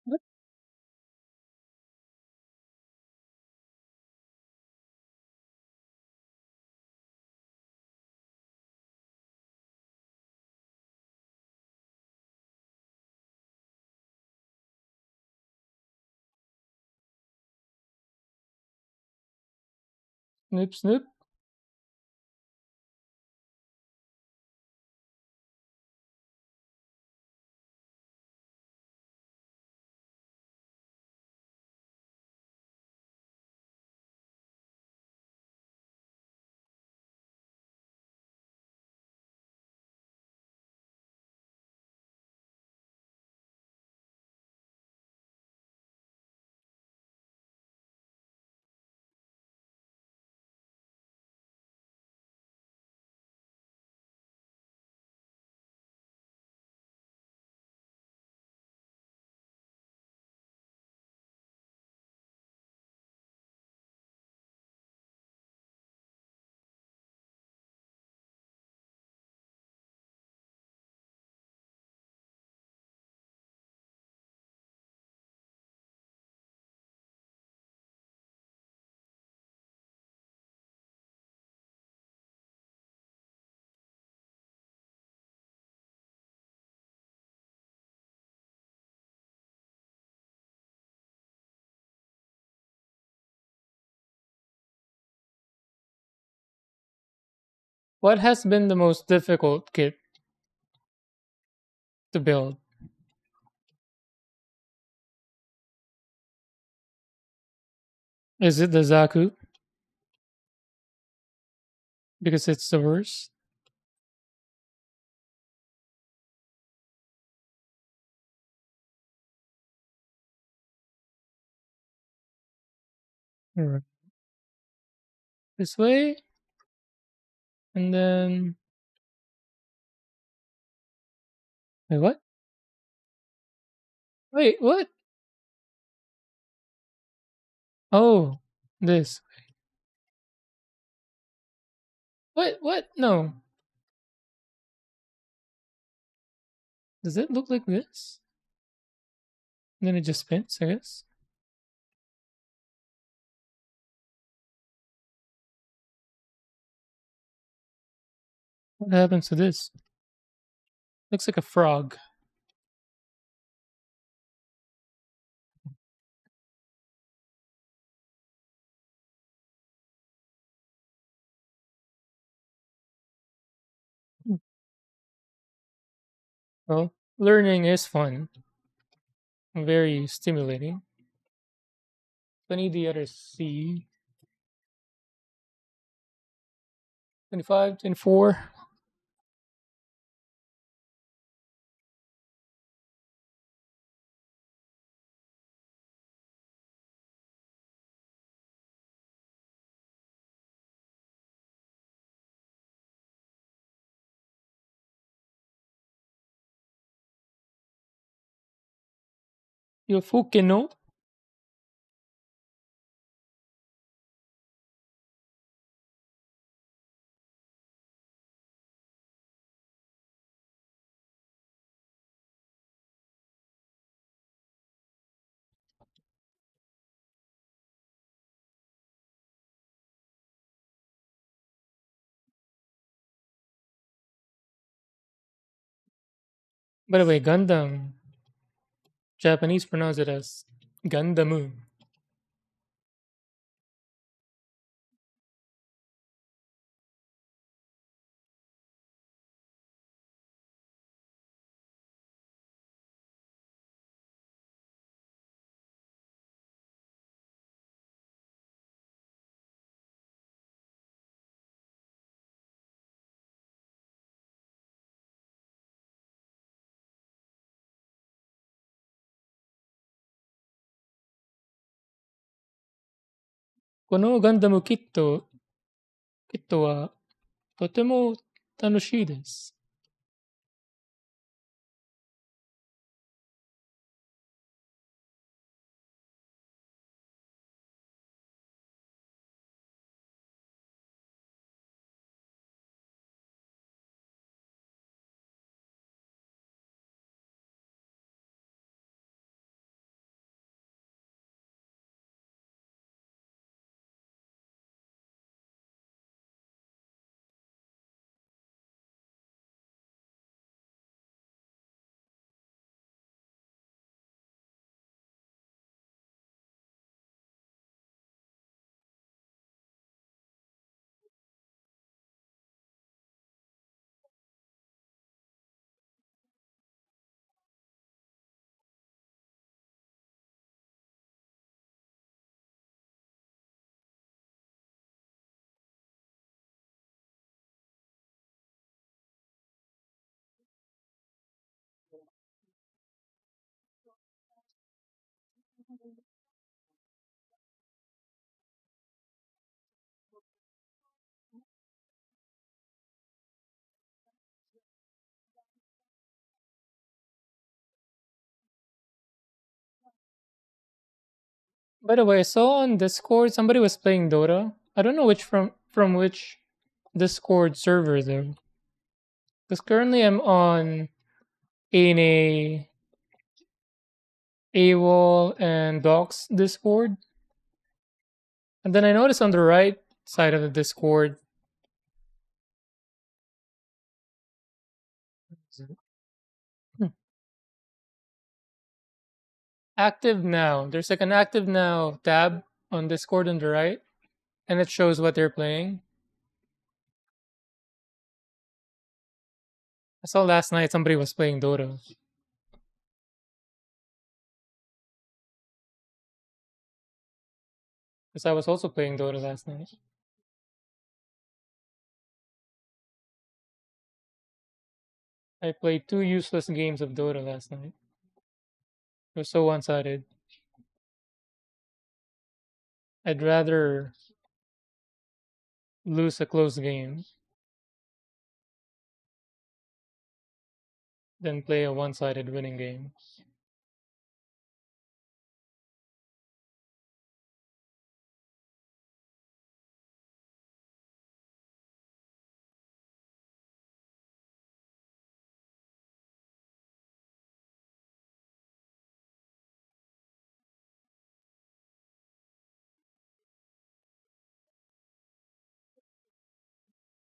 What? Snip, snip. What has been the most difficult kit to build? Is it the Zaku? Because it's the worst? Alright. This way? And then. Wait, what? Wait, what? Oh, this. What? What? No. Does it look like this? And then it just spins, I guess. What happens to this? Looks like a frog. Hmm. Well, learning is fun. Very stimulating. I need the other C. 25, 24. Yofuke no? By the way, Gundam, Japanese pronounce it as Gandamu. Kono Gandamu Kitto wa totemo tanoshii desu. By the way, I saw on Discord somebody was playing Dota. I don't know which from which Discord server though. Because currently I'm on ANA, AWOL, and Docs Discord. And then I noticed on the right side of the Discord, hmm, active now. There's like an active now tab on Discord on the right, and it shows what they're playing. I saw last night somebody was playing Dota. Because I was also playing Dota last night. I played 2 useless games of Dota last night. It was so one-sided. I'd rather lose a close game than play a one-sided winning game.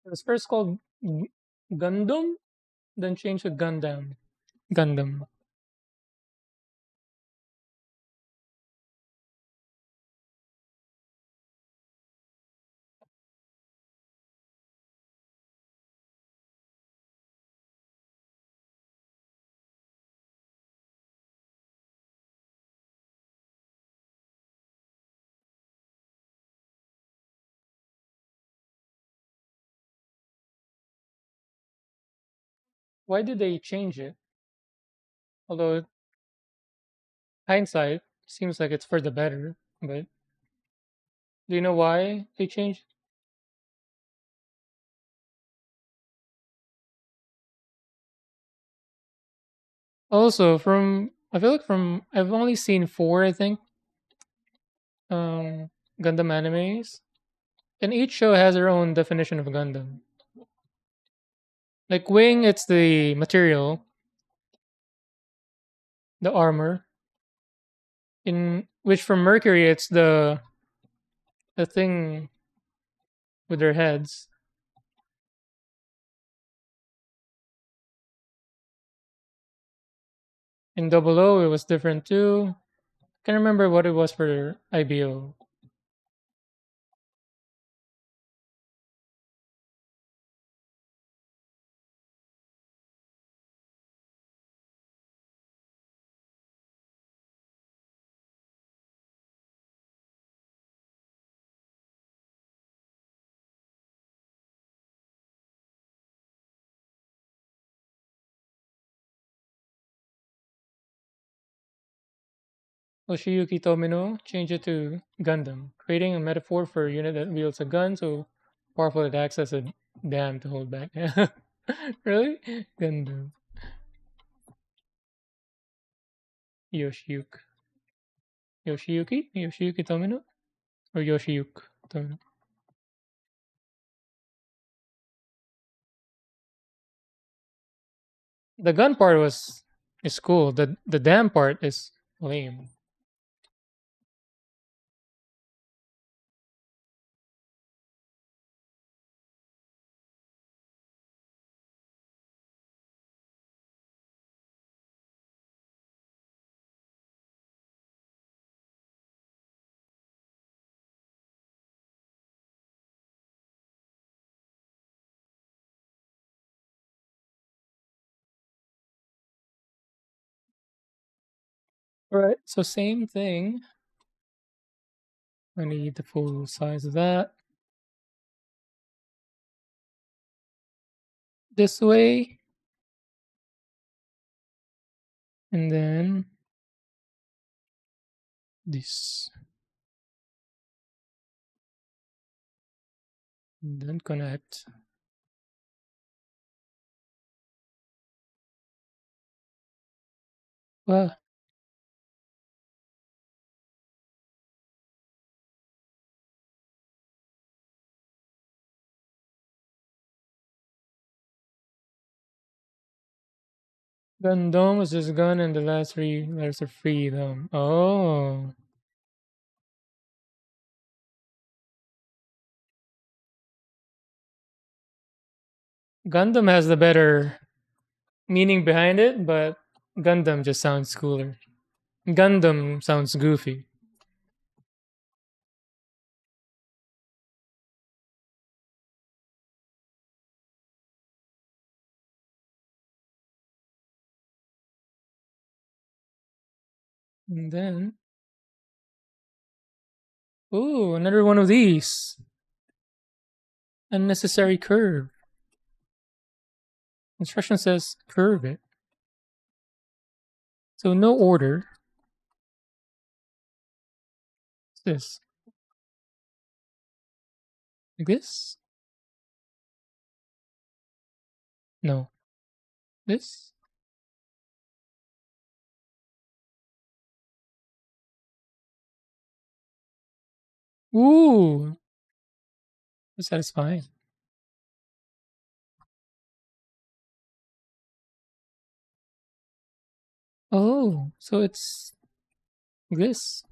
It was first called Gundam, then changed to Gundam. Gundam. Why did they change it? Although hindsight seems like it's for the better, but do you know why they changed? Also, from I feel like I've only seen four, I think, um, Gundam animes, and each show has their own definition of Gundam. Like Wing, it's the material, the armor. In which from Mercury, it's the thing with their heads. In Double O, it was different too. Can't remember what it was for IBO. Oshiyuki Tomino changed it to Gundam, creating a metaphor for a unit that wields a gun so powerful it acts as a dam to hold back. Really? Gundam. Yoshiyuki. Yoshiyuki? Yoshiyuki Tomino? Or Yoshiyuki Tomino? The gun part is cool. The dam part is lame. Alright, so same thing. I need the full size of that. This way. And then this. And then connect. Well, Gundam is just gun and the last three letters are freedom. Oh. Gundam has the better meaning behind it, but Gundam just sounds cooler. Gundam sounds goofy. And then, ooh, another one of these. Unnecessary curve. Instruction says curve it. So no order. What's this? Like this? No. This? Ooh. That's satisfying. Oh, so it's this.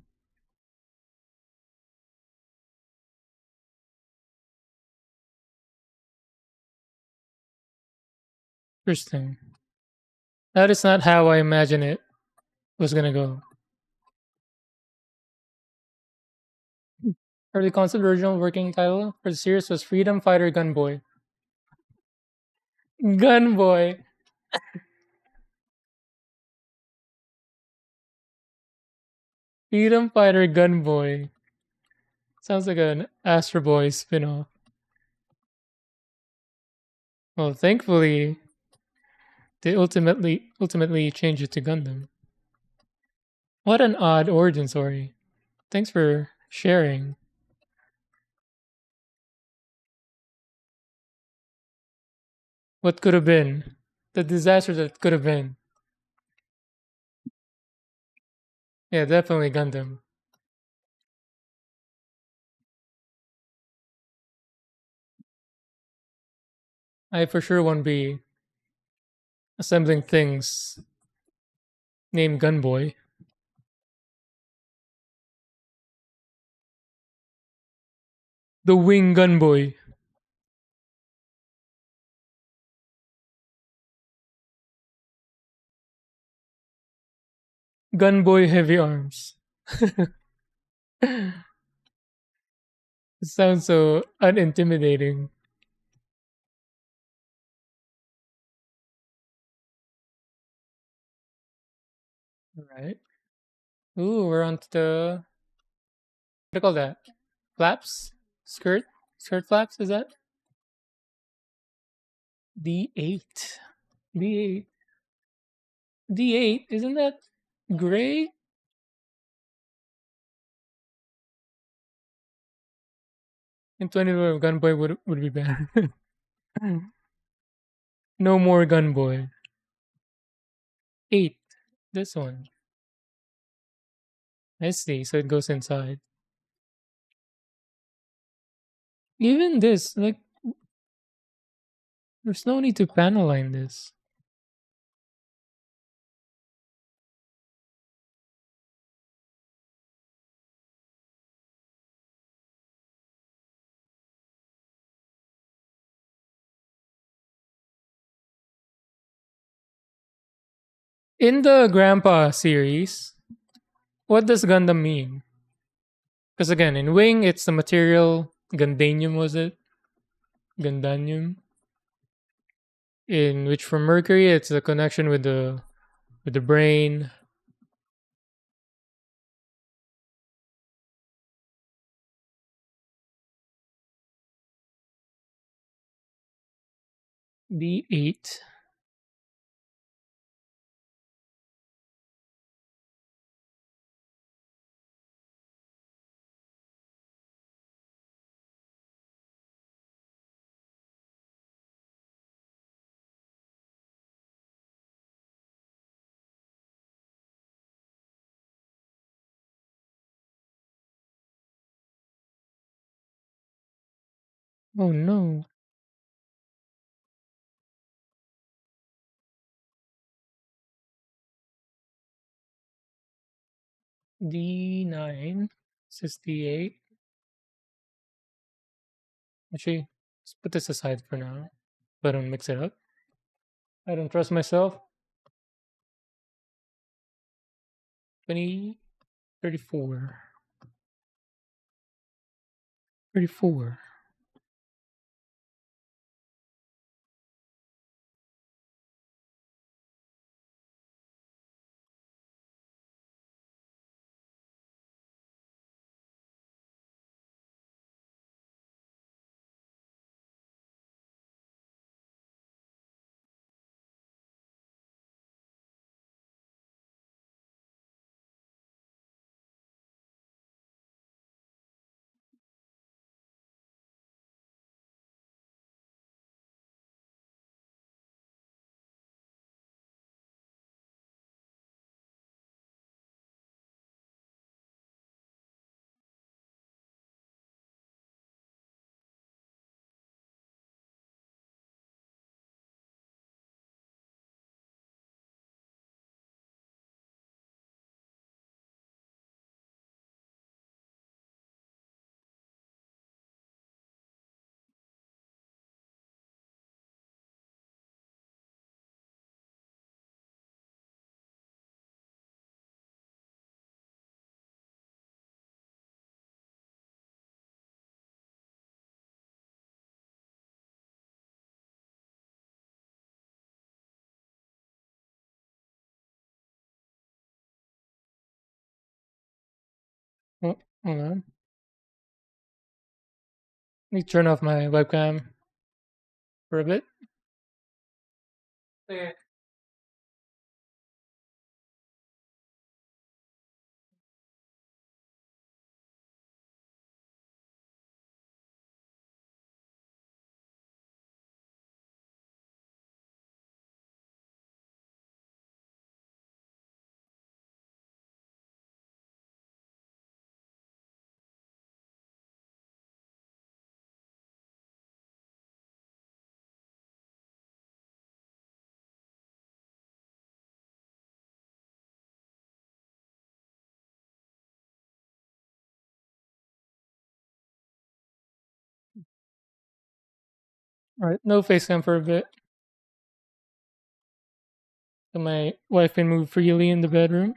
Interesting. That is not how I imagine it was gonna go. Early concept original working title for the series was Freedom Fighter Gunboy. Gunboy. Freedom Fighter Gunboy. Sounds like an Astro Boy spin-off. Well, thankfully, they ultimately changed it to Gundam. What an odd origin story. Thanks for sharing. What could have been? The disaster that could have been. Yeah, definitely Gundam. I for sure won't be assembling things named Gunboy. The Wing Gunboy. Gunboy Heavy Arms. It sounds so unintimidating. Right. Ooh, we're on to the what do you call that? Flaps? Skirt? Skirt flaps, is that? D8. D8. D8, isn't that gray? In 20 Gunboy would be better. No more Gunboy. 8. This one. I see. So it goes inside. Even this, like, there's no need to panel line this. In the Grandpa series, what does Gundam mean? Because again, in Wing, it's the material. Gundanium was it? Gundanium. In which from Mercury, it's the connection with the brain. D8. Oh no. D9. This is D8. Actually, let's put this aside for now. But don't mix it up. I don't trust myself. 20, 34. 34. Oh, hold on. Let me turn off my webcam for a bit. Yeah. Alright, no face cam for a bit. So my wife can move freely in the bedroom.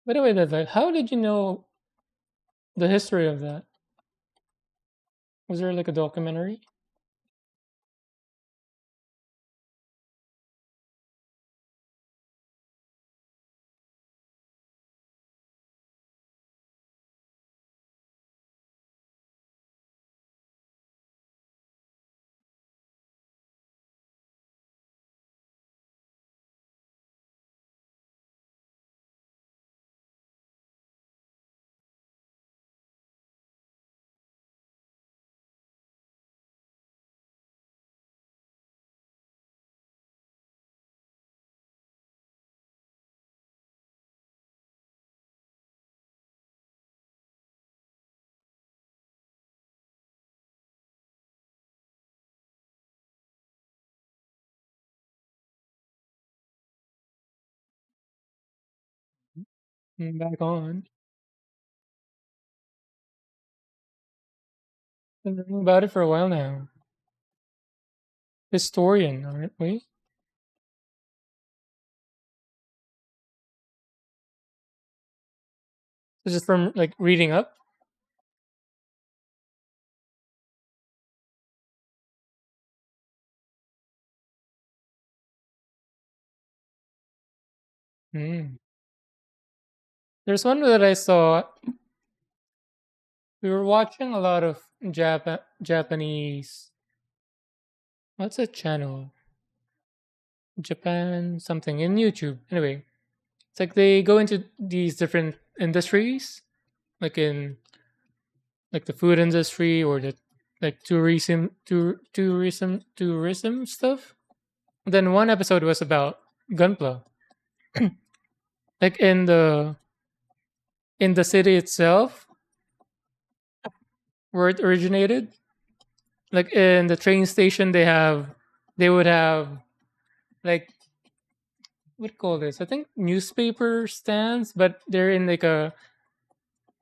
By the way, that how did you know the history of that? Was there like a documentary? Back on. Been reading about it for a while now. Historian, aren't we? Is it from like reading up? Hmm. There's one that I saw. We were watching a lot of Japanese. What's a channel? Japan something in YouTube. Anyway, it's like they go into these different industries, like in like the food industry or the like tourism stuff. Then one episode was about gunpla, like in the city itself where it originated. Like in the train station, they would have like what do you call this? I think newspaper stands, but they're in like a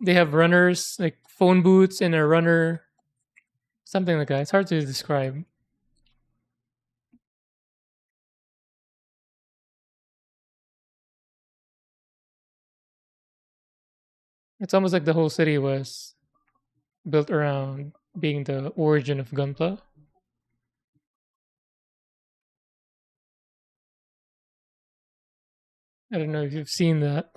they have runners like phone booths and a runner, something like that. It's hard to describe. It's almost like the whole city was built around being the origin of gunpla. I don't know if you've seen that.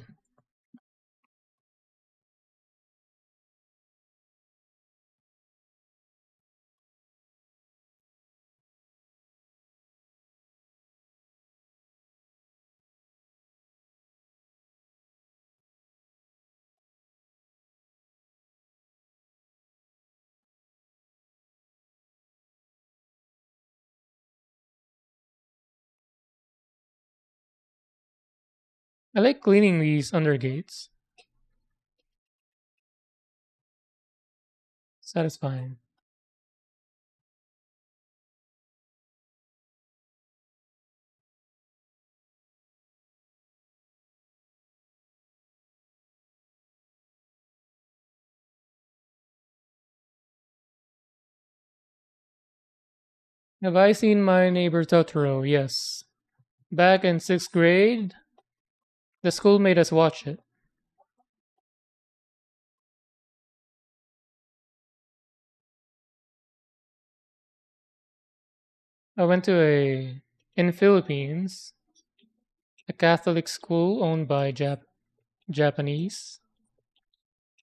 I like cleaning these undergates. Satisfying. Have I seen My Neighbor Totoro? Yes. Back in sixth grade, the school made us watch it. I went to a in Philippines, a Catholic school owned by Japanese,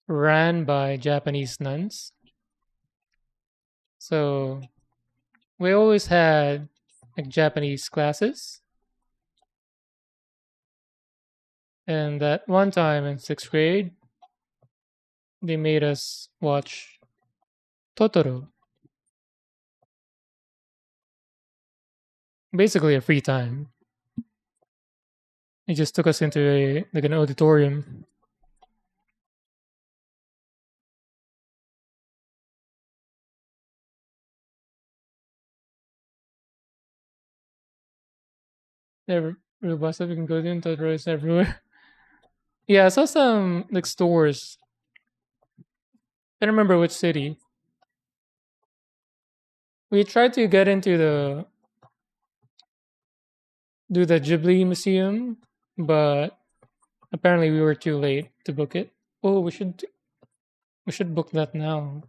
ran by Japanese nuns. So we always had like Japanese classes. And at one time in sixth grade, they made us watch Totoro. Basically a free time. They just took us into a like an auditorium. Never robust we can go to Totoro is everywhere. Yeah, I saw some like stores. I don't remember which city. We tried to get into the Ghibli Museum, but apparently we were too late to book it. Oh, we should book that now.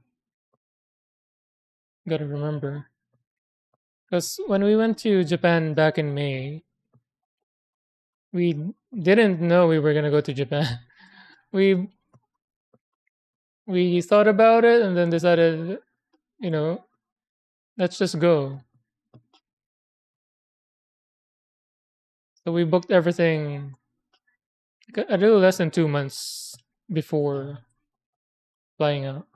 Gotta remember. Because when we went to Japan back in May, we didn't know we were gonna go to Japan. We we thought about it and then decided, you know, let's just go. So we booked everything a little less than 2 months before flying out.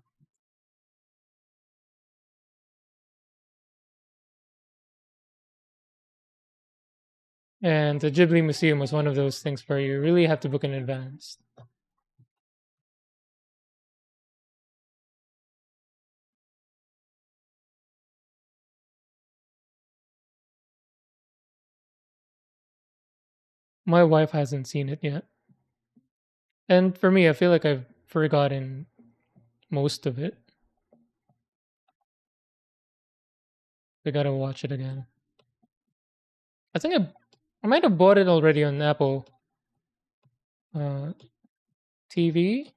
And the Ghibli Museum was one of those things where you really have to book in advance. My wife hasn't seen it yet. And for me, I feel like I've forgotten most of it. I gotta watch it again. I think I might have bought it already on Apple uh, TV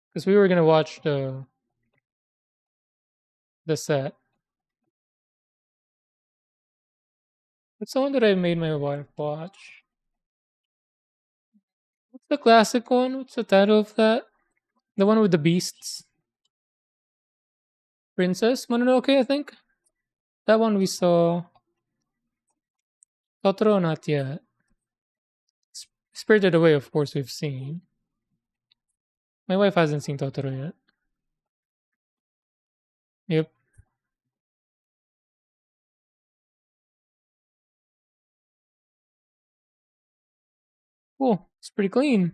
because we were gonna watch the set. What's the one that I made my wife watch? What's the classic one? What's the title of that? The one with the beasts. Princess Mononoke, I think. That one we saw. Totoro, not yet. Spirited Away, of course, we've seen. My wife hasn't seen Totoro yet. Yep. Cool. It's pretty clean.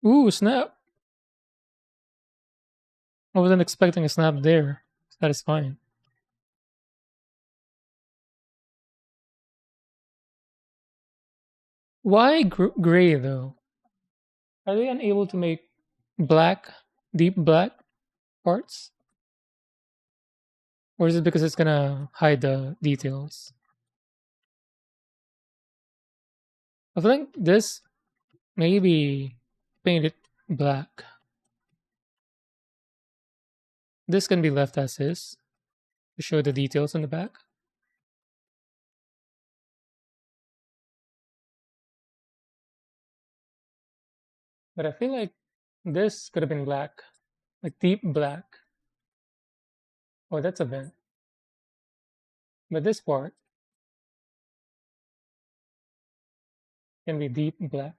Ooh, snap. I wasn't expecting a snap there. Satisfying. Why gray though? Are they unable to make black, deep black parts? Or is it because it's gonna hide the details? I think this maybe paint it black. This can be left as is to show the details on the back. But I feel like this could have been black, like deep black. Oh, that's a vent. But this part can be deep black.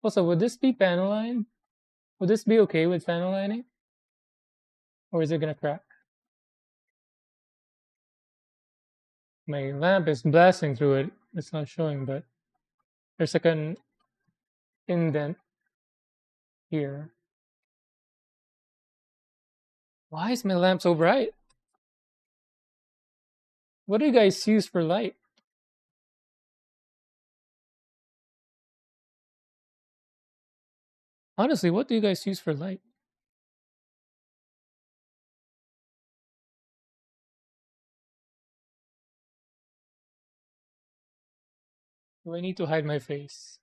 Also, would this be panel line? Would this be okay with panel lining? Or is it gonna crack? My lamp is blasting through it. It's not showing, but there's like an indent here. Why is my lamp so bright? What do you guys use for light? Honestly, what do you guys use for light? Do I need to hide my face?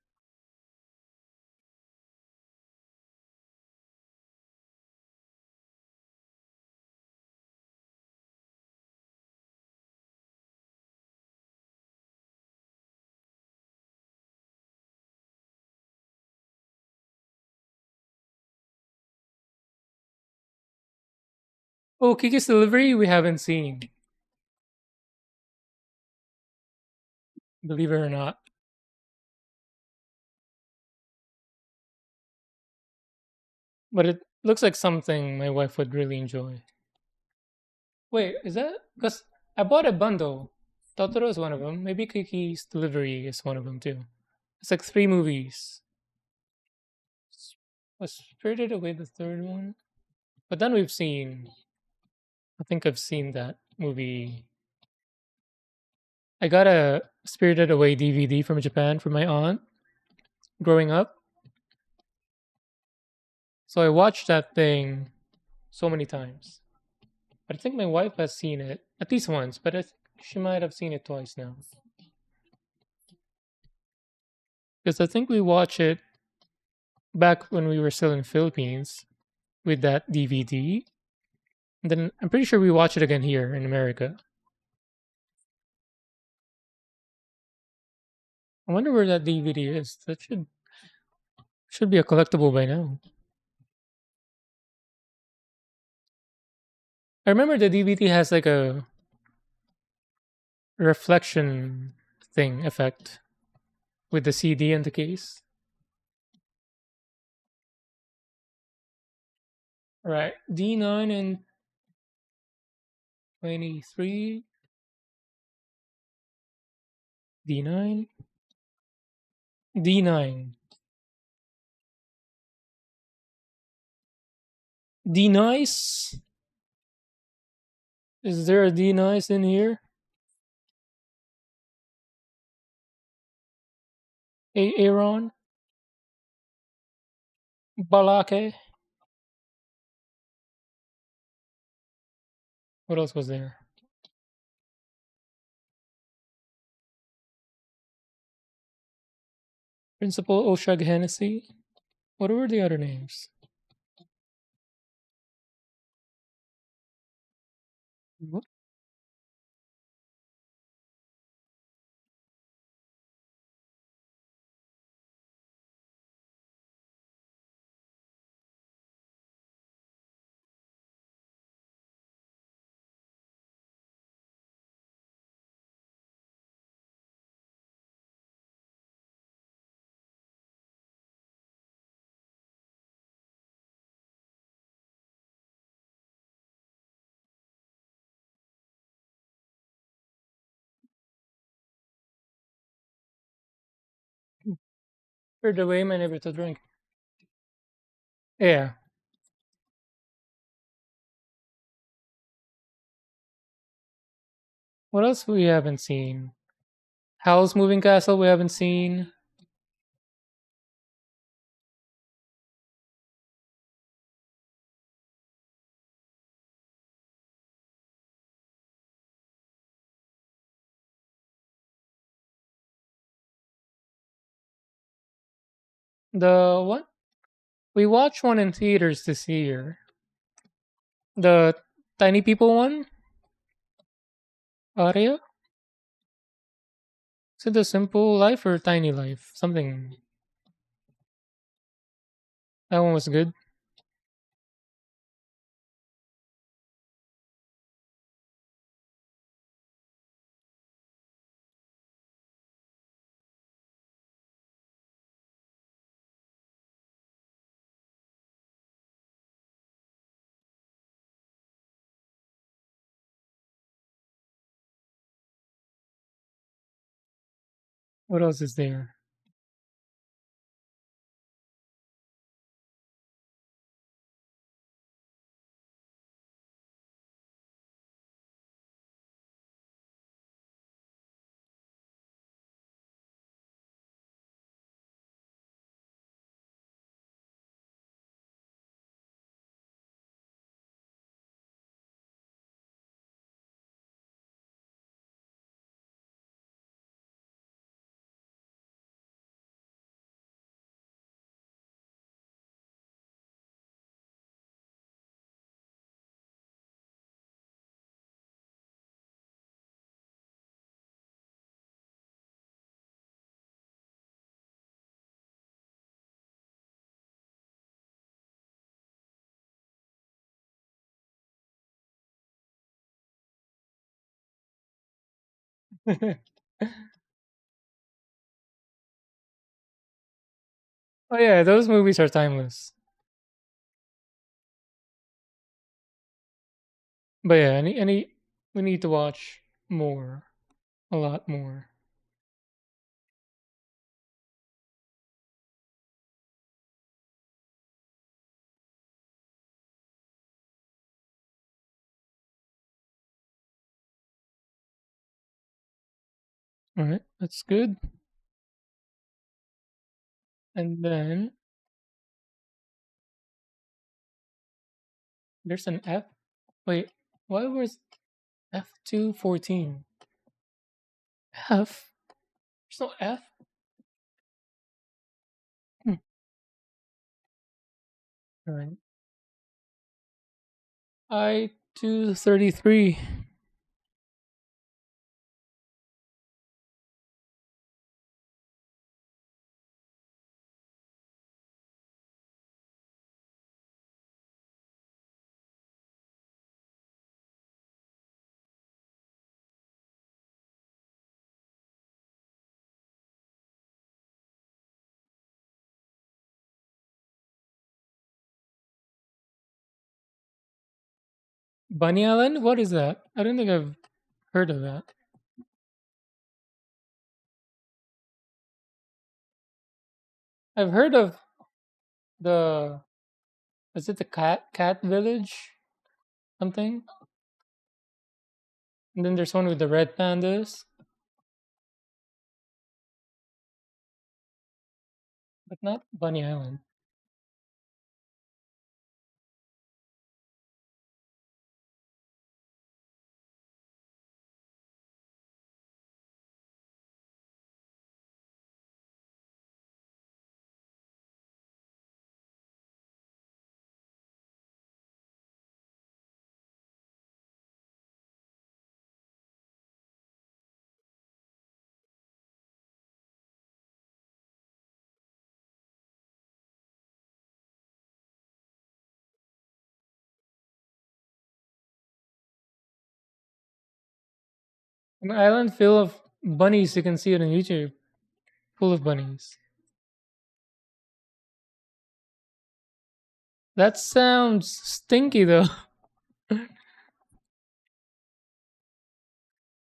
Oh, Kiki's Delivery we haven't seen. Believe it or not. But it looks like something my wife would really enjoy. Wait, is that because I bought a bundle? Totoro is one of them. Maybe Kiki's Delivery is one of them too. It's like 3 movies. Was Spirited Away the third one? But then we've seen. I think I've seen that movie. I got a Spirited Away DVD from Japan from my aunt growing up. So I watched that thing so many times. But I think my wife has seen it at least once, but I think she might have seen it twice now. Because I think we watched it back when we were still in Philippines with that DVD. And then I'm pretty sure we watch it again here in America. I wonder where that DVD is. That should be a collectible by now. I remember the DVD has like a reflection thing effect with the CD in the case. Right. D9 and 23. D9. D9. D nice. Is there a D nice in here? Aaron? Balake? What else was there? Principal Oshag Hennessy? What were the other names? What? For the way my neighbor to drink. Yeah. What else we haven't seen? Howl's Moving Castle we haven't seen. The what? We watched one in theaters this year. The Tiny People one? Aria? Is it the Simple Life or Tiny Life? Something. That one was good. What else is there? Oh yeah, those movies are timeless. But yeah, any we need to watch more, a lot more. All right, that's good. And then there's an F. Wait, why was F214? F? There's no F. Hmm. All right. I-233. Bunny Island? What is that? I don't think I've heard of that. I've heard of the, is it the cat village something? And then there's one with the red pandas, but not Bunny Island. An island full of bunnies. You can see it on YouTube. Full of bunnies. That sounds stinky though.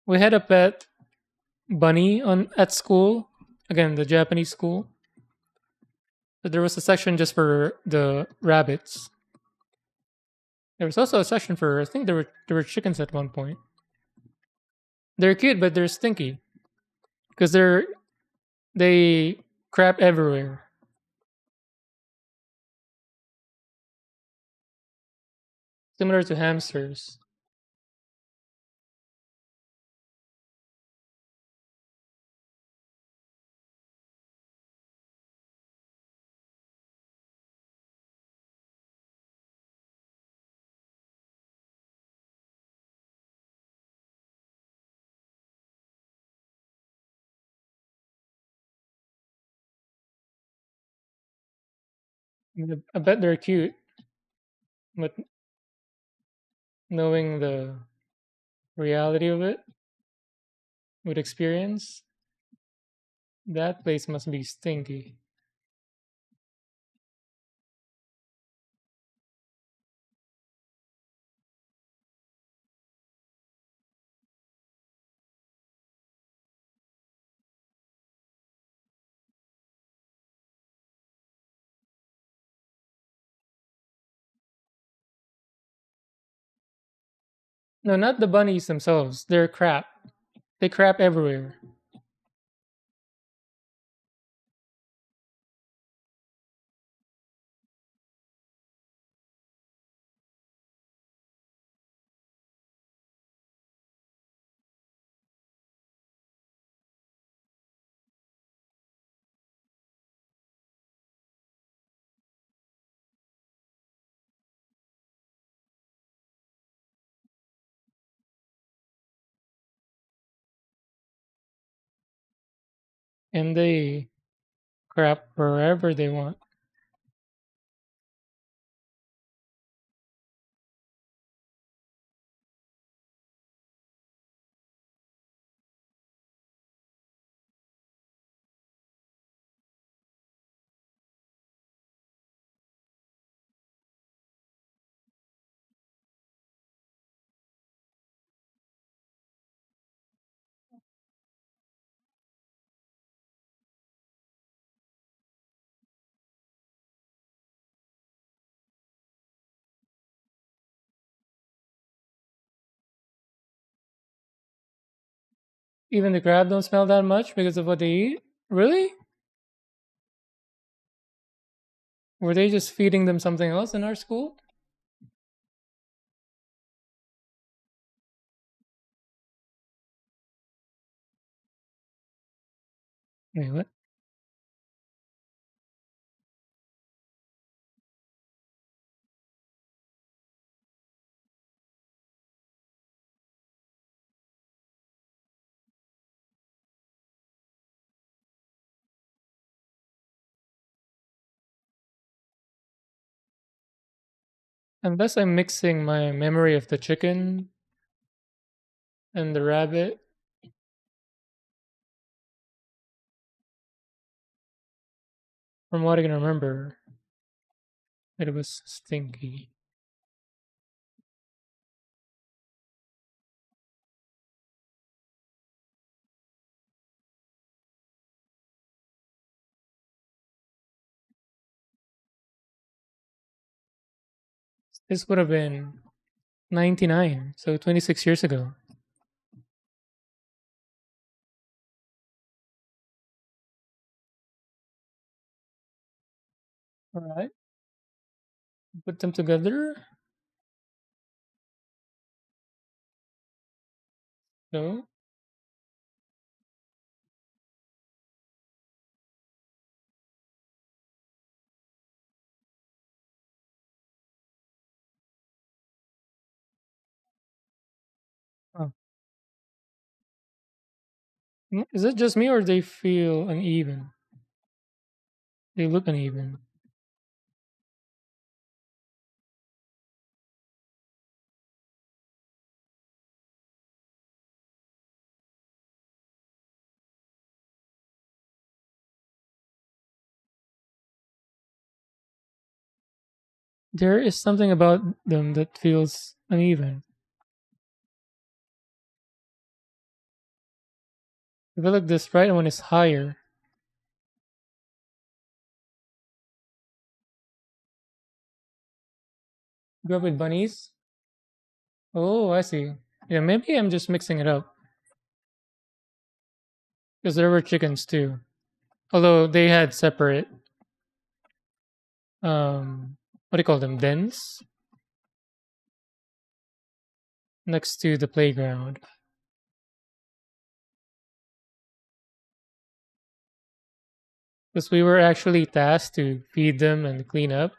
We had a pet bunny on at school. Again, the Japanese school. But there was a section just for the rabbits. There was also a section for, I think there were chickens at one point. They're cute, but they're stinky because they crap everywhere. Similar to hamsters. I bet they're cute, but knowing the reality of it with experience, that place must be stinky. No, not the bunnies themselves. They're crap. They crap everywhere. And they crap wherever they want. Even the crab don't smell that much because of what they eat? Really? Were they just feeding them something else in our school? Wait, what? Unless I'm mixing my memory of the chicken and the rabbit. From what I can remember, it was stinky. This would have been 99, so 26 years ago. All right. Put them together. So, oh. Is it just me or they feel uneven? They look uneven. There is something about them that feels uneven. I feel like this right one is higher. Grew up with bunnies? Oh, I see. Yeah, maybe I'm just mixing it up. Because there were chickens too. Although they had separate, what do you call them? Dens? Next to the playground. Because we were actually tasked to feed them and clean up.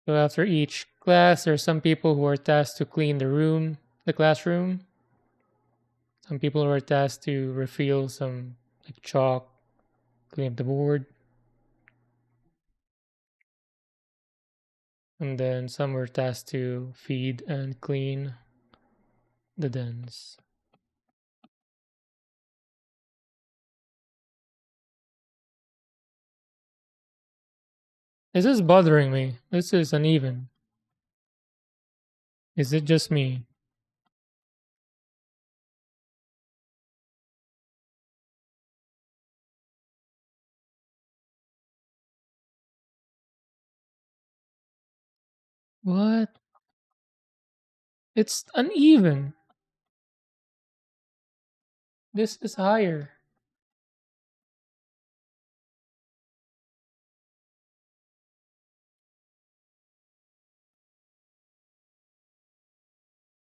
So after each class, there are some people who are tasked to clean the room, the classroom. Some people who are tasked to refill some like chalk, clean up the board, and then some were tasked to feed and clean the dens. This is bothering me. This is uneven. Is it just me? What? It's uneven. This is higher.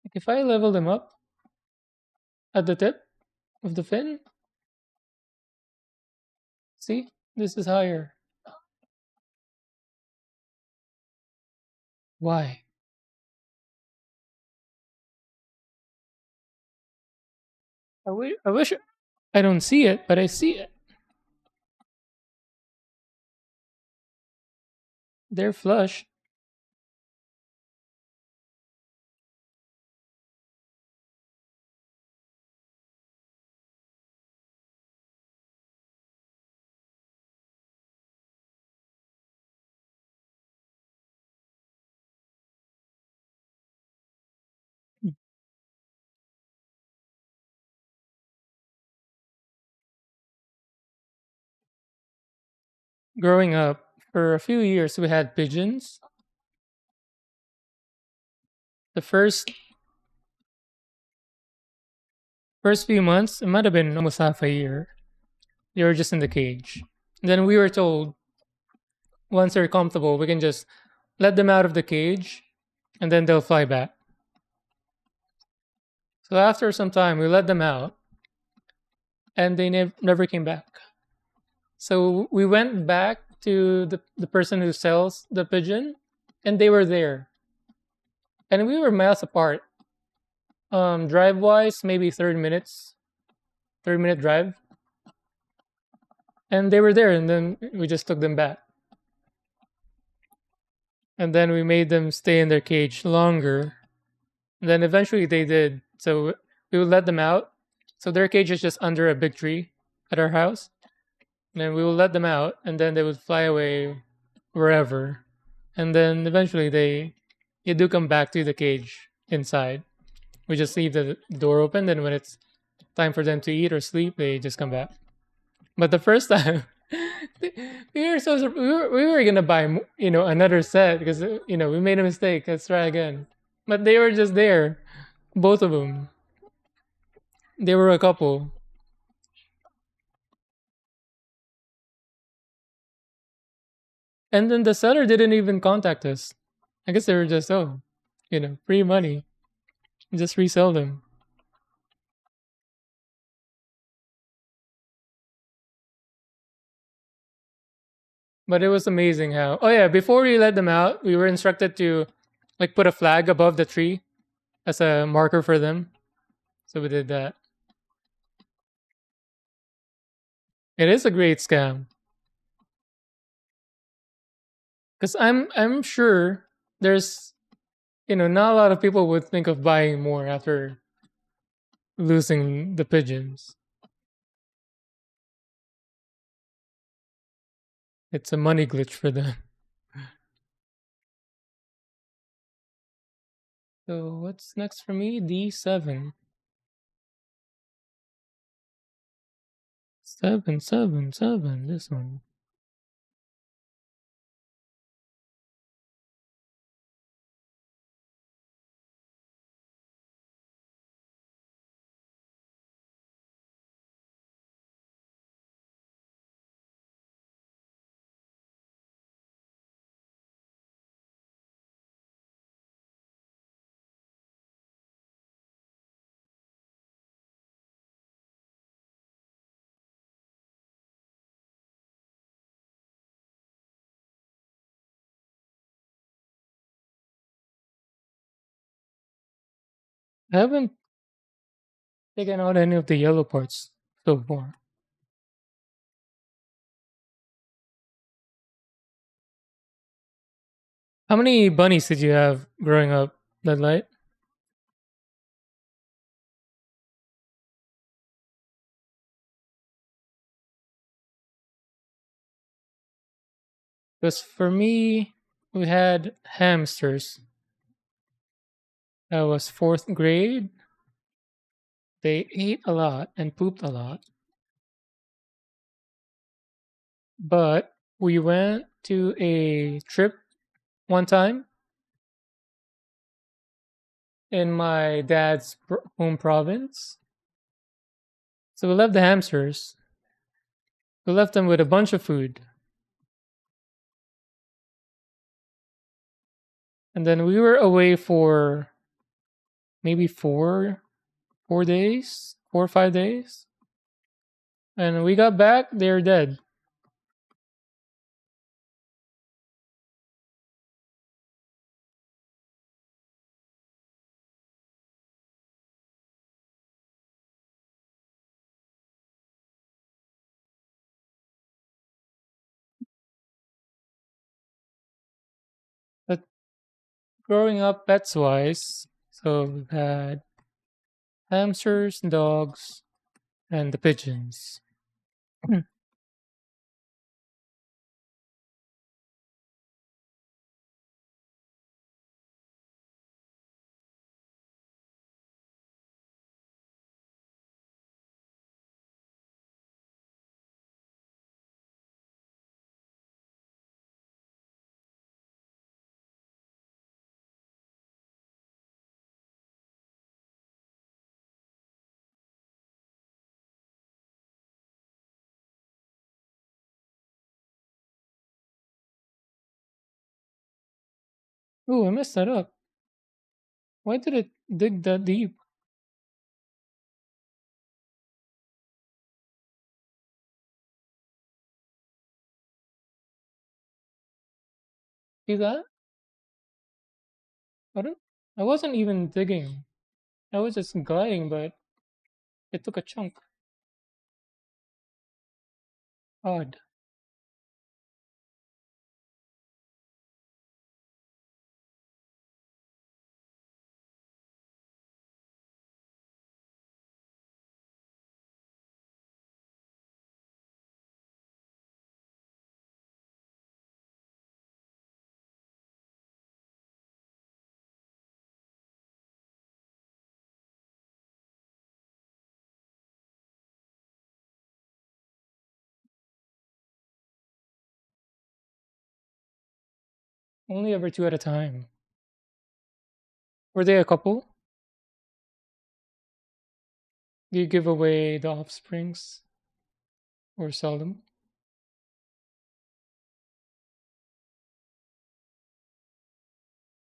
Like if I level them up at the tip of the fin, see, this is higher. Why? I wish I don't see it, but I see it. They're flush. Growing up, for a few years we had pigeons. the first few months, it might have been almost half a year. They were just in the cage. And then we were told once they're comfortable, we can just let them out of the cage, and then they'll fly back. So after some time, we let them out, and they never came back. So we went back to the person who sells the pigeon, and they were there. And we were miles apart. Drive wise, maybe 30 minutes, 30-minute drive. And they were there, and then we just took them back. And then we made them stay in their cage longer. And then eventually they did. So we would let them out. So their cage is just under a big tree at our house. And then we will let them out, and then they would fly away wherever. And then eventually they do come back to the cage inside. We just leave the door open, then when it's time for them to eat or sleep, they just come back. But the first time, we were gonna buy another set because we made a mistake. Let's try again. But they were just there, both of them. They were a couple. And then the seller didn't even contact us. I guess they were just free money. Just resell them. But it was amazing how. Oh yeah, before we let them out, we were instructed to like put a flag above the tree as a marker for them. So we did that. It is a great scam. Cuz I'm sure there's not a lot of people would think of buying more after losing the pigeons. It's a money glitch for them. So what's next for me? D7. 777, this one. I haven't taken out any of the yellow parts so far. How many bunnies did you have growing up, Red Light? Because for me, we had hamsters. That was fourth grade. They ate a lot and pooped a lot. But we went to a trip one time in my dad's home province. So we left the hamsters. We left them with a bunch of food. And then we were away for maybe 4 days, 4 or 5 days. And we got back, they're dead. But growing up pets wise, so we've had hamsters, dogs, and the pigeons. Ooh, I messed that up. Why did it dig that deep? See that? I don't. I wasn't even digging. I was just gliding, but it took a chunk. Odd. Only ever two at a time. Were they a couple? Do you give away the offsprings or sell them?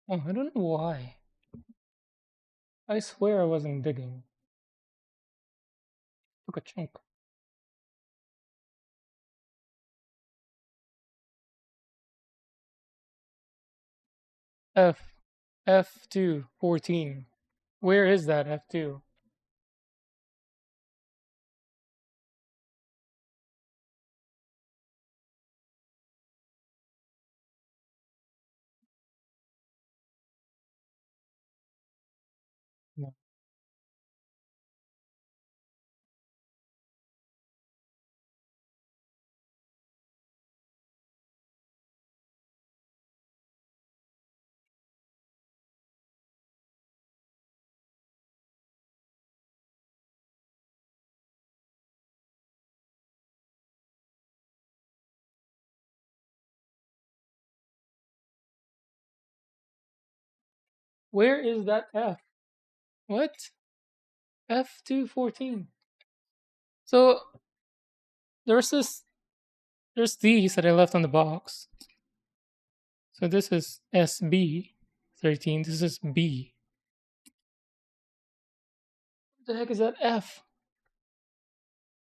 Oh, I don't know why. I swear I wasn't digging. Took a chunk. F. F2, 14. Where is that F2? No. Where is that F? What? F2, 14. So there's this. There's these that I left on the box. So this is SB 13. This is B. What the heck is that F?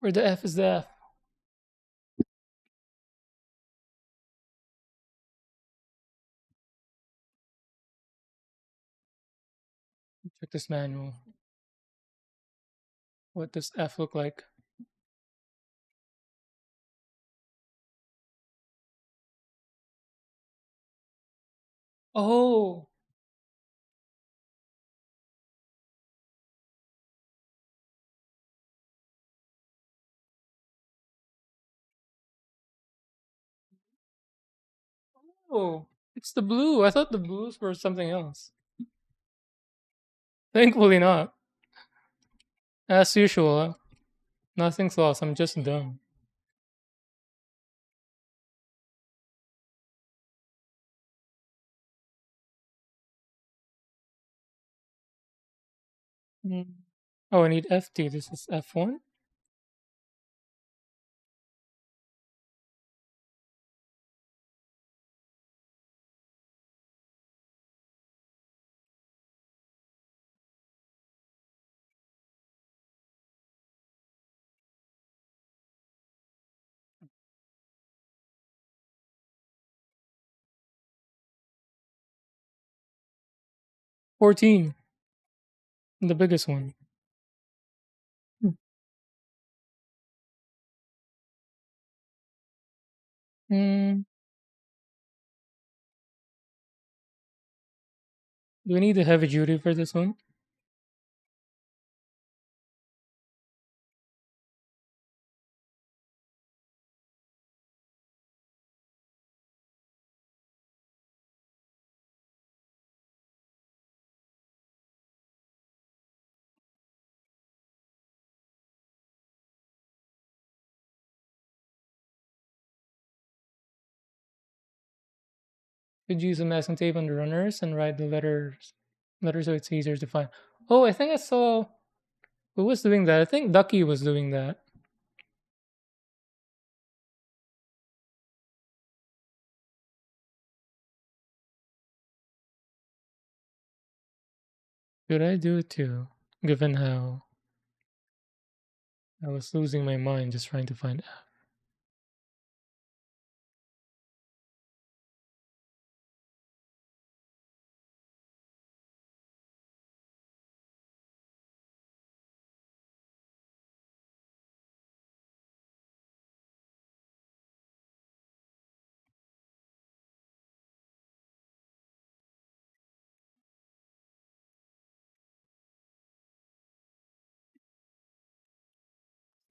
Where the F is the F? Check this manual. What does F look like? Oh, oh, it's the blue. I thought the blues were something else. Thankfully not. As usual, nothing's lost. I'm just dumb. Mm. Oh, I need FT. This is F1. $14, the biggest one. Hmm. Mm, do we need the heavy duty for this one? Could use some masking tape on the runners and write the letters so it's easier to find. Oh, I think I saw who was doing that. I think Ducky was doing that. Should I do it too? Given how I was losing my mind just trying to find F.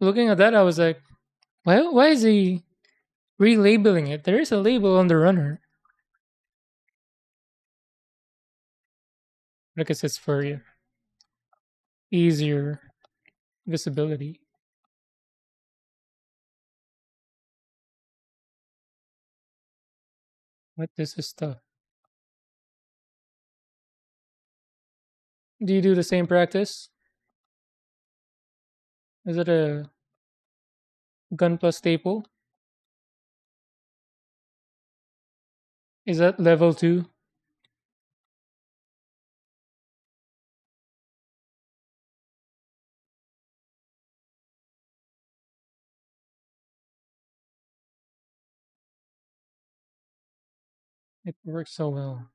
Looking at that, I was like, why is he relabeling it? There is a label on the runner. I guess it's for easier visibility. What this is stuff. Do you do the same practice? Is it a gun plus staple? Is that level 2? It works so well.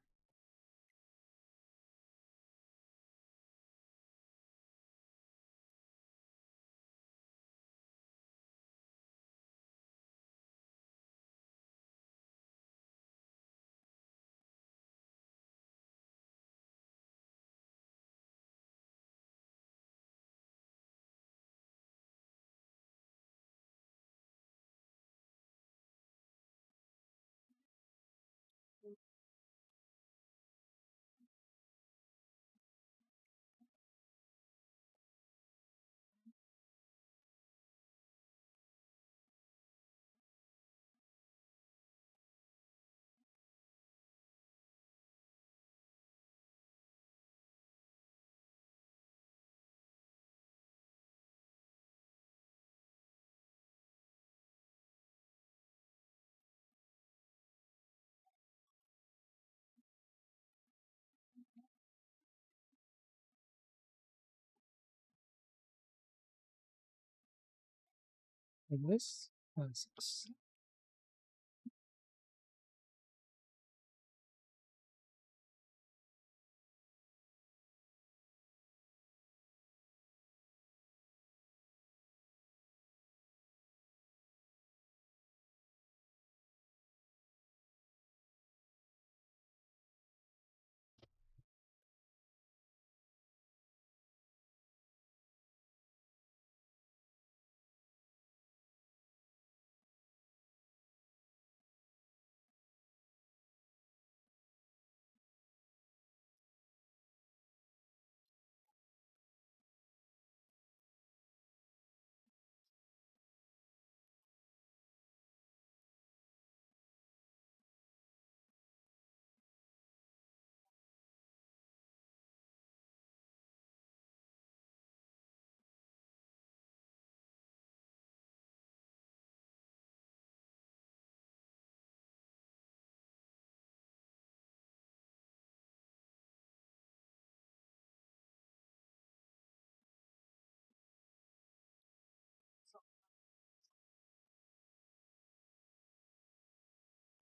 Like this? 1, 6.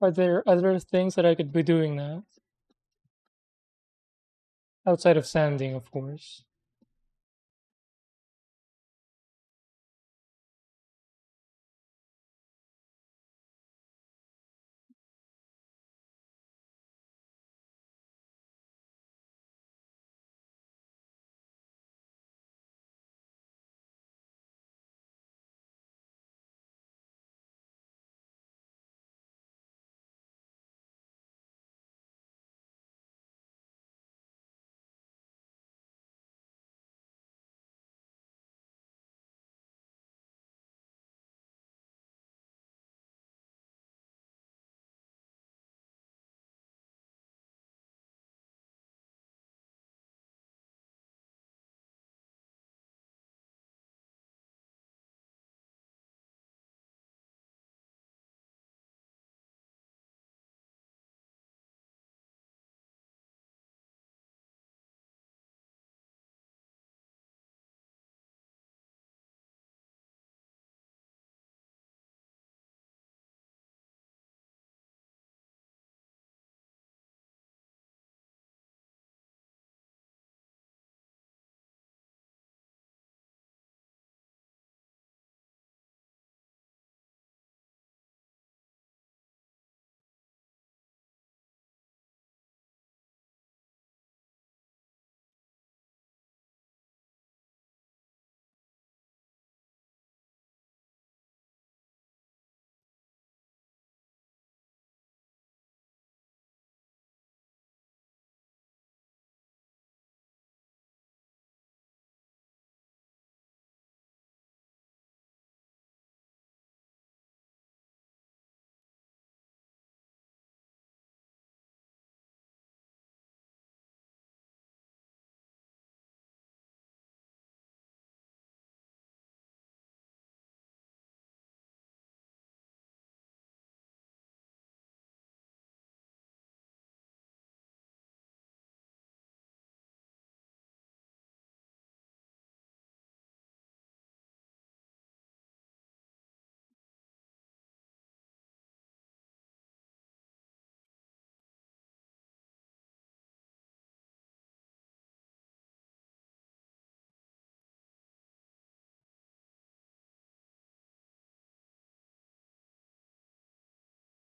Are there other things that I could be doing now? Outside of sanding, of course.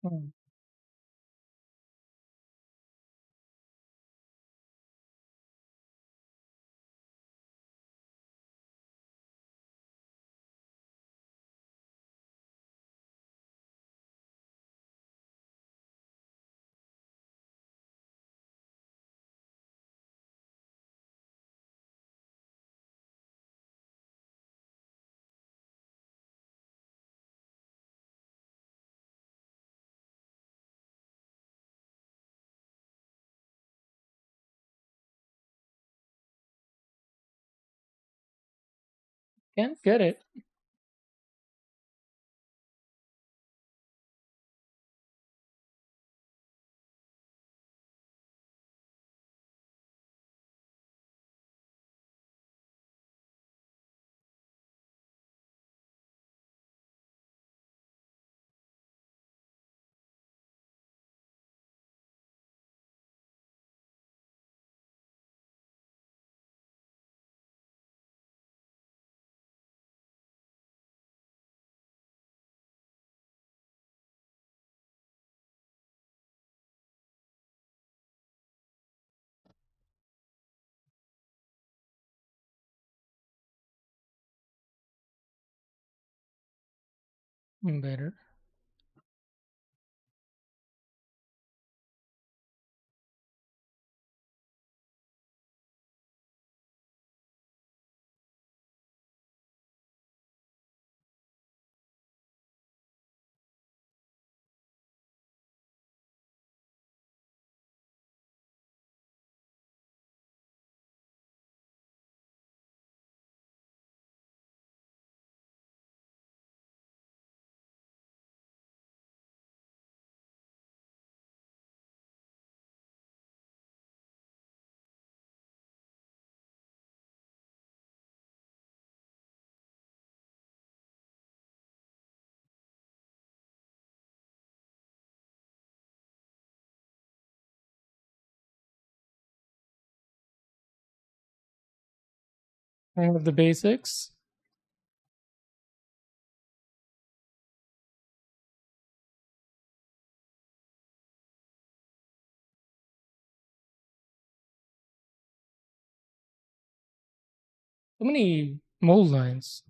Hmm. Can't get it. Better. I have the basics. So many mold lines.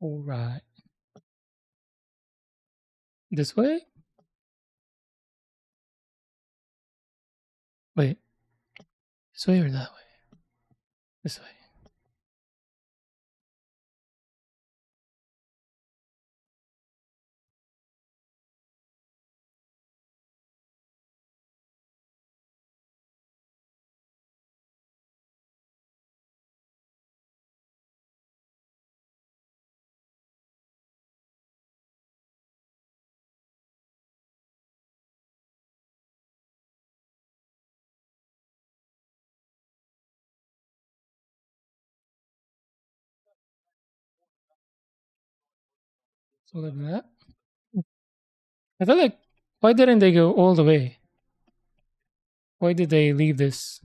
All right. This way? Wait. This way or that way? This way. So like that. I feel like, why didn't they go all the way? Why did they leave this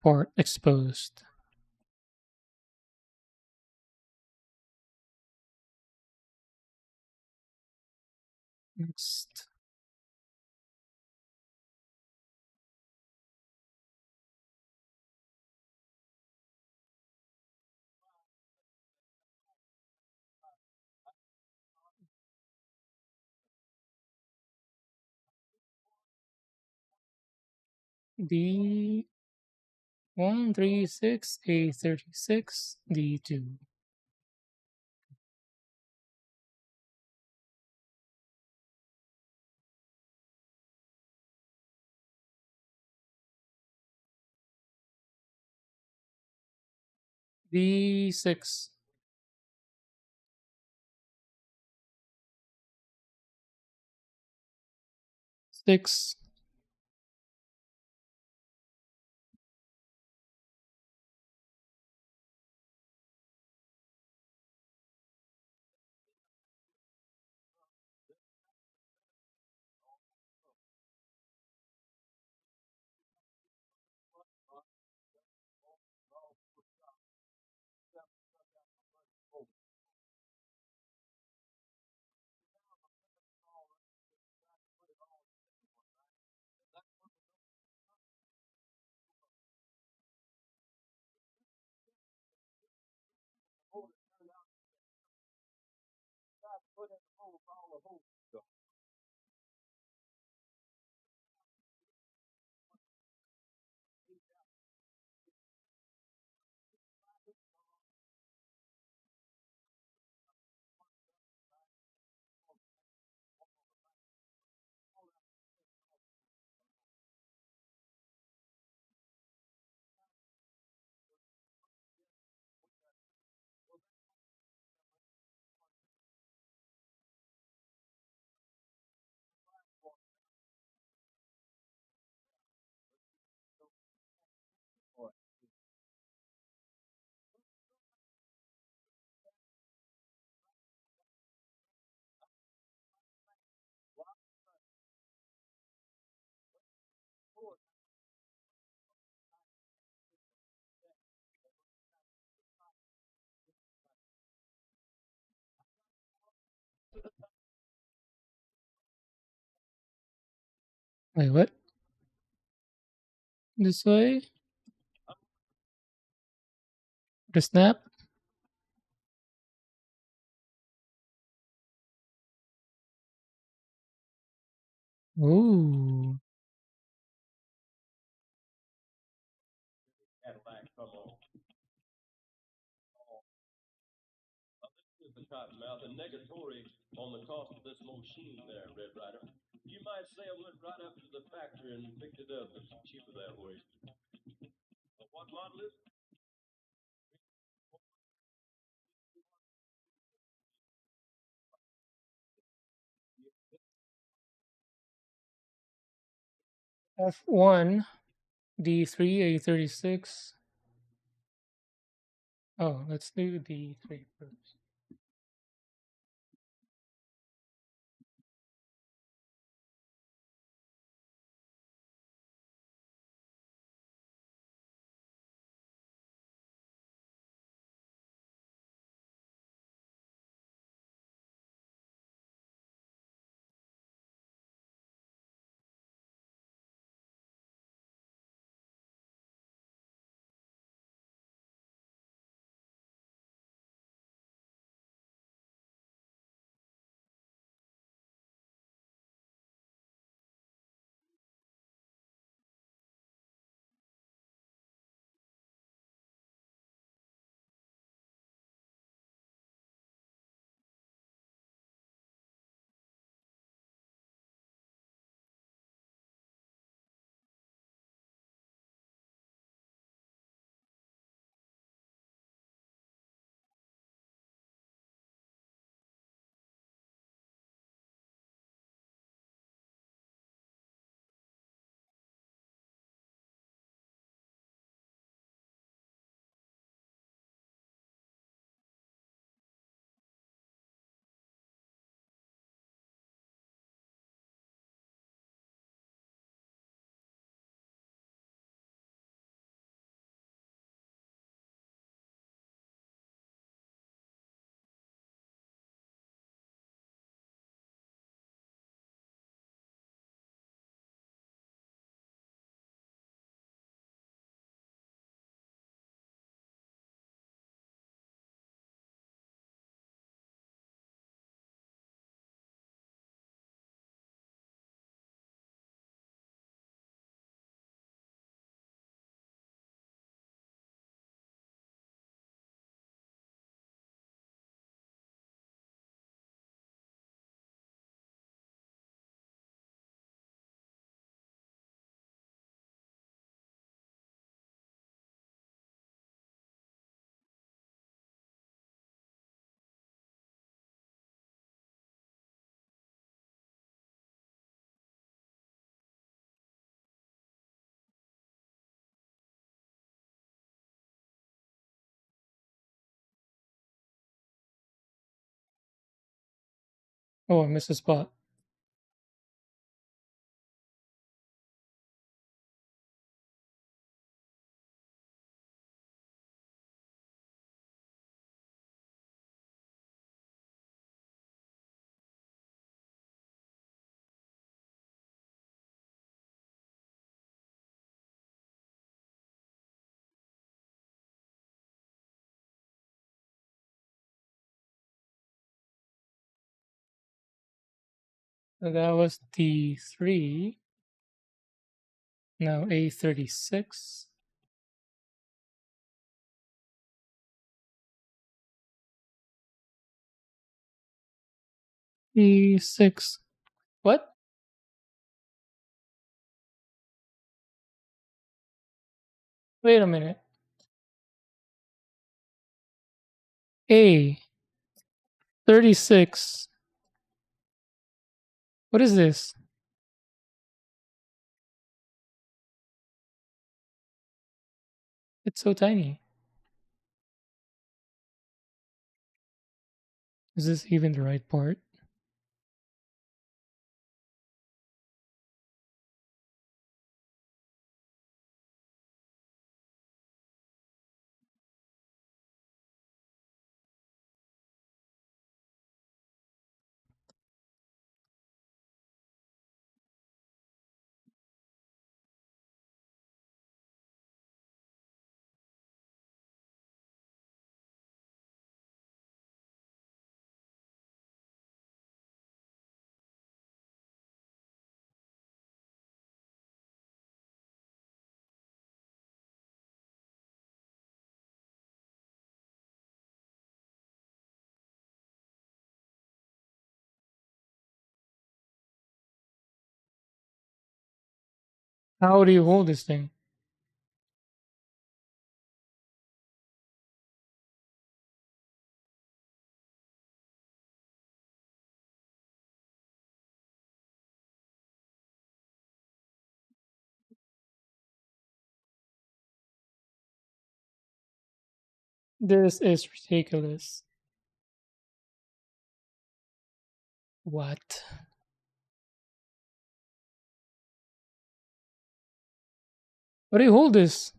part exposed? Next. D136 A36 D2. D6. 6. Wait, what? This way? The snap? Ooh. The Cottonmouth and negatory on the cost of this machine there, Red Rider. You might say I went right up to the factory and picked it up. It's cheaper that way. What model is it? F1, D3, A36. Oh, let's do D3 first. Oh, I missed a spot. So that was T3. Now A36. E6. What? Wait a minute. A36. What is this? It's so tiny. Is this even the right part? How do you hold this thing? This is ridiculous. What? How do you hold this?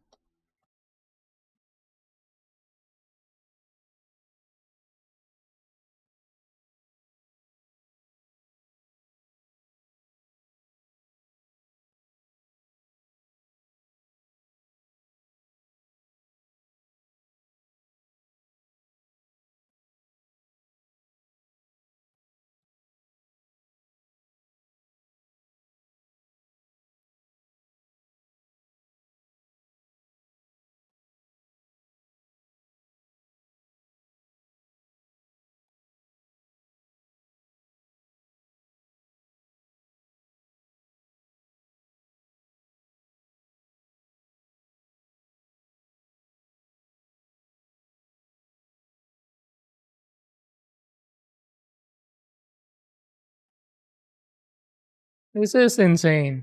This is insane.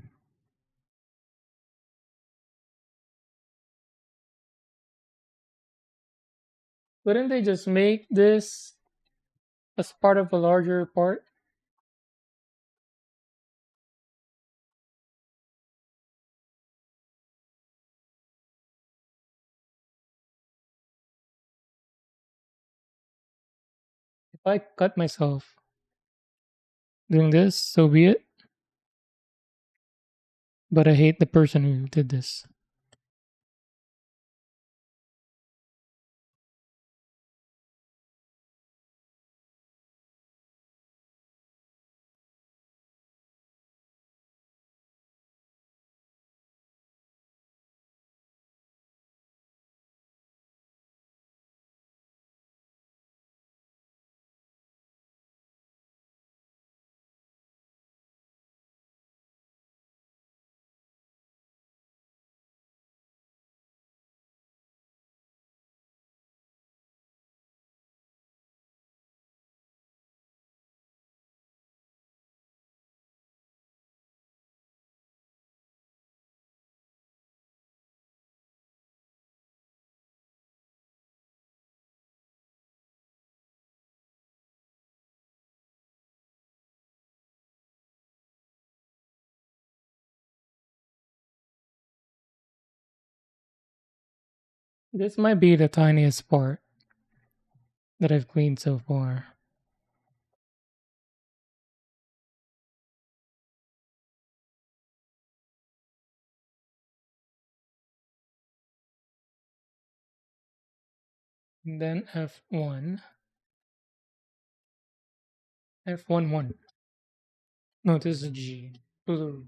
Couldn't they just make this as part of a larger part? If I cut myself doing this, so be it. But I hate the person who did this. This might be the tiniest part that I've cleaned so far. And then F1. F11. No, this is G. Blue.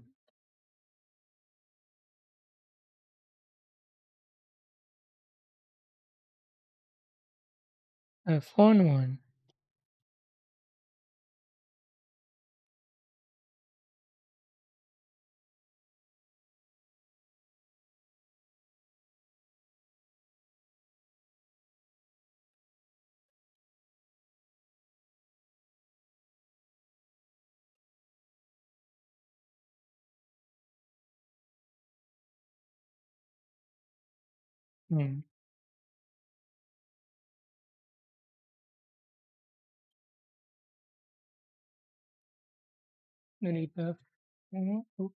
A fun one. Hmm. No need to. Mhm. Oop.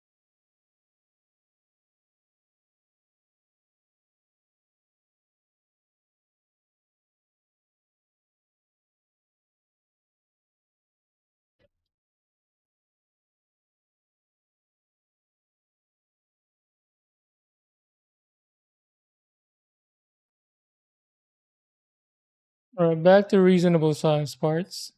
All right, back to reasonable size parts.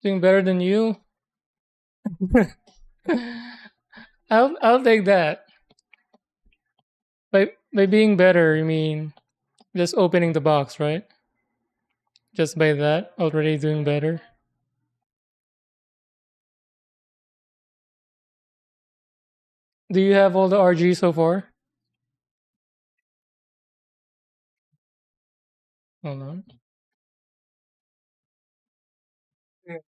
Doing better than you. I'll take that. By being better, you mean just opening the box, right? Just by that, already doing better. Do you have all the RG so far? Hold on. Yeah.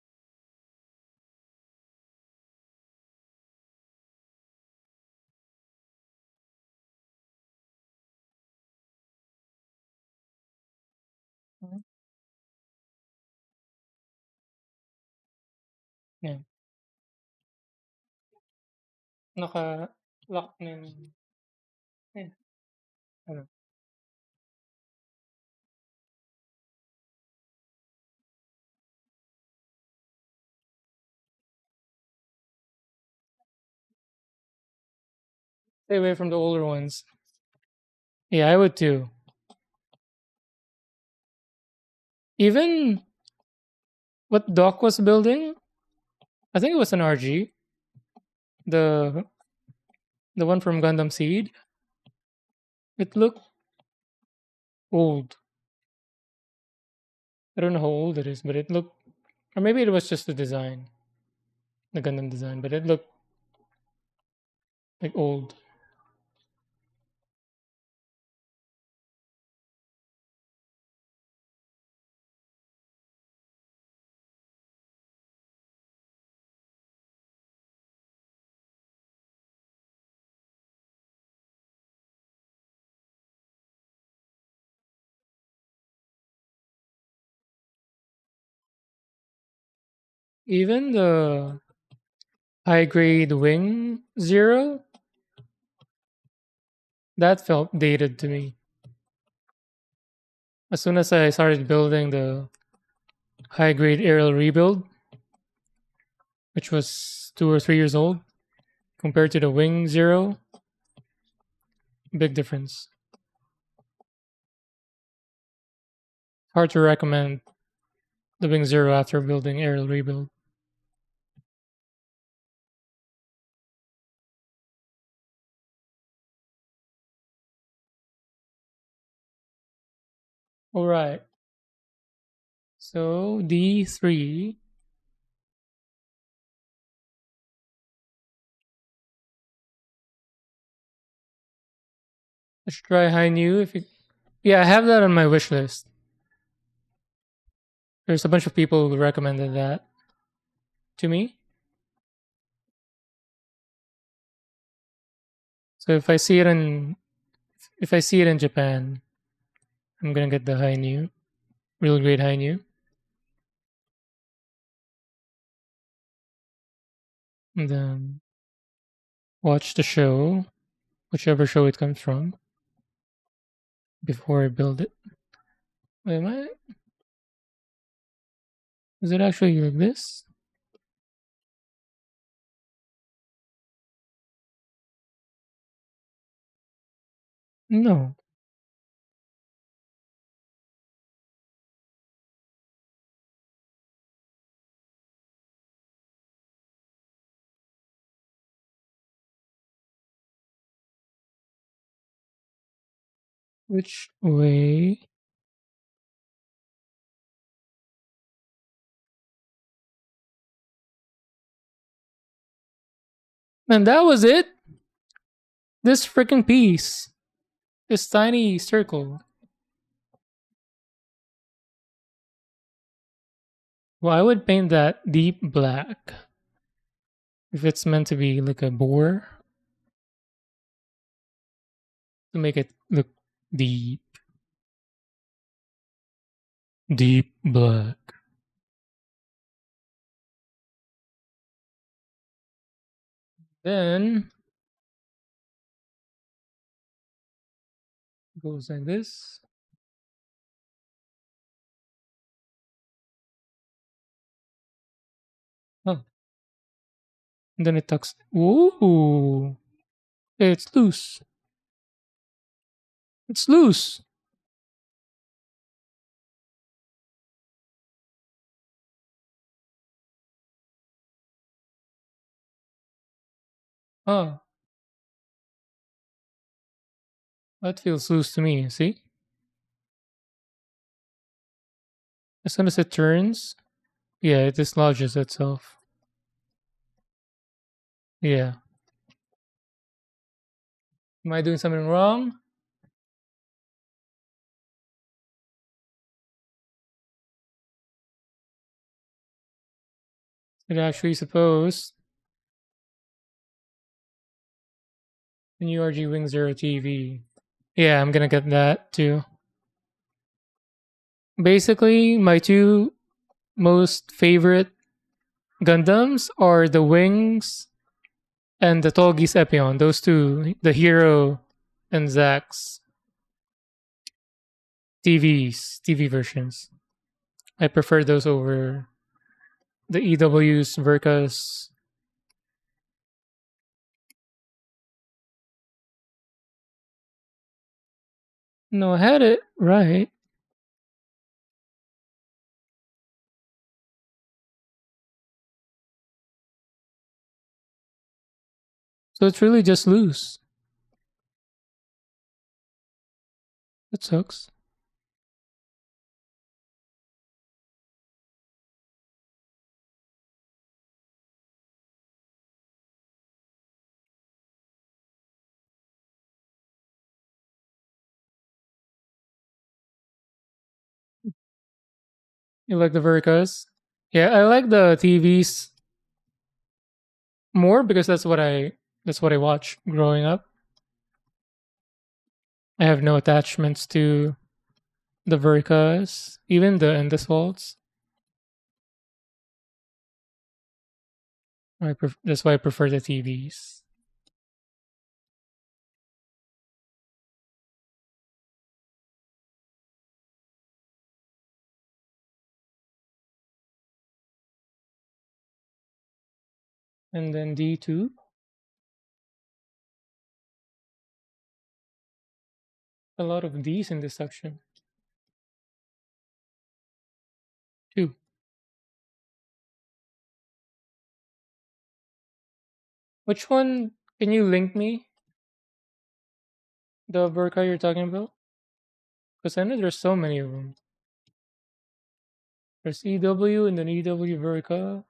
Naka-lock na yung... Ayun, ano. Stay away from the older ones. Yeah, I would too. Even what Doc was building, I think it was an RG. The the one from Gundam Seed. It looked old. I don't know how old it is, but it looked, or maybe it was just the design, the Gundam design, but it looked like old. Even the high grade Wing Zero, that felt dated to me. As soon as I started building the high grade aerial rebuild, which was 2 or 3 years old, compared to the Wing Zero, big difference. Hard to recommend the Wing Zero after building aerial rebuild. All right. So D3. Let's try High New if it, yeah, I have that on my wish list. There's a bunch of people who recommended that to me. So if I see it in Japan, I'm gonna get the High New, real great High New, and then watch the show, whichever show it comes from, before I build it. Wait, am I? Is it actually like this? No. Which way? And that was it. This freaking piece. This tiny circle. Well, I would paint that deep black. If it's meant to be like a boar. To make it look deep. Deep black. Then goes like this. Oh. And then it tucks. Ooh. It's loose. It's loose. Oh. That feels loose to me, see? As soon as it turns, yeah, it dislodges itself. Yeah. Am I doing something wrong? It actually supposed the new RG Wing Zero TV. Yeah, I'm gonna get that too. Basically, my two most favorite Gundams are the Wings and the Tall Geese Epion. Those two, the Hero and Zax TV versions. I prefer those over the EWs, Verkas. No, I had it right. So it's really just loose. That sucks. You like the Verkas? Yeah, I like the TVs more because that's what I watch growing up. I have no attachments to the Verkas, even the Endoswalds. That's why I prefer the TVs. And then D2, a lot of Ds in this section. 2. Which one can you link me? The Verka you're talking about? Because I know there's so many of them. There's EW and then EW Verka.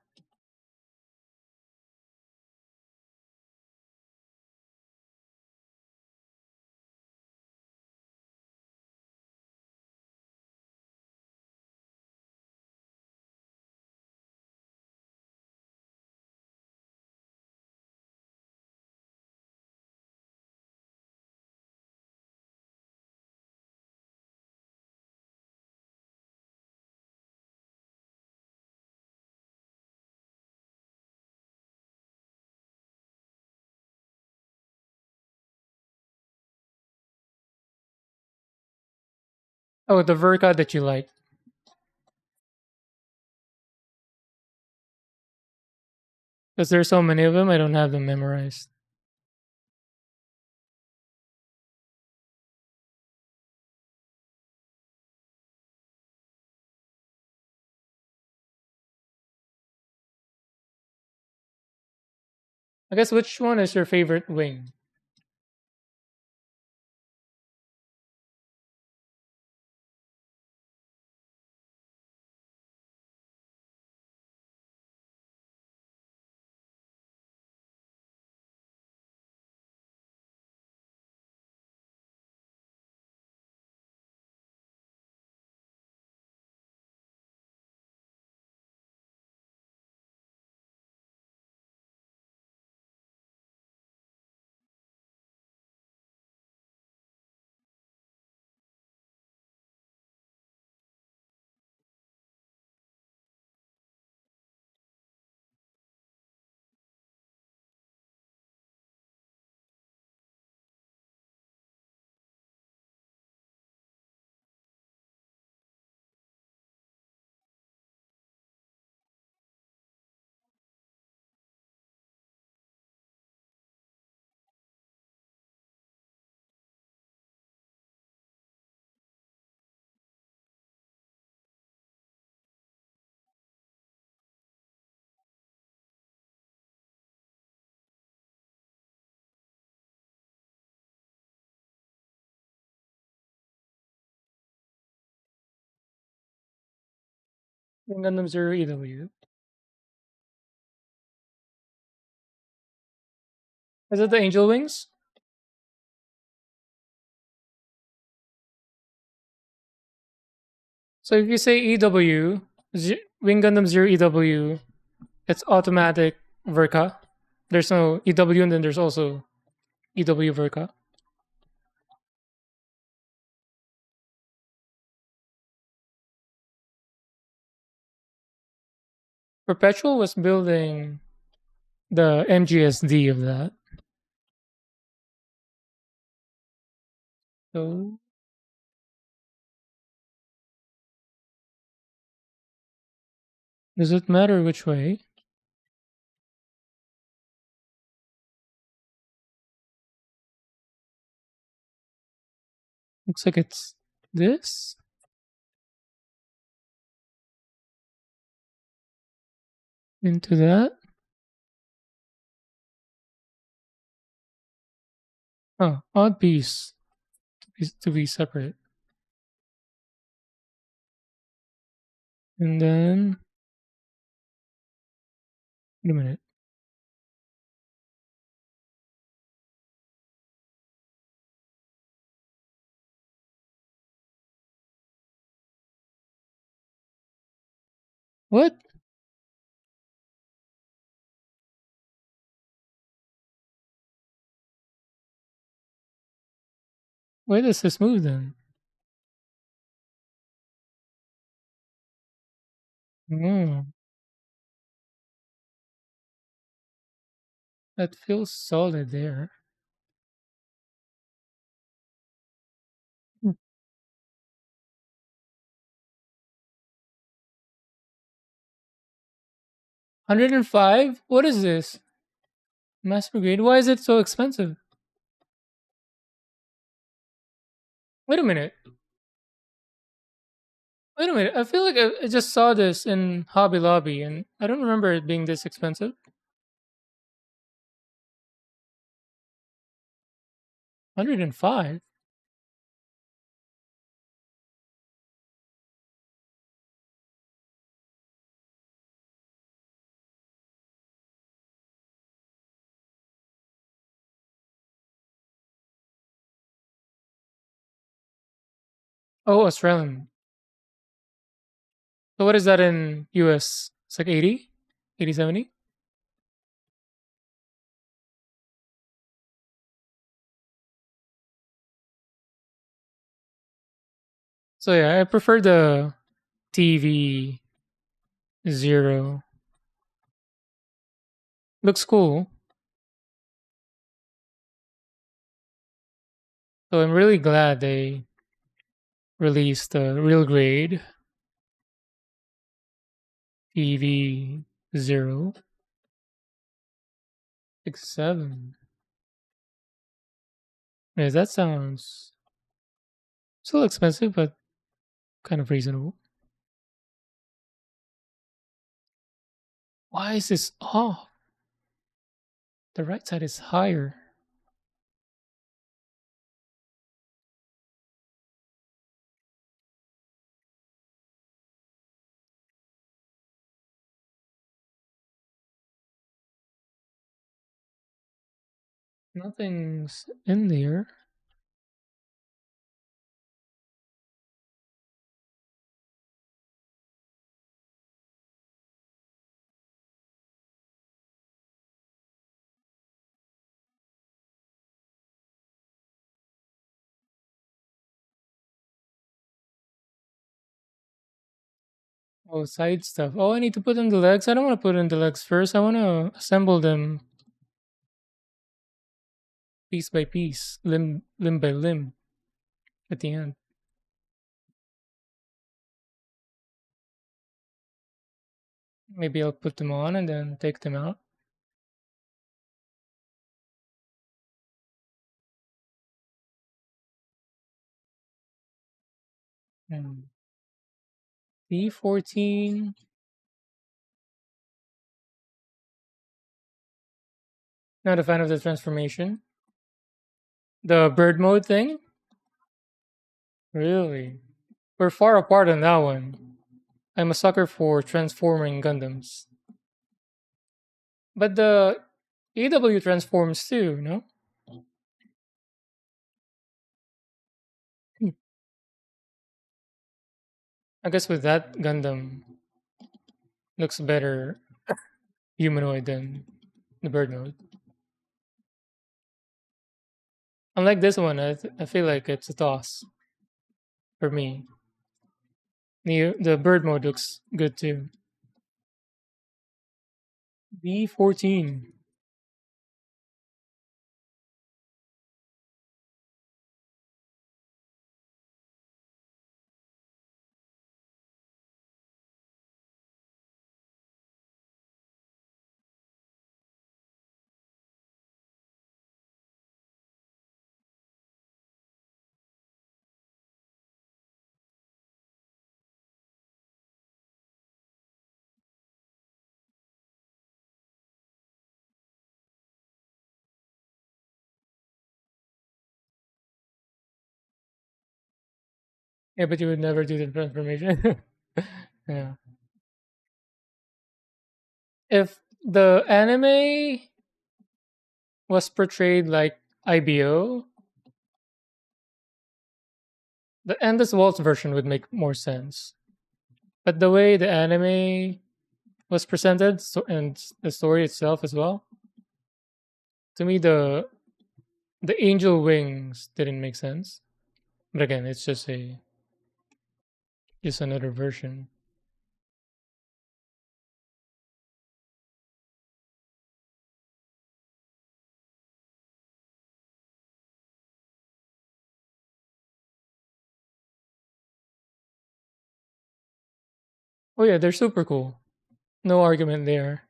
Oh, the Verka that you like. Because there's so many of them, I don't have them memorized. I guess which one is your favorite wing? Wing Gundam Zero EW. Is it the Angel Wings? So if you say Wing Gundam Zero EW, it's automatic Verka. There's no EW and then there's also EW Verka. Perpetual was building the MGSD of that. So does it matter which way? Looks like it's this. Into that. Oh, odd piece to be separate. And then, wait a minute. What? Why does this move then? Oh, that feels solid there. Hmm. 105? What is this? Mass Brigade? Why is it so expensive? Wait a minute. Wait a minute. I feel like I just saw this in Hobby Lobby and I don't remember it being this expensive. 105? Oh, Australian. So what is that in US? It's like 80? 80, 70? So yeah, I prefer the TV Zero. Looks cool. So I'm really glad they released the real grade TV Zero 67. Yeah, that sounds still expensive, but kind of reasonable. Why is this off? The right side is higher. Nothing's in there. Oh, side stuff. Oh, I need to put in the legs. I don't want to put in the legs first. I want to assemble them piece by piece, limb by limb at the end. Maybe I'll put them on and then take them out. D14. Not a fan of the transformation. The bird mode thing? Really? We're far apart on that one. I'm a sucker for transforming Gundams. But the EW transforms too, no? Hmm. I guess with that Gundam looks better humanoid than the bird mode. Unlike this one, I feel like it's a toss for me. The bird mode looks good too. B14. Yeah, but you would never do the transformation. Yeah. If the anime was portrayed like IBO, the Endless Waltz version would make more sense. But the way the anime was presented and the story itself as well, to me the angel wings didn't make sense. But again, it's just another version. Oh yeah, they're super cool. No argument there.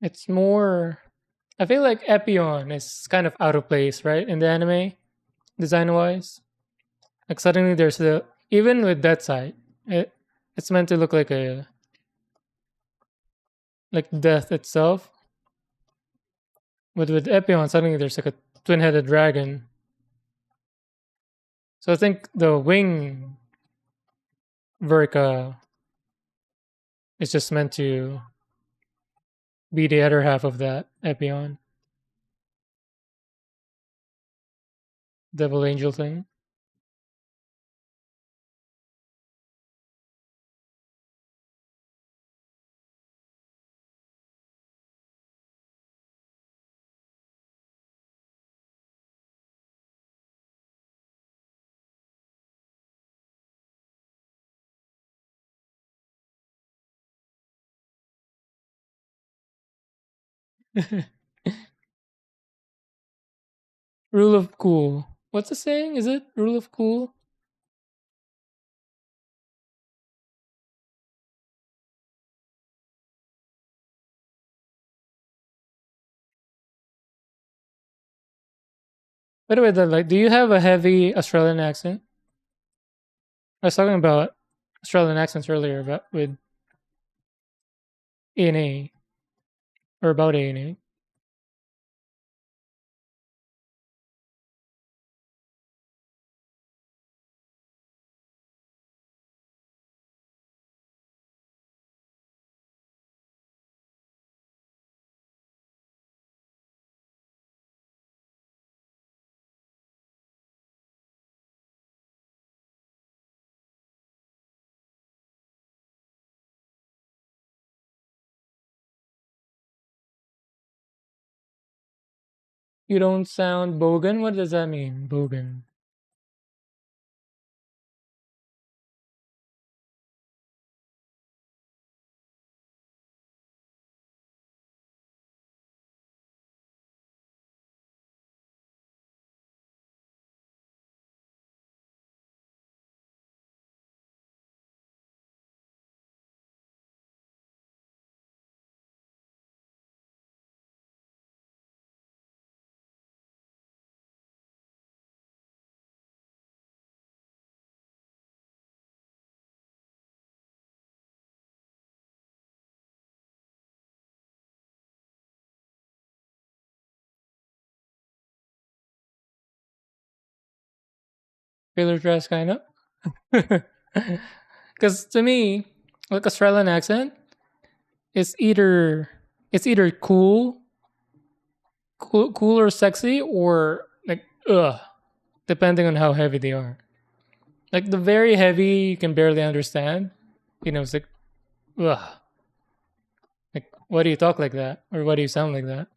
It's more. I feel like Epion is kind of out of place, right, in the anime design wise. Like suddenly there's the even with that side, it's meant to look like death itself. But with Epion, suddenly there's like a twin-headed dragon. So I think the wing Verka is just meant to be the other half of that Epion Devil Angel thing. Rule of cool. What's the saying? Is it rule of cool? By the way, like, do you have a heavy Australian accent? I was talking about Australian accents earlier, but with A&A or about A&A. You don't sound bogan. What does that mean, bogan? Trailer dress, kind of. Because to me, like Australian accent is either cool or sexy, or like ugh, depending on how heavy they are. Like the very heavy, you can barely understand. It's like ugh. Like, why do you talk like that, or why do you sound like that?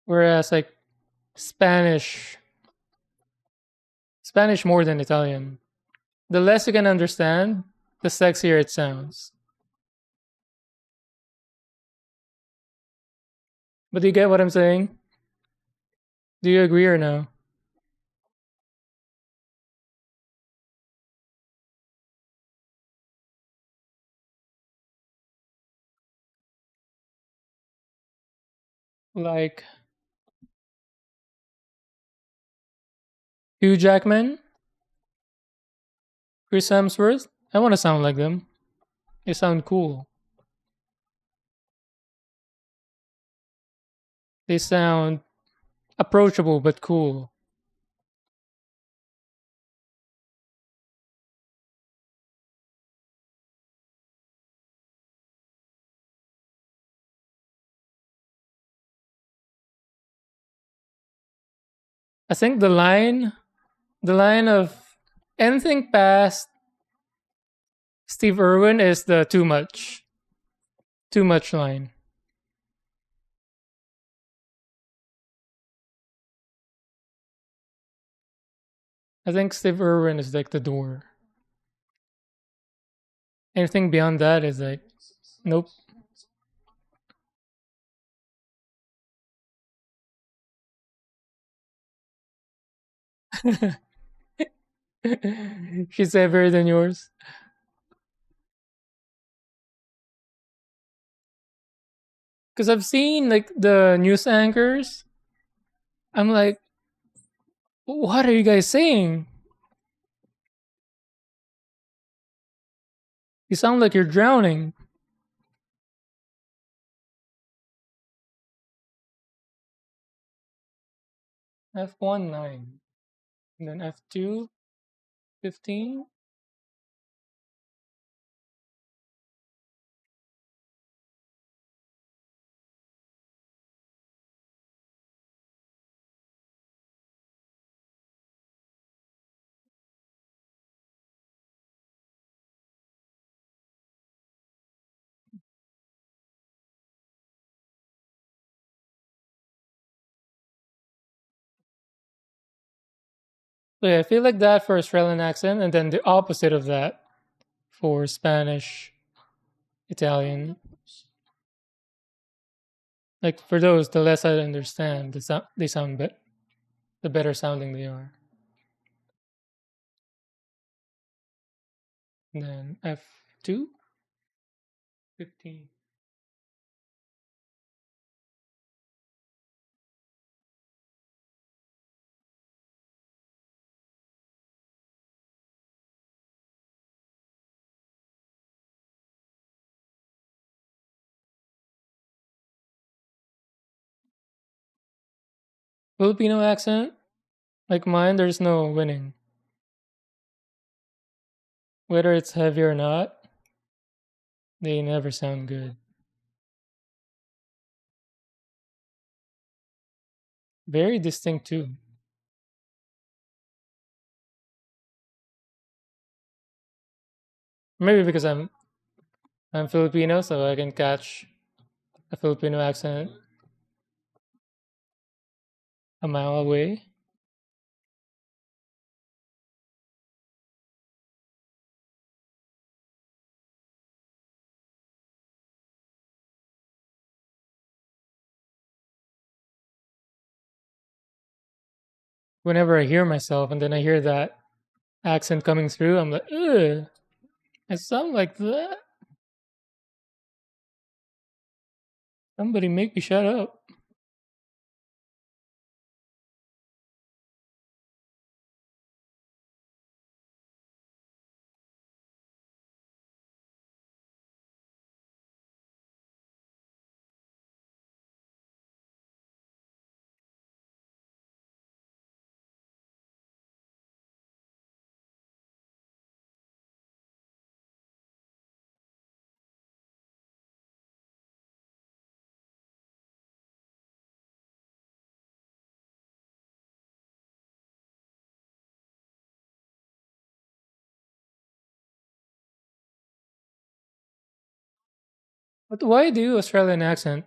Whereas like Spanish. Spanish more than Italian. The less you can understand, the sexier it sounds. But do you get what I'm saying? Do you agree or no? Like Hugh Jackman, Chris Hemsworth. I want to sound like them. They sound cool. They sound approachable but cool. I think the line of anything past Steve Irwin is the too much line. I think Steve Irwin is like the door. Anything beyond that is like, nope. She's heavier than yours. Because I've seen like the news anchors. I'm like, what are you guys saying? You sound like you're drowning. F1 9. And then F2 15. So yeah, I feel like that for Australian accent, and then the opposite of that for Spanish, Italian. Like for those, the less I understand, they sound the better sounding they are. And then F2 15. Filipino accent, like mine, there's no winning. Whether it's heavy or not, they never sound good. Very distinct too. Maybe because I'm Filipino, so I can catch a Filipino accent a mile away. Whenever I hear myself and then I hear that accent coming through, I'm like, ugh, I sound like that. Somebody make me shut up. But why do Australian accent?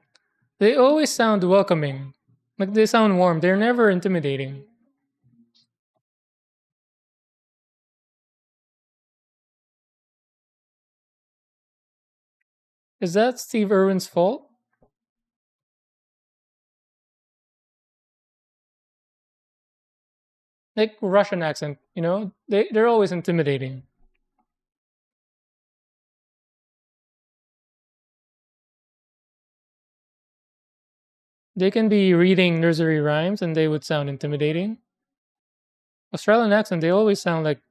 They always sound welcoming. Like they sound warm. They're never intimidating. Is that Steve Irwin's fault? Like Russian accent, they're always intimidating. They can be reading nursery rhymes and they would sound intimidating. Australian accent, they always sound like,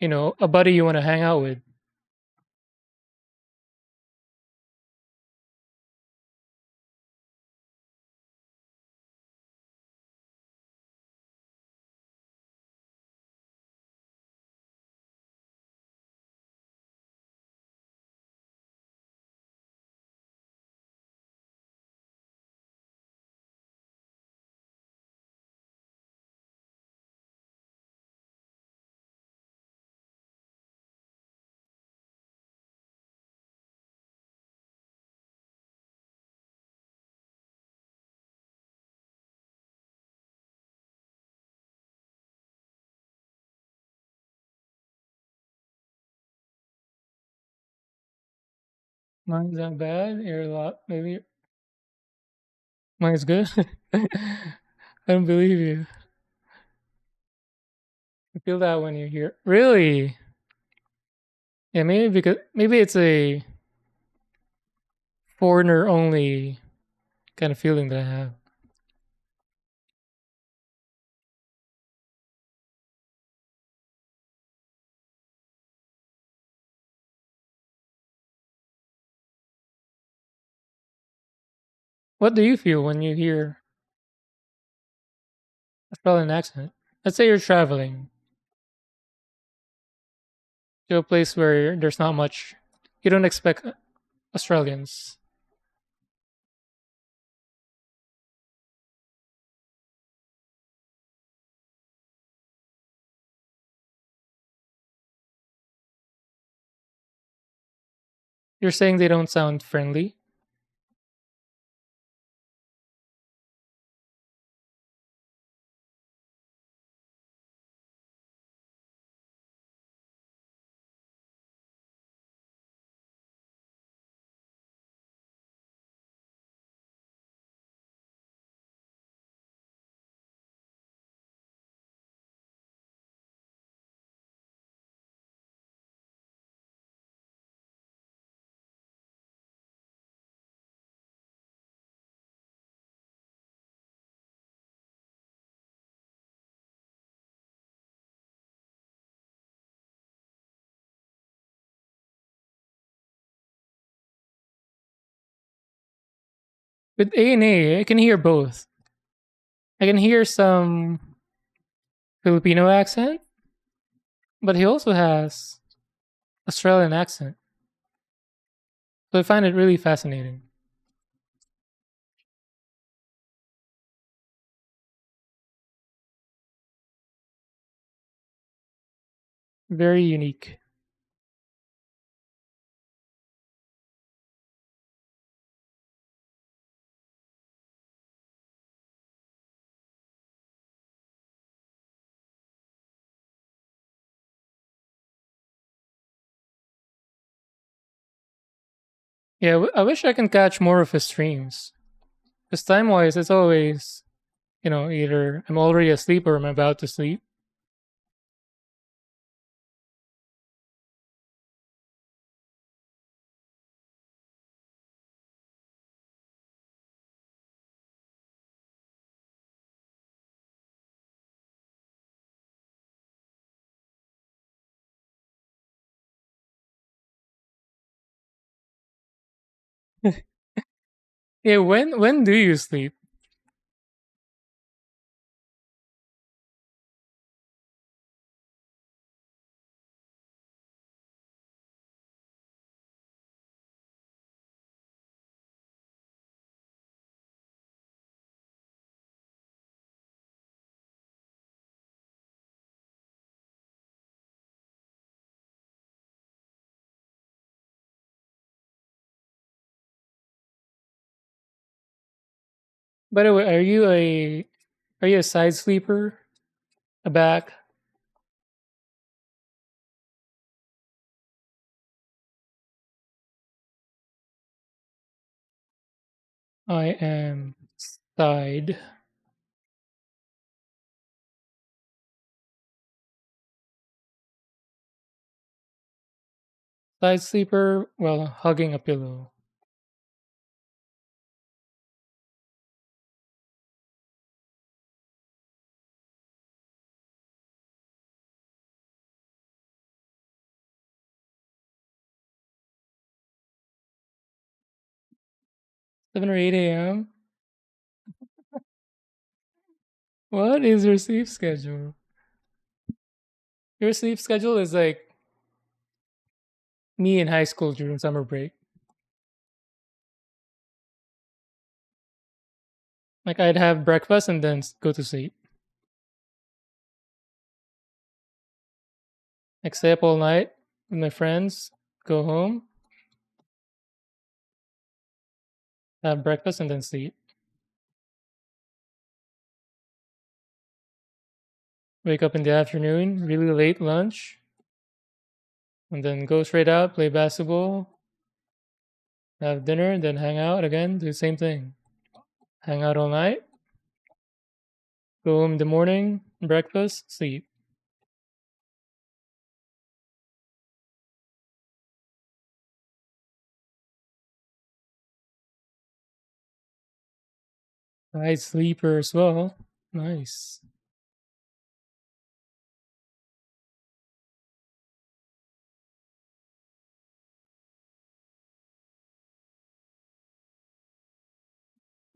a buddy you want to hang out with. Mine's not bad. You're a lot. Maybe mine's good. I don't believe you. I feel that when you're here. Really? Yeah, maybe it's a foreigner only kind of feeling that I have. What do you feel when you hear Australian accent? Let's say you're traveling to a place where there's not much. You don't expect Australians. You're saying they don't sound friendly. With A, I can hear both. I can hear some Filipino accent, but he also has Australian accent. So I find it really fascinating. Very unique. Yeah, I wish I can catch more of his streams. Because time wise, it's always, either I'm already asleep or I'm about to sleep. Yeah, when do you sleep? By the way, are you a side sleeper? A back? I am side. Side sleeper while hugging a pillow. Seven or eight a.m. What is your sleep schedule? Your sleep schedule is like me in high school during summer break. Like I'd have breakfast and then go to sleep. Like stay up all night with my friends, go home, have breakfast and then sleep. Wake up in the afternoon, really late lunch, and then go straight out, play basketball, have dinner, then hang out again, do the same thing. Hang out all night, go home in the morning, breakfast, sleep. Night sleeper as well. Nice.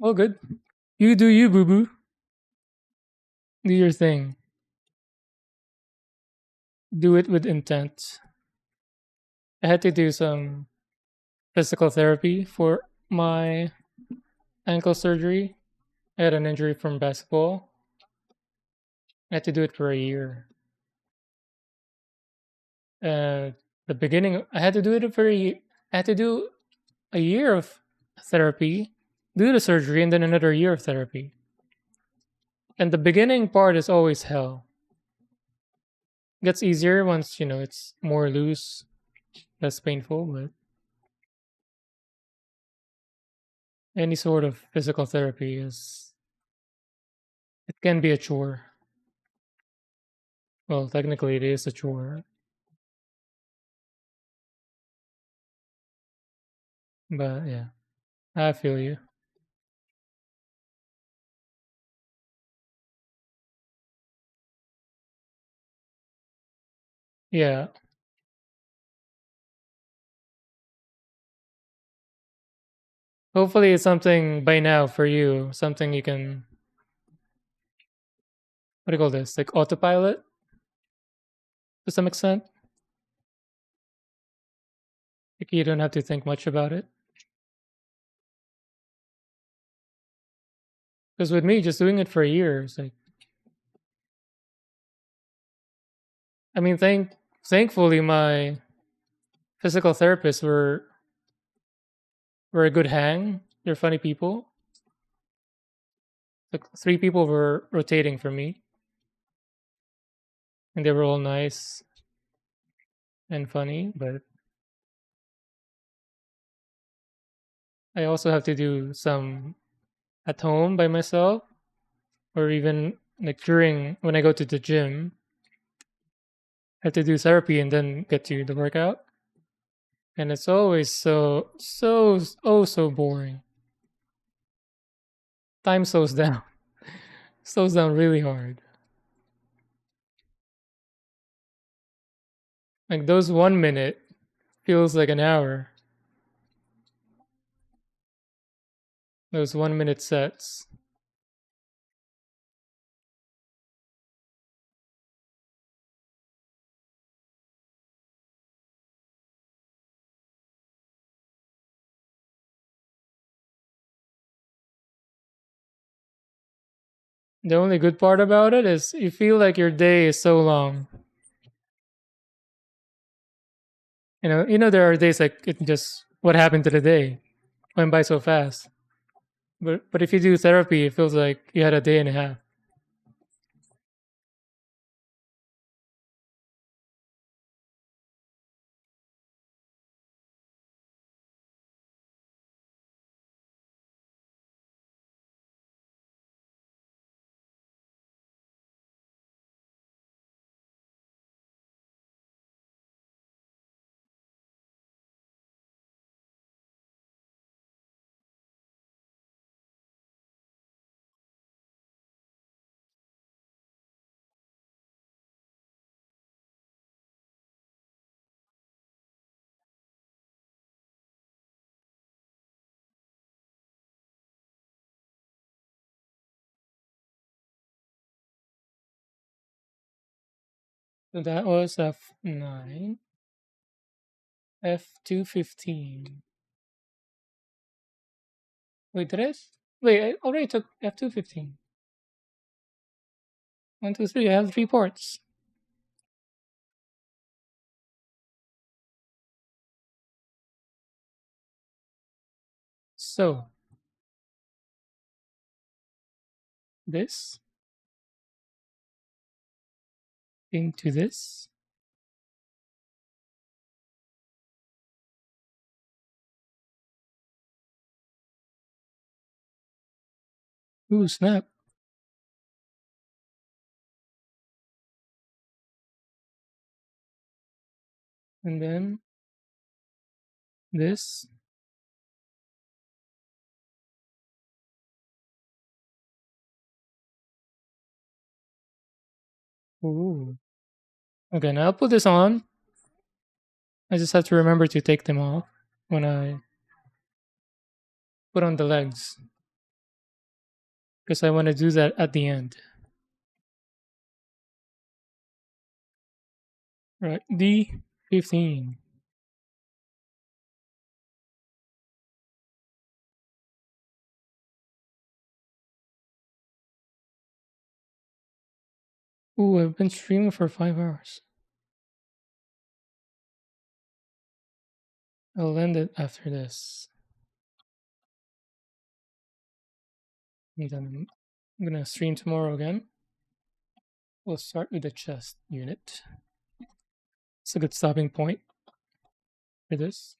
All good. You do you, boo boo. Do your thing. Do it with intent. I had to do some physical therapy for my ankle surgery. I had an injury from basketball. I had to do it for a year. The beginning, I had to do it for I had to do a year of therapy, do the surgery, and then another year of therapy. And the beginning part is always hell. Gets easier once it's more loose, less painful. But any sort of physical therapy it can be a chore. Well, technically, it is a chore. But yeah, I feel you. Yeah. Hopefully, it's something by now for you. Something you can, what do you call this? Like autopilot to some extent. Like you don't have to think much about it. Because with me, just doing it for a year, it's like, I mean, thankfully, my physical therapists were a good hang. They're funny people. Like three people were rotating for me, and they were all nice and funny. But I also have to do some at home by myself, or even like during when I go to the gym. I have to do therapy and then get to the workout, and it's always so boring. Time slows down, slows down really hard. Like those 1 minute feels like an hour. Those 1 minute sets. The only good part about it is you feel like your day is so long. There are days like it just what happened to the day went by so fast. But if you do therapy, it feels like you had a day and a half. So that was F9, F215. Wait, did I? Wait, I already took F215. 1, 2, 3. I have 3 ports. So this into this. Ooh, snap. And then this. Ooh. Okay, now I'll put this on. I just have to remember to take them off when I put on the legs. Because I want to do that at the end. Right, D15. Ooh, I've been streaming for 5 hours. I'll end it after this. And then I'm gonna stream tomorrow again. We'll start with the chest unit. It's a good stopping point for this.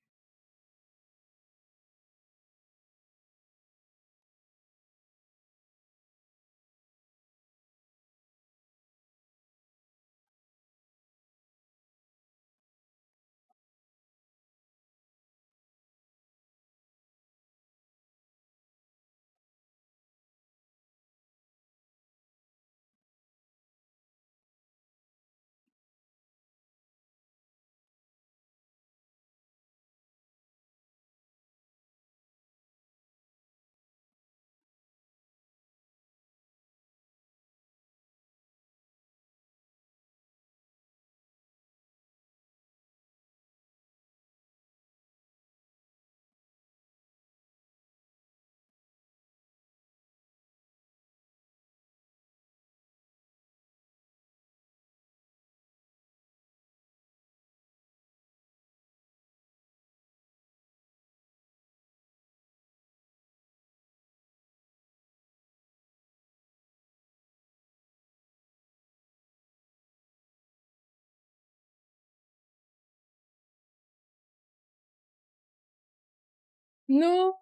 No!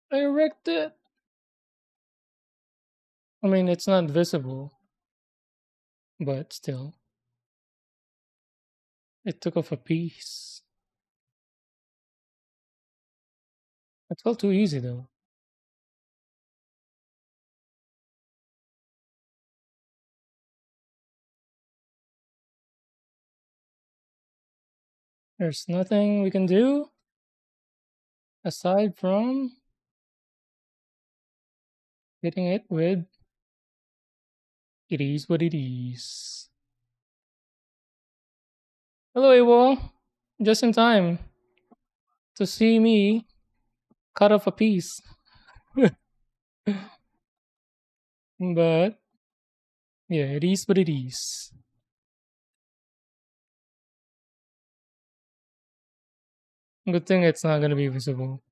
I wrecked it! I mean, it's not visible, but still. It took off a piece. It felt too easy though. There's nothing we can do aside from hitting it with it is what it is. Hello, AWOL. Just in time to see me cut off a piece. But yeah, it is what it is. Good thing it's not gonna be visible.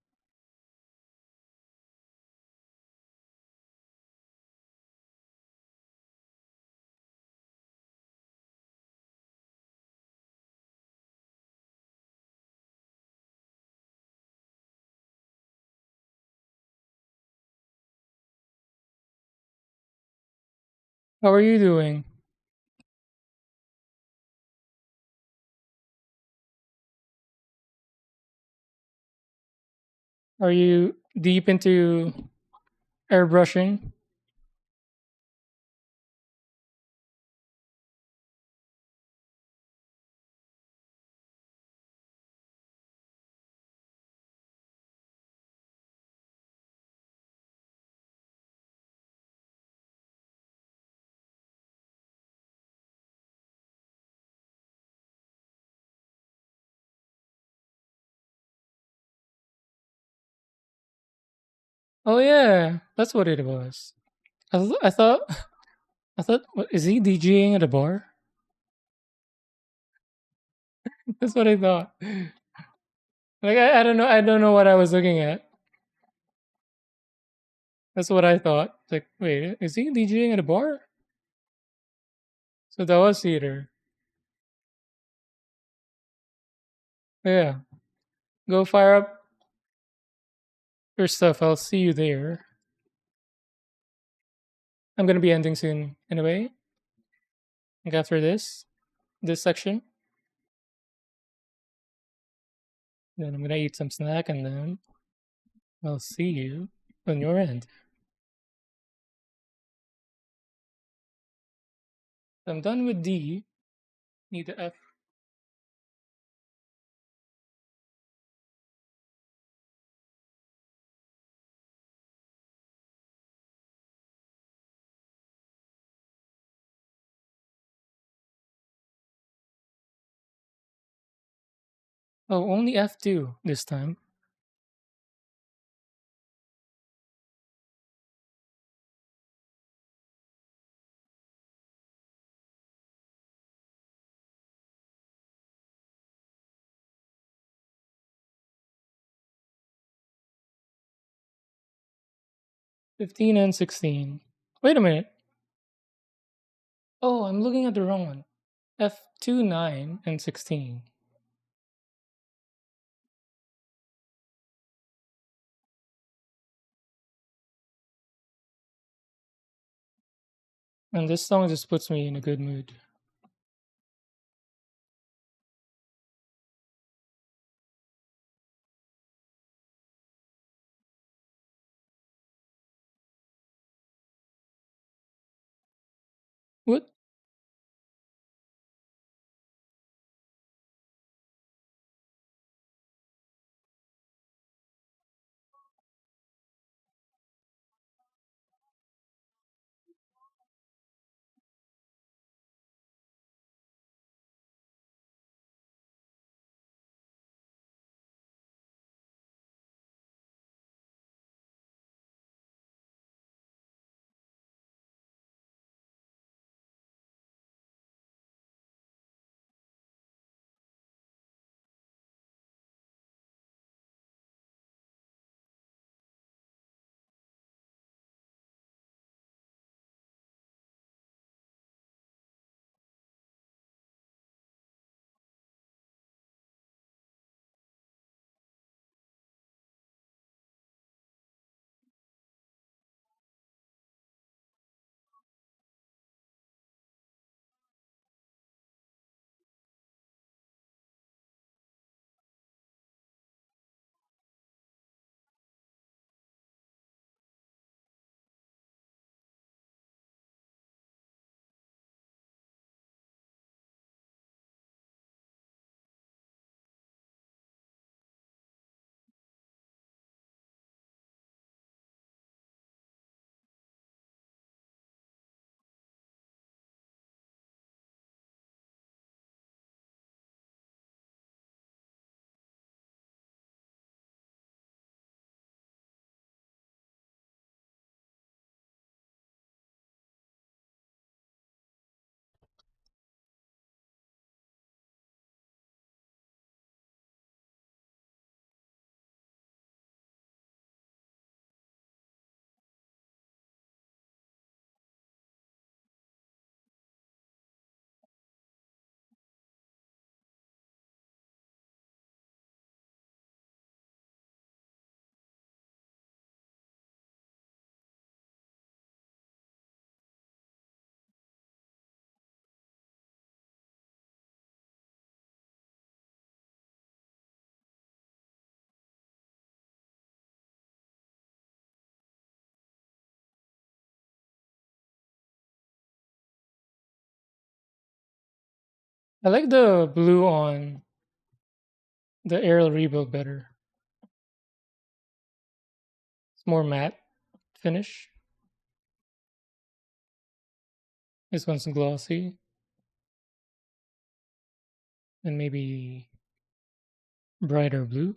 How are you doing? Are you deep into airbrushing? Oh yeah, that's what it was. I thought what, is he DJing at a bar? That's what I thought. Like I don't know what I was looking at. That's what I thought. Like, wait, is he DJing at a bar? So that was theater. Yeah. Go fire up your stuff. I'll see you there. I'm gonna be ending soon anyway. Like after this section. Then I'm gonna eat some snack and then I'll see you on your end. I'm done with D. Need the F. Oh, only F2 this time. '15 and '16. Wait a minute. Oh, I'm looking at the wrong one. F2 9 and '16. And this song just puts me in a good mood. What? I like the blue on the aerial rebuild better. It's more matte finish. This one's glossy. And maybe brighter blue.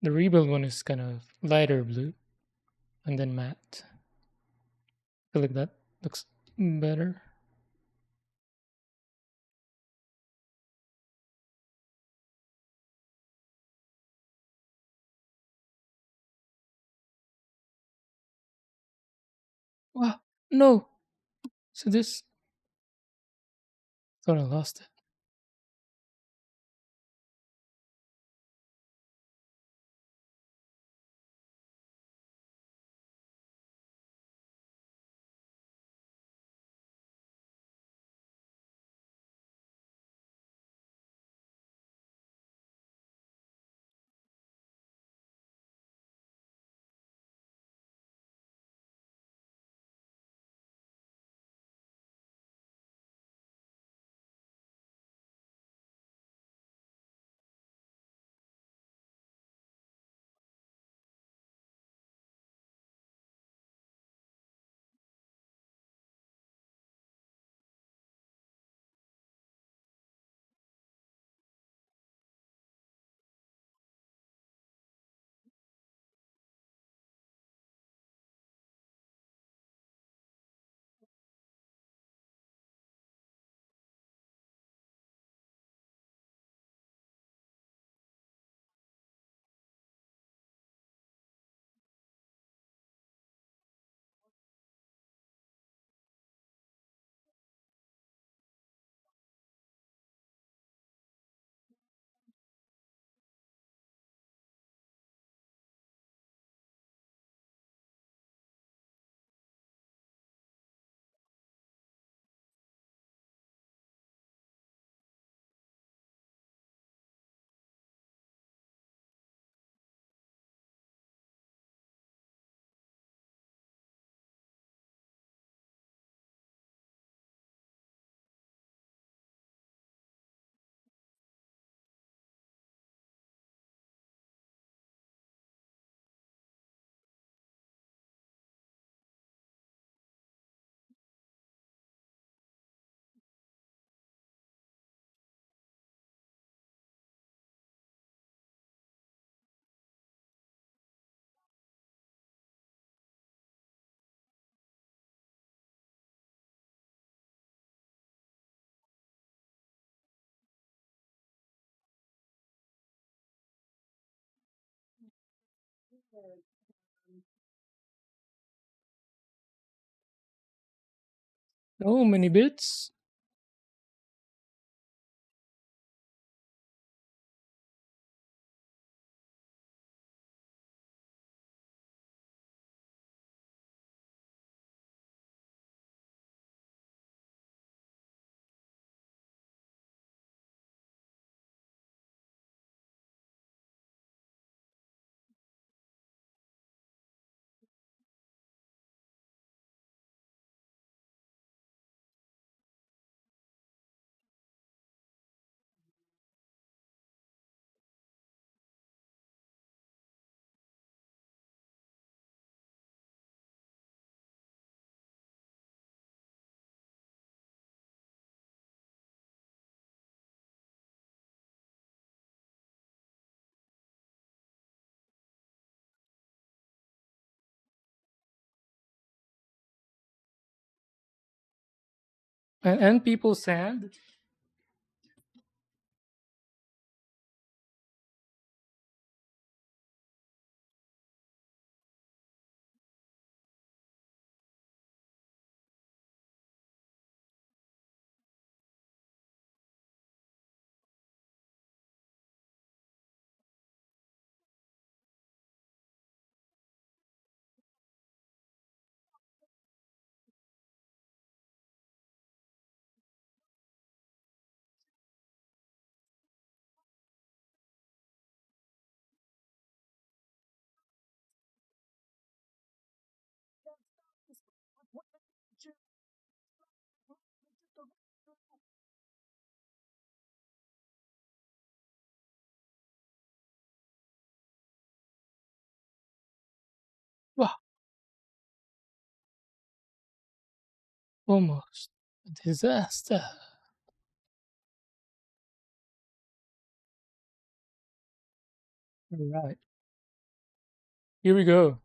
The rebuild one is kind of lighter blue and then matte. I feel like that looks better. Wow, no. So this thought I lost it. So many bits. And people sand. Almost a disaster. All right. Here we go.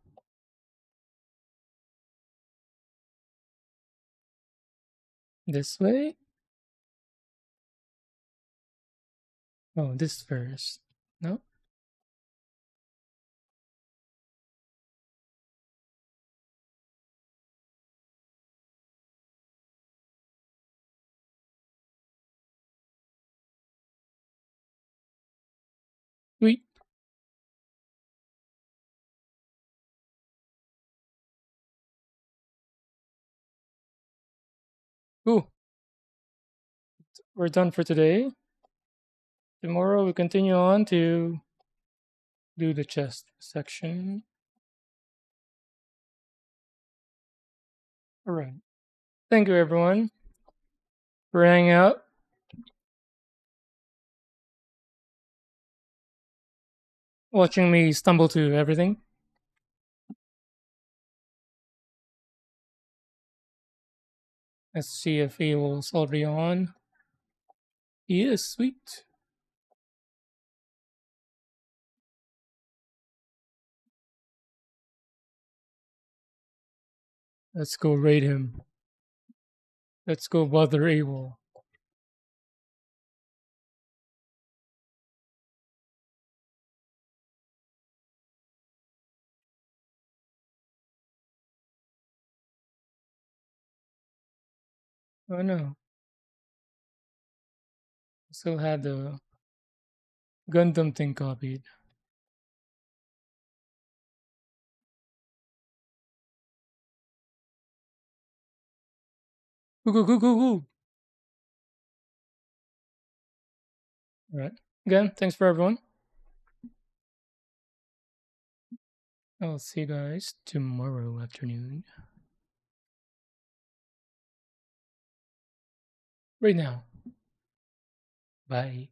This way? Oh, this first. No? Sweet. Ooh, we're done for today. Tomorrow we continue on to do the chest section. All right. Thank you, everyone, for hanging out. Watching me stumble to everything. Let's see if he was already on. He is, sweet. Let's go raid him. Let's go bother Abel. Oh no. Still had the Gundam thing copied. Go. Alright. Again, thanks for everyone. I'll see you guys tomorrow afternoon. Right now. Bye.